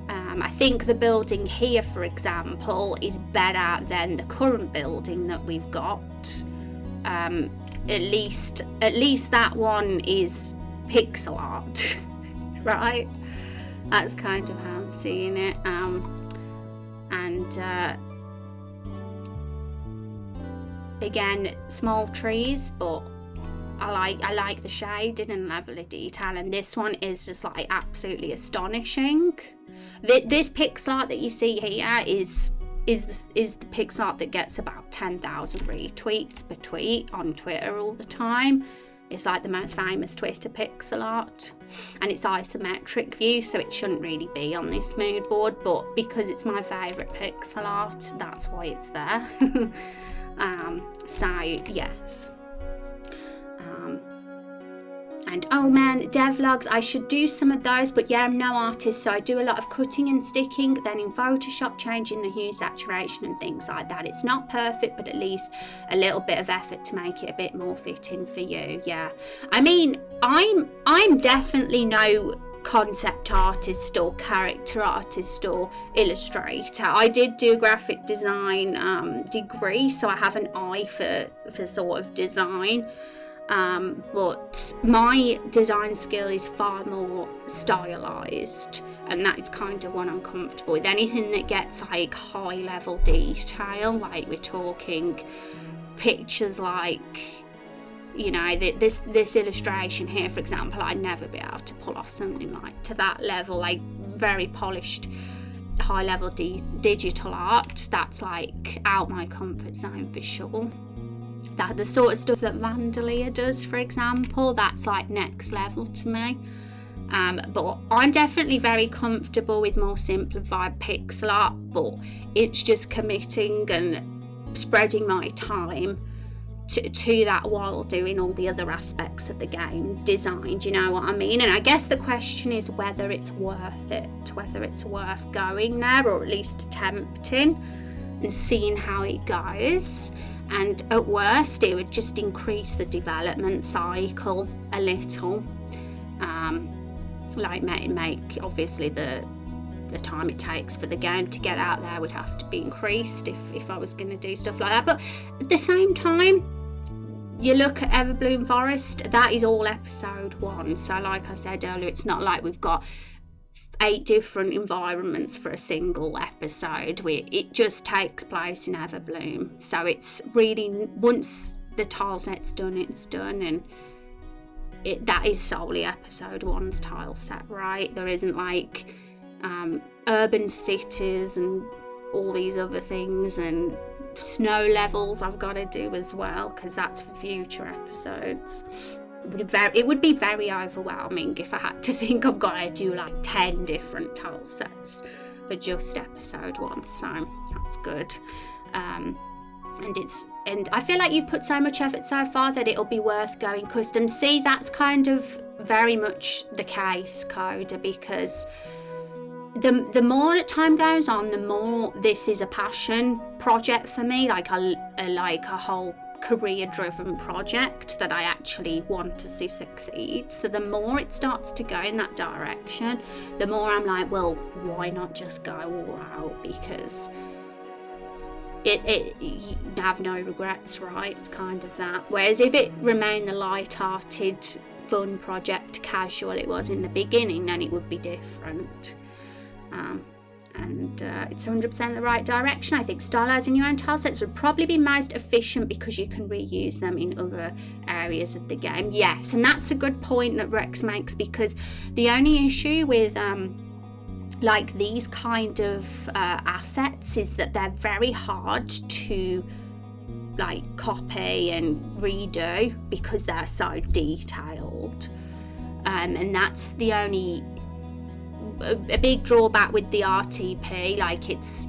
I think the building here, for example, is better than the current building that we've got. At least that one is pixel art, right? That's kind of how I'm seeing it. Again, small trees, but I like the shading and level of detail, and this one is just like absolutely astonishing. This pixel art that you see here is the pixel art that gets about 10,000 retweets per tweet on Twitter all the time. It's like the most famous Twitter pixel art, and it's isometric view, so it shouldn't really be on this mood board, but because it's my favourite pixel art, that's why it's there. So yes. And oh man, devlogs, I should do some of those, but yeah, I'm no artist, so I do a lot of cutting and sticking, then in Photoshop changing the hue, saturation and things like that. It's not perfect, but at least a little bit of effort to make it a bit more fitting for you. Yeah, I mean, I'm definitely no concept artist or character artist or illustrator. I did do a graphic design degree, so I have an eye for sort of design. But my design skill is far more stylized, and that is kind of what I'm comfortable with. Anything that gets like high level detail, like we're talking pictures like, you know, this illustration here, for example, I'd never be able to pull off something like to that level, like very polished high level digital art. That's like out my comfort zone for sure. That the sort of stuff that Vandalia does, for example, that's like next level to me. But I'm definitely very comfortable with more simplified pixel art, but it's just committing and spreading my time to that while doing all the other aspects of the game design. Do you know what I mean? And I guess the question is whether it's worth it, whether it's worth going there, or at least attempting and seeing how it goes. And at worst, it would just increase the development cycle a little, like make obviously the the time it takes for the game to get out there would have to be increased if I was going to do stuff like that. But at the same time, you look at Everbloom Forest, that is all episode 1. So like I said earlier, it's not like we've got 8 different environments for a single episode. It just takes place in Everbloom. So it's really, once the tile set's done, it's done, and that is solely episode 1's tile set, right? There isn't like urban cities and all these other things and snow levels I've got to do as well, because that's for future episodes. It would be very overwhelming if I had to think I've got to do like 10 different tile sets for just episode 1, so that's good. And I feel like you've put so much effort so far that it'll be worth going custom. See, that's kind of very much the case, Coda, because the more time goes on, the more this is a passion project for me, like a whole career-driven project that I actually want to see succeed. So the more it starts to go in that direction, the more I'm like, well, why not just go all out? Because you have no regrets, right? It's kind of that. Whereas if it remained the light-hearted, fun project, casual it was in the beginning, then it would be different. And it's 100% the right direction. I think stylising your own tile sets would probably be most efficient because you can reuse them in other areas of the game. Yes, and that's a good point that Rex makes, because the only issue with like these kind of assets is that they're very hard to like copy and redo because they're so detailed, and that's the only a big drawback with the RTP. Like, it's,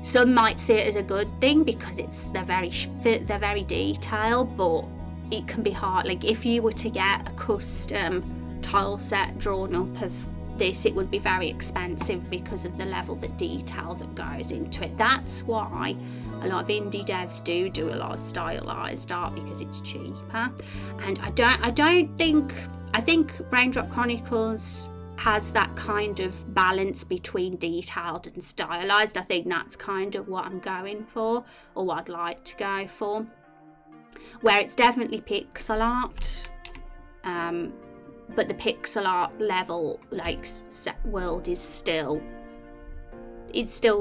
some might see it as a good thing because they're very detailed, but it can be hard. Like, if you were to get a custom tile set drawn up of this, it would be very expensive because of the level of detail that goes into it. That's why a lot of indie devs do a lot of stylized art, because it's cheaper. And I think Raindrop Chronicles has that kind of balance between detailed and stylized. I think that's kind of what I'm going for, or what I'd like to go for, where it's definitely pixel art, but the pixel art level, like, world is still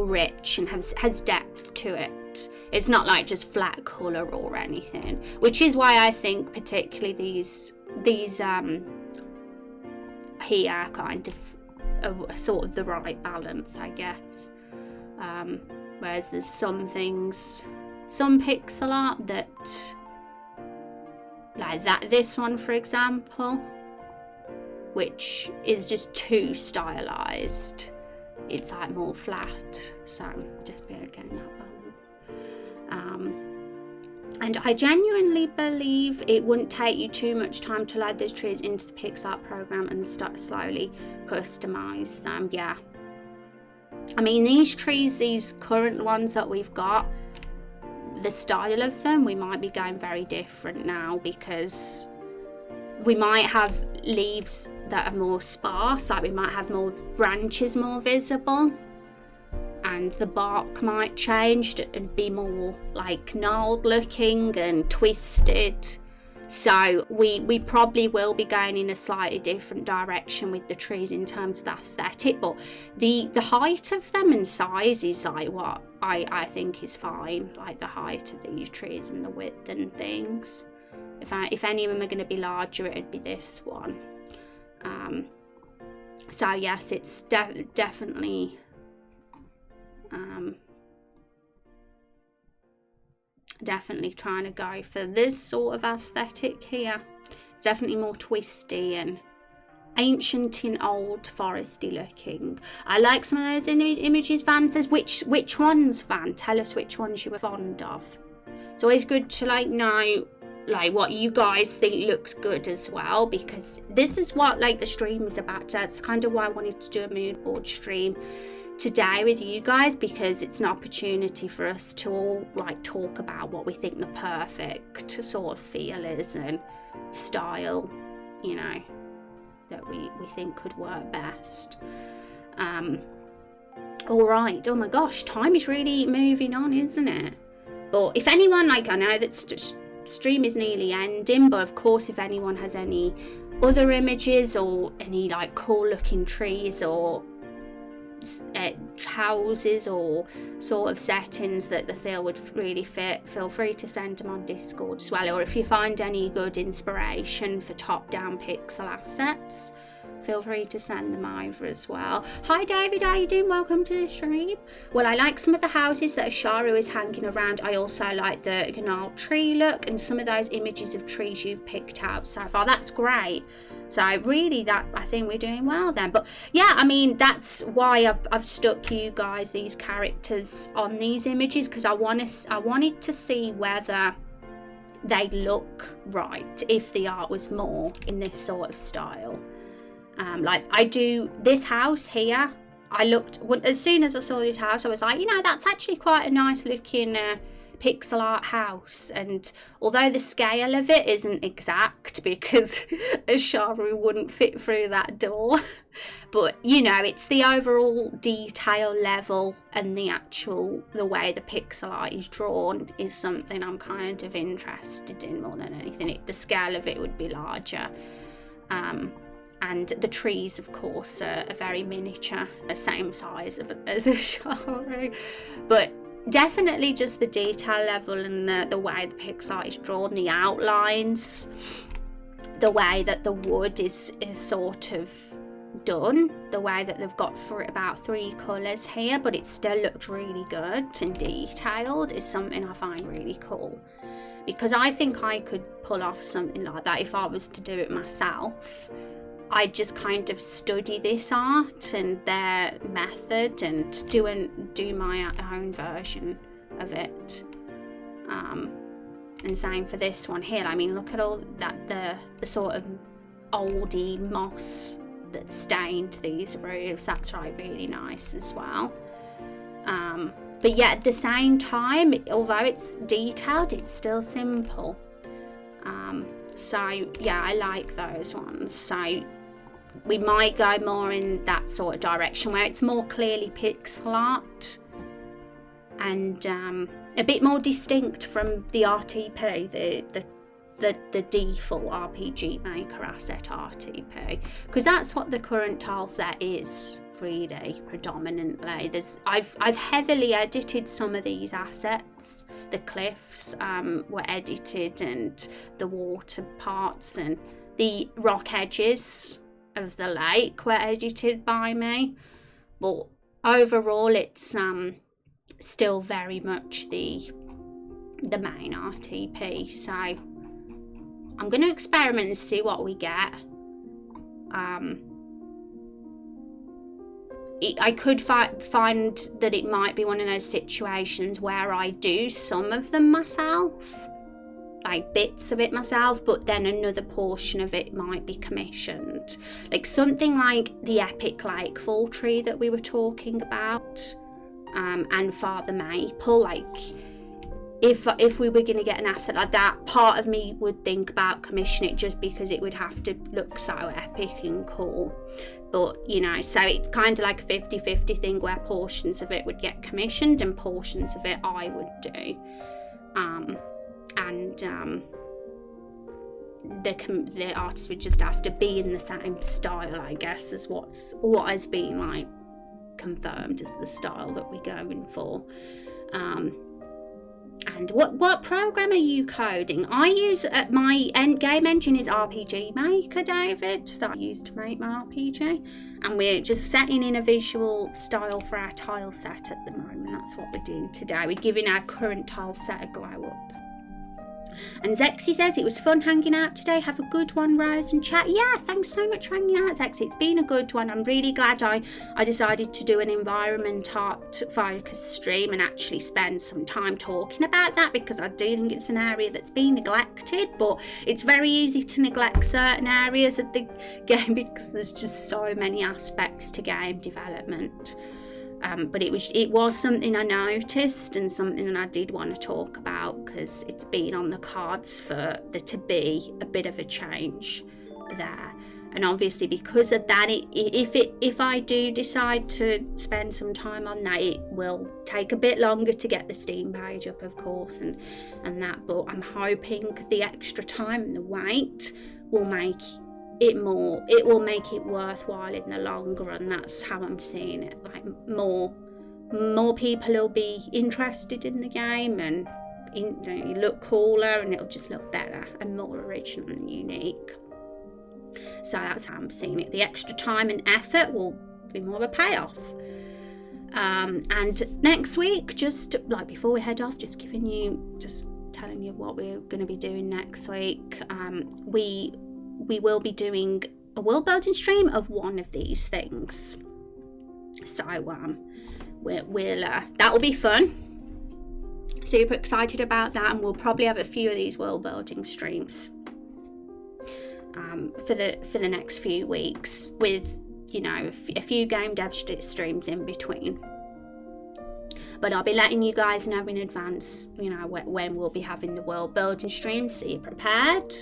rich and has depth to it. It's not like just flat colour or anything, which is why I think particularly these here kind of sort of the right balance, I guess. Whereas there's some pixel art that, like this one for example, which is just too stylized. It's like more flat, so just be getting that balance. And I genuinely believe it wouldn't take you too much time to load those trees into the pixel art program and start slowly customize them. Yeah, I mean, these trees, these current ones that we've got, the style of them, we might be going very different now, because we might have leaves that are more sparse, like we might have more branches more visible, and the bark might change and be more like gnarled looking and twisted. So we probably will be going in a slightly different direction with the trees in terms of the aesthetic, but the height of them and size is like what I think is fine, like the height of these trees and the width and things. If any of them are going to be larger, it'd be this one. So yes, it's definitely definitely trying to go for this sort of aesthetic here. It's definitely more twisty and ancient and old foresty looking. I like some of those images. Van says, which ones, Van? Tell us which ones you were fond of. It's always good to know what you guys think looks good as well, because this is what the stream is about. That's kind of why I wanted to do a mood board stream today with you guys, because it's an opportunity for us to all talk about what we think the perfect sort of feel is and style, that we think could work best. All right. Oh my gosh, time is really moving on, isn't it? But if anyone, like, I know that stream is nearly ending, but of course, if anyone has any other images or any like cool looking trees or houses or sort of settings that the feel would really fit, feel free to send them on Discord as well. Or if you find any good inspiration for top-down pixel assets, feel free to send them over as well. Hi David, how you doing? Welcome to the stream. Well, I like some of the houses that Asharu is hanging around. I also like the gnarled tree look and some of those images of trees you've picked out so far. That's great. So really, that I think we're doing well then. But yeah, I mean, that's why I've stuck you guys these characters on these images, because I wanted to see whether they look right if the art was more in this sort of style. Like I do this house here. As soon as I saw this house, I was like, you know, that's actually quite a nice looking pixel art house. And although the scale of it isn't exact because Asharu wouldn't fit through that door, but you know, it's the overall detail level and the way the pixel art is drawn is something I'm kind of interested in more than anything. The scale of it would be larger. And the trees, of course, are very miniature, the same size as a Asharu. But definitely just the detail level and the way the pixel art is drawn, the outlines, the way that the wood is sort of done, the way that they've got about 3 colours here, but it still looks really good and detailed is something I find really cool. Because I think I could pull off something like that if I was to do it myself. I just kind of study this art and their method and do my own version of it. And same for this one here. I mean, look at all that the sort of oldie moss that stained these roofs. That's really nice as well. But yet at the same time, although it's detailed, it's still simple. So yeah, I like those ones. So we might go more in that sort of direction where it's more clearly pixel art and a bit more distinct from the RTP, the default RPG Maker asset RTP, because that's what the current tile set is really predominantly. I've heavily edited some of these assets. The cliffs were edited and the water parts and the rock edges of the lake were edited by me, but overall it's still very much the main RTP. So I'm going to experiment and see what we get. I could find that it might be one of those situations where I do some of them myself, like bits of it myself, but then another portion of it might be commissioned. Like something like the epic lakefall tree that we were talking about, and Father Maple. Like if we were going to get an asset like that, part of me would think about commissioning it just because it would have to look so epic and cool. But you know, so it's kind of like a 50-50 thing where portions of it would get commissioned and portions of it I would do. The artist would just have to be in the same style, I guess, as what has been like confirmed as the style that we're going for. And what program are you coding? I use my game engine is RPG Maker, David, that I use to make my RPG, and we're just setting in a visual style for our tile set at the moment. That's what we're doing today. We're giving our current tile set a glow up. And Zexy says, it was fun hanging out today. Have a good one, Rose and chat. Yeah, thanks so much for hanging out, Zexy. It's been a good one. I'm really glad I decided to do an environment art focused stream and actually spend some time talking about that, because I do think it's an area that's been neglected, but it's very easy to neglect certain areas of the game because there's just so many aspects to game development. But it was something I noticed and something that I did want to talk about, because it's been on the cards for there to be a bit of a change there. And obviously because of that, if I do decide to spend some time on that, it will take a bit longer to get the Steam page up, of course, and that. But I'm hoping the extra time and the wait will make it more. It will make it worthwhile in the long run. That's how I'm seeing it. Like more people will be interested in the game, and you look cooler, and it'll just look better and more original and unique. So that's how I'm seeing it. The extra time and effort will be more of a payoff. And next week, just like before we head off, just telling you what we're going to be doing next week. We will be doing a world building stream of one of these things. So that will be fun. Super excited about that, and we'll probably have a few of these world building streams for the next few weeks, with a few game dev streams in between. But I'll be letting you guys know in advance, when we'll be having the world building stream, so you're prepared,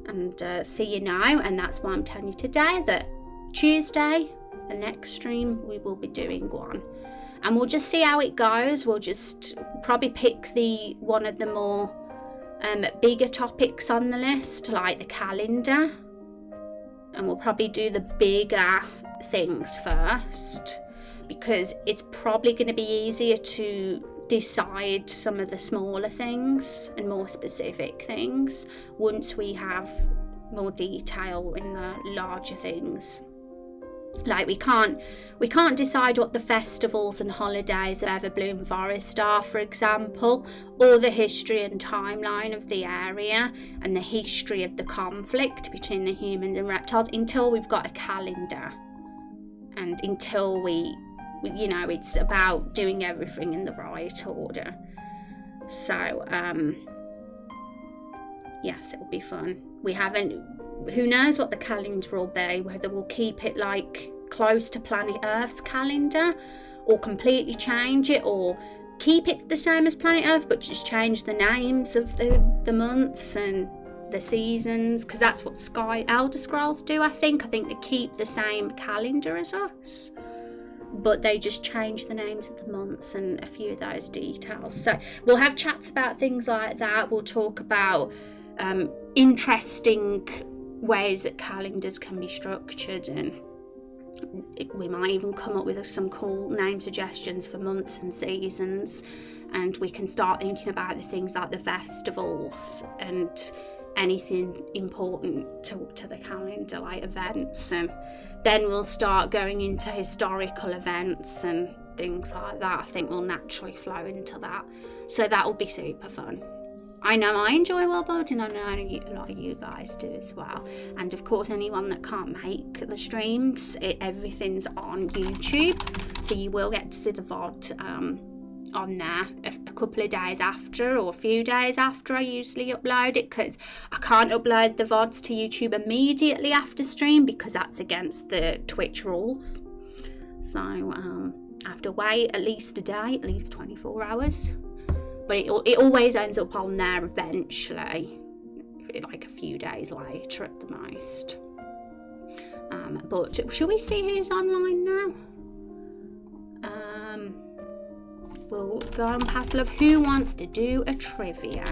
and and that's why I'm telling you today that Tuesday, the next stream, we will be doing one, and we'll just see how it goes. We'll just probably pick one of the more bigger topics on the list, like the calendar, and we'll probably do the bigger things first, because it's probably going to be easier to decide some of the smaller things and more specific things once we have more detail in the larger things. Like we can't decide what the festivals and holidays of Everbloom Forest are, for example, or the history and timeline of the area and the history of the conflict between the humans and reptiles, until we've got a calendar, and until it's about doing everything in the right order. So yes, it'll be fun. Who knows what the calendar will be, whether we'll keep it like close to Planet Earth's calendar, or completely change it, or keep it the same as Planet Earth but just change the names of the months and the seasons, because that's what Elder Scrolls do. I think they keep the same calendar as us, but they just change the names of the months and a few of those details. So we'll have chats about things like that. We'll talk about interesting ways that calendars can be structured, and we might even come up with some cool name suggestions for months and seasons, and we can start thinking about the things like the festivals and anything important to the calendar, like events, and then we'll start going into historical events and things like that. I think we'll naturally flow into that, so that will be super fun. I know I enjoy world building, and I know a lot of you guys do as well. And of course, anyone that can't make the streams, everything's on YouTube, so you will get to see the VOD on there a couple of days after, or a few days after I usually upload it, because I can't upload the VODs to YouTube immediately after stream, because that's against the Twitch rules. So I have to wait at least a day, at least 24 hours. But it always ends up on there eventually, like a few days later at the most. But shall we see who's online now? We'll go on Passel of who wants to do a trivia.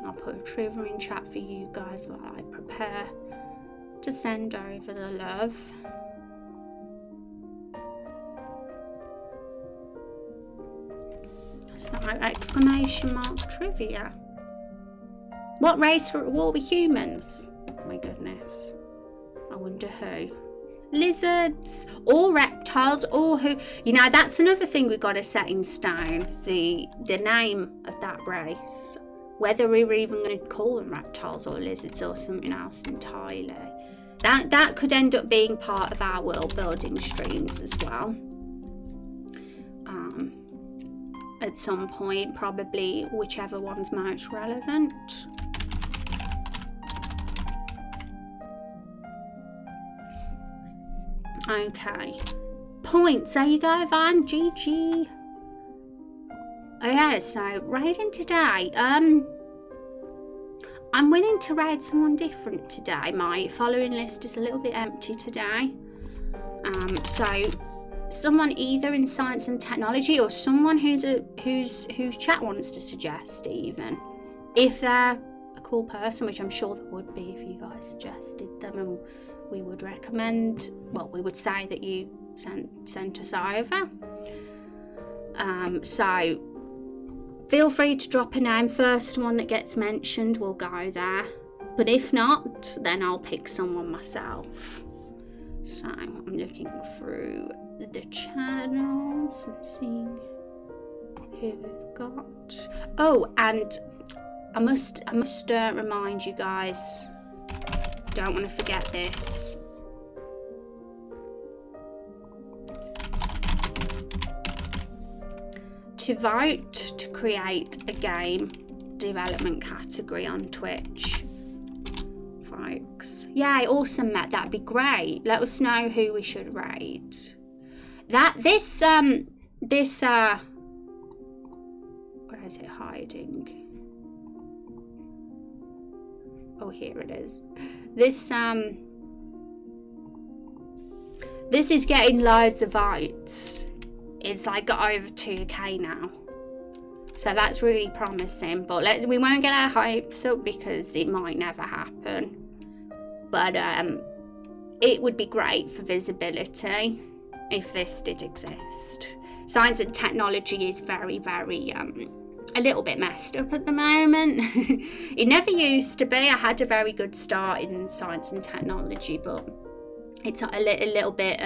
I'll put a trivia in chat for you guys while I prepare to send over the love. So, exclamation mark trivia. What race will be humans? Oh my goodness. I wonder who. Lizards or reptiles, or who? That's another thing we've got to set in stone. The name of that race. Whether we're even going to call them reptiles or lizards or something else entirely. That could end up being part of our world building streams as well. At some point, probably whichever one's most relevant. Okay. Points. There you go, Van. GG. Okay, so raiding today. I'm willing to raid someone different today. My following list is a little bit empty today. So someone either in science and technology, or someone whose chat wants to suggest, even if they're a cool person, which I'm sure there would be if you guys suggested them, and we would recommend, well, we would say that you sent us over. So feel free to drop a name. First one that gets mentioned will go there, but if not, then I'll pick someone myself. So I'm looking through the channels and seeing who we've got. Oh, and I must remind you guys, don't want to forget this. To vote to create a game development category on Twitch, folks. Yay, awesome, Matt. That'd be great. Let us know who we should raid. This where is it hiding? Oh, here it is. This is getting loads of votes. It's like got over 2k now, so that's really promising, but we won't get our hopes up because it might never happen, but it would be great for visibility if this did exist. Science and technology is very, very a little bit messed up at the moment. It never used to be. I had a very good start in science and technology, but it's a little bit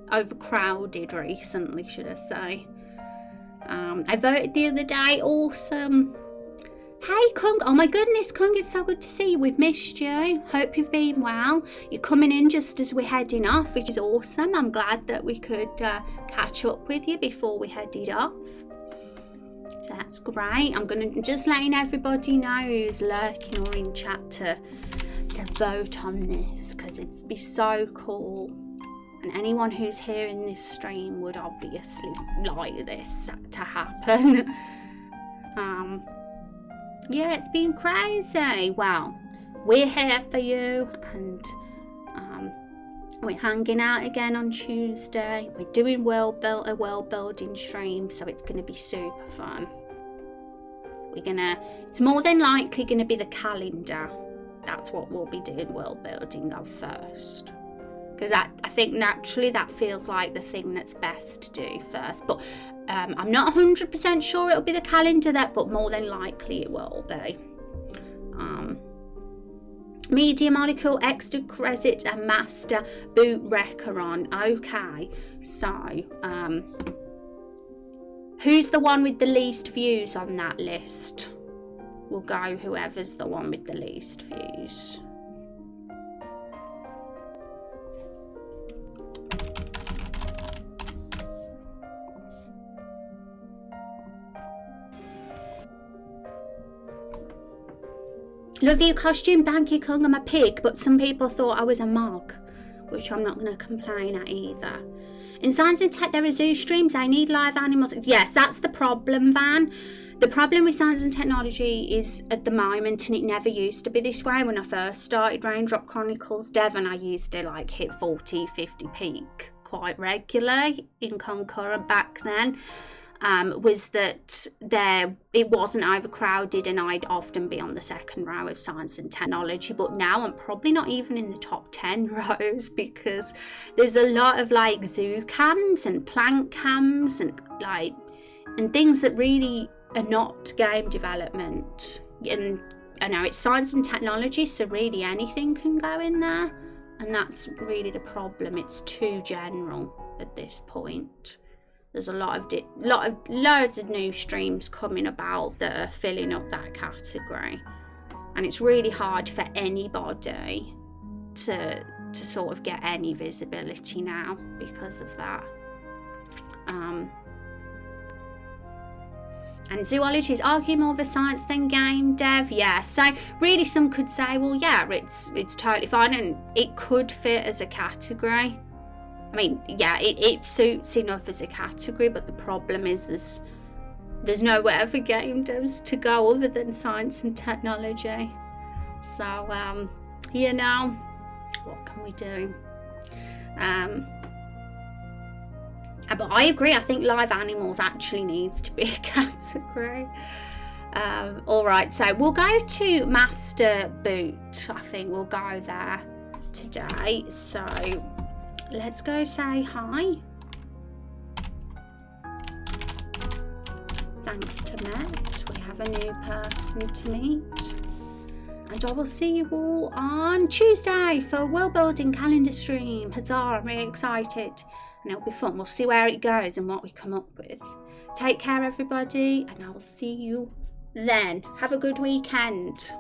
overcrowded recently, should I say. I voted the other day. Awesome. Hey Kung, oh my goodness, Kung, it's so good to see you. We've missed you. Hope you've been well. You're coming in just as we're heading off, which is awesome. I'm glad that we could catch up with you before we headed off. So that's great. I'm gonna just letting everybody know who's lurking or in chat to vote on this, because it'd be so cool. And anyone who's hearing this stream would obviously like this to happen. Yeah, it's been crazy. Well, we're here for you, and we're hanging out again on Tuesday. We're doing a world building stream, so it's going to be super fun. It's more than likely going to be the calendar. That's what we'll be doing world building of first. Because I think naturally that feels like the thing that's best to do first. But I'm not 100% sure it'll be the calendar but more than likely it will be. Media molecule, extra credit, and master boot wrecker on. Okay, so who's the one with the least views on that list? We'll go whoever's the one with the least views. Love your costume, thank you, Kung. I'm a pig, but some people thought I was a mog, which I'm not going to complain at either. In science and tech, there are zoo streams. I need live animals. Yes, that's the problem, Van. The problem with science and technology is at the moment, and it never used to be this way. When I first started Raindrop Chronicles Dev, and I used to like hit 40, 50 peak quite regularly in concurrent back then. Was that it wasn't overcrowded, and I'd often be on the second row of science and technology, but now I'm probably not even in the top 10 rows, because there's a lot of like zoo cams and plant cams and things that really are not game development, and I know it's science and technology, so really anything can go in there, and that's really the problem. It's too general at this point. There's a loads of new streams coming about that are filling up that category, and it's really hard for anybody to sort of get any visibility now because of that. And zoology is arguably more of a science than game dev. Yeah, so really some could say, well, yeah, it's totally fine, and it could fit as a category. I mean, yeah, it suits enough as a category, but the problem is there's nowhere for game devs to go other than science and technology. So, you know, what can we do? But I agree, I think live animals actually needs to be a category. Alright, so we'll go to Master Boot. I think we'll go there today. So let's go say hi. Thanks to Met, we have a new person to meet. And I will see you all on Tuesday for World Building Calendar Stream. Huzzah, I'm really excited. And it'll be fun. We'll see where it goes and what we come up with. Take care, everybody, and I will see you then. Have a good weekend.